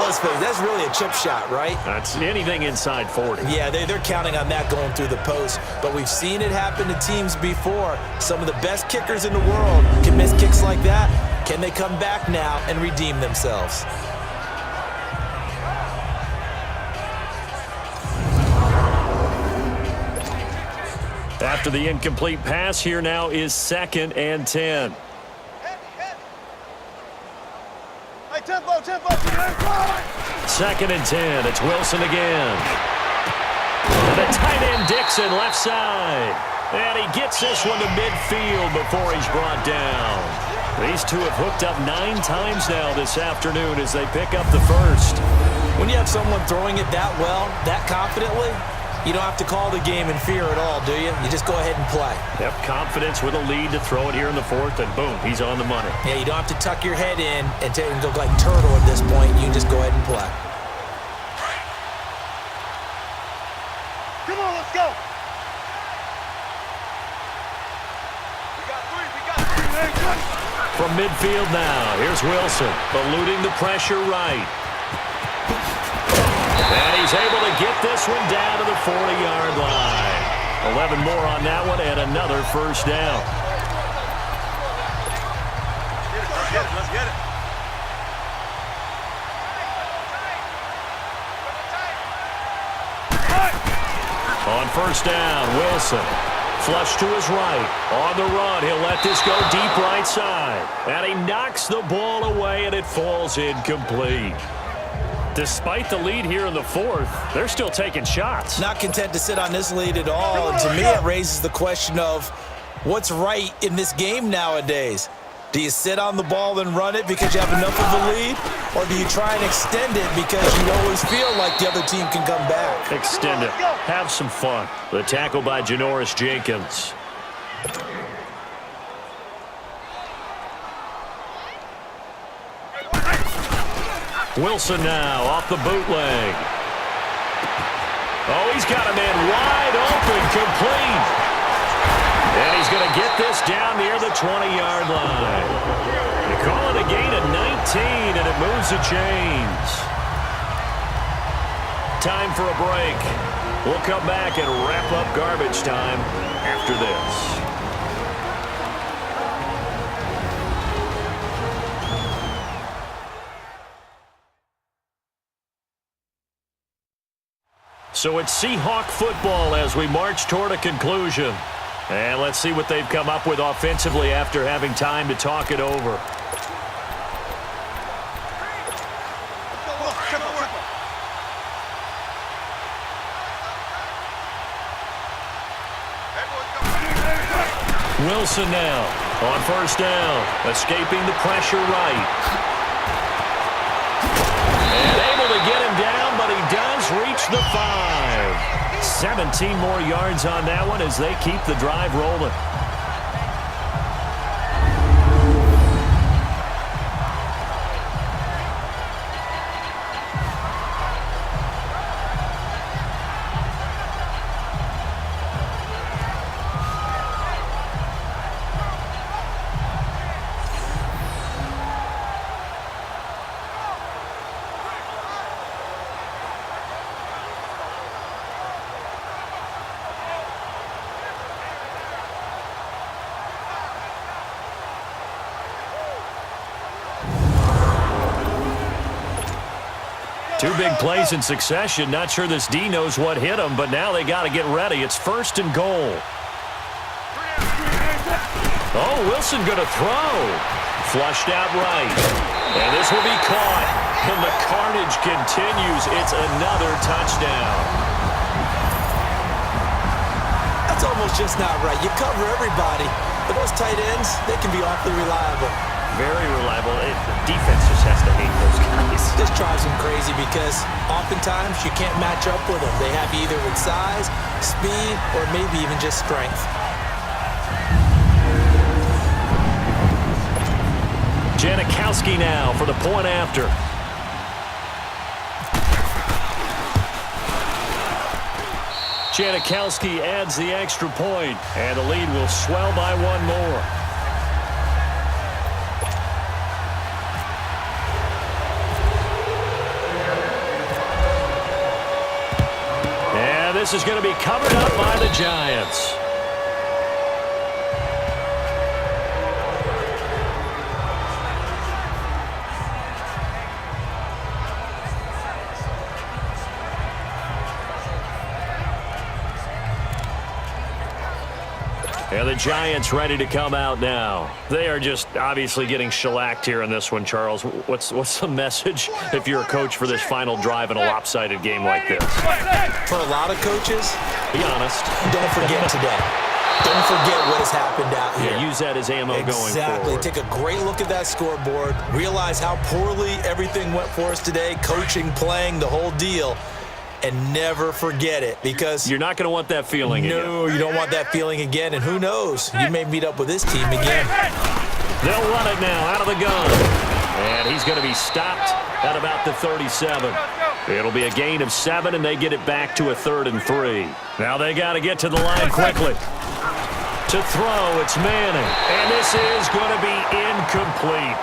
let's face it, that's really a chip shot, right? That's anything inside 40. Yeah, they're counting on that going through the post. But we've seen it happen to teams before. Some of the best kickers in the world can miss kicks like that. Can they come back now and redeem themselves? After the incomplete pass, here now is 2nd and 10. Hey, tempo. 2nd and 10. It's Wilson again. And the tight end Dixon left side. And he gets this one to midfield before he's brought down. These two have hooked up 9 times now this afternoon as they pick up the first. When you have someone throwing it that well, that confidently, you don't have to call the game in fear at all, do you? You just go ahead and play. Yep, confidence with a lead to throw it here in the 4th, and boom, he's on the money. Yeah, you don't have to tuck your head in and go like turtle at this point. You can just go ahead and play. Come on, let's go. We got three. From midfield now, here's Wilson, eluding the pressure right. And he's able to get this one down to the 40-yard line. 11 more on that one and another first down. Let's get it. On first down, Wilson. Flush to his right. On the run, he'll let this go deep right side. And he knocks the ball away, and it falls incomplete. Despite the lead here in the 4th, they're still taking shots. Not content to sit on this lead at all. And to me, it raises the question of what's right in this game nowadays. Do you sit on the ball and run it because you have enough of a lead? Or do you try and extend it because you always feel like the other team can come back? Extend it. Have some fun. The tackle by Janoris Jenkins. Wilson now off the bootleg. Oh, he's got a man wide open, complete. And he's going to get this down near the 20-yard line. They call it a gain of 19, and it moves the chains. Time for a break. We'll come back and wrap up garbage time after this. So it's Seahawk football as we march toward a conclusion. And let's see what they've come up with offensively after having time to talk it over. Wilson now on first down, escaping the pressure right. And able to get him down, but he does reach the 5. 17 more yards on that one as they keep the drive rolling. Two big plays in succession. Not sure this D knows what hit him, but now they got to get ready. It's first and goal. Oh, Wilson going to throw. Flushed out right. And this will be caught. And the carnage continues. It's another touchdown. That's almost just not right. You cover everybody, but those tight ends, they can be awfully reliable. Very reliable. The defense just has to hate those guys. This drives them crazy because oftentimes you can't match up with them. They have you either with size, speed, or maybe even just strength. Janikowski now for the point after. Janikowski adds the extra point, and the lead will swell by one more. And this is going to be covered up by the Giants. And the Giants ready to come out now. They are just obviously getting shellacked here in this one, Charles. What's the message if you're a coach for this final drive in a lopsided game like this? For a lot of coaches, be honest. Don't forget today. Don't forget what has happened out here. Yeah, use that as ammo going forward. Exactly. Take a great look at that scoreboard. Realize how poorly everything went for us today. Coaching, playing, the whole deal. And never forget it, because you're not going to want that feeling again. No, you don't want that feeling again. And who knows? You may meet up with this team again. They'll run it now out of the gun. And he's going to be stopped at about the 37. It'll be a gain of 7, and they get it back to a 3rd and 3. Now they got to get to the line quickly. To throw, it's Manning. And this is going to be incomplete.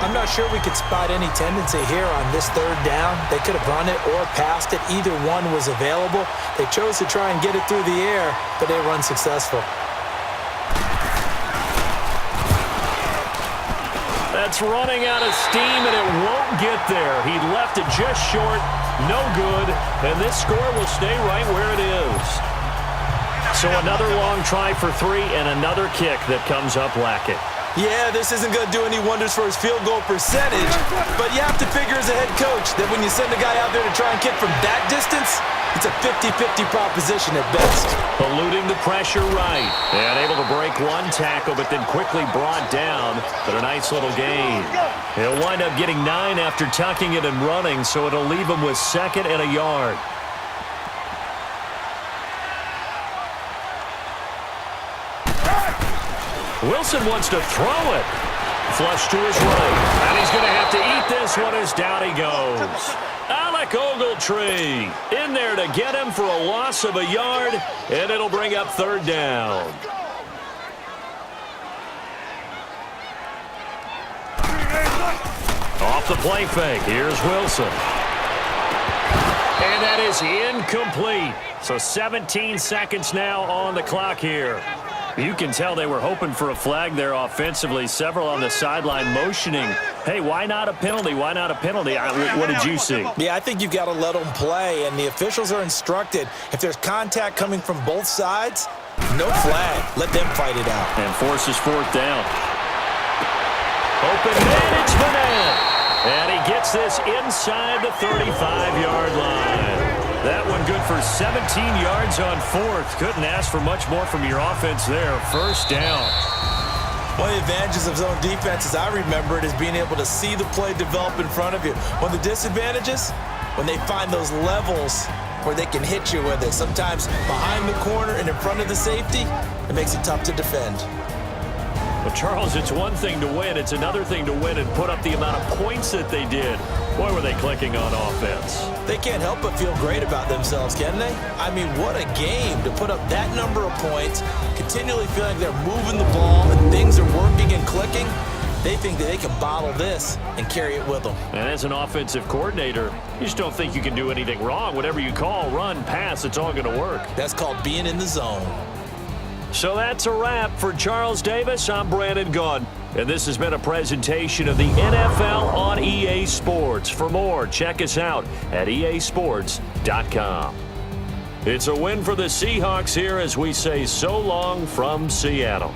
I'm not sure we could spot any tendency here on this 3rd down. They could have run it or passed it. Either one was available. They chose to try and get it through the air, but they were unsuccessful. That's running out of steam, and it won't get there. He left it just short. No good. And this score will stay right where it is. So another long try for 3 and another kick that comes up lacking. Yeah, this isn't going to do any wonders for his field goal percentage, but you have to figure as a head coach that when you send a guy out there to try and kick from that distance, it's a 50-50 proposition at best. Eluding the pressure right, and able to break one tackle, but then quickly brought down, but a nice little gain. He'll wind up getting 9 after tucking it and running, so it'll leave him with 2nd and a yard. Wilson wants to throw it. Flush to his right. And he's going to have to eat this one as down he goes. Alec Ogletree in there to get him for a loss of a yard, and it'll bring up third down. Off the play fake, here's Wilson. And that is incomplete. So 17 seconds now on the clock here. You can tell they were hoping for a flag there offensively. Several on the sideline motioning, hey, why not a penalty? Why not a penalty? What did you see? Yeah, I think you've got to let them play, and the officials are instructed, if there's contact coming from both sides, no flag. Let them fight it out. And forces fourth down. Open management, and he gets this inside the 35-yard line. That one good for 17 yards on fourth. Couldn't ask for much more from your offense there. First down. One of the advantages of zone defense, as I remember it, is being able to see the play develop in front of you. One of the disadvantages, when they find those levels where they can hit you with it. Sometimes behind the corner and in front of the safety, it makes it tough to defend. Well, Charles, it's one thing to win. It's another thing to win and put up the amount of points that they did. Boy, were they clicking on offense. They can't help but feel great about themselves, can they? I mean, what a game to put up that number of points, continually feeling they're moving the ball and things are working and clicking. They think that they can bottle this and carry it with them. And as an offensive coordinator, you just don't think you can do anything wrong. Whatever you call, run, pass, it's all going to work. That's called being in the zone. So that's a wrap for Charles Davis. I'm Brandon Gunn, and this has been a presentation of the NFL on EA Sports. For more, check us out at easports.com. It's a win for the Seahawks here as we say so long from Seattle.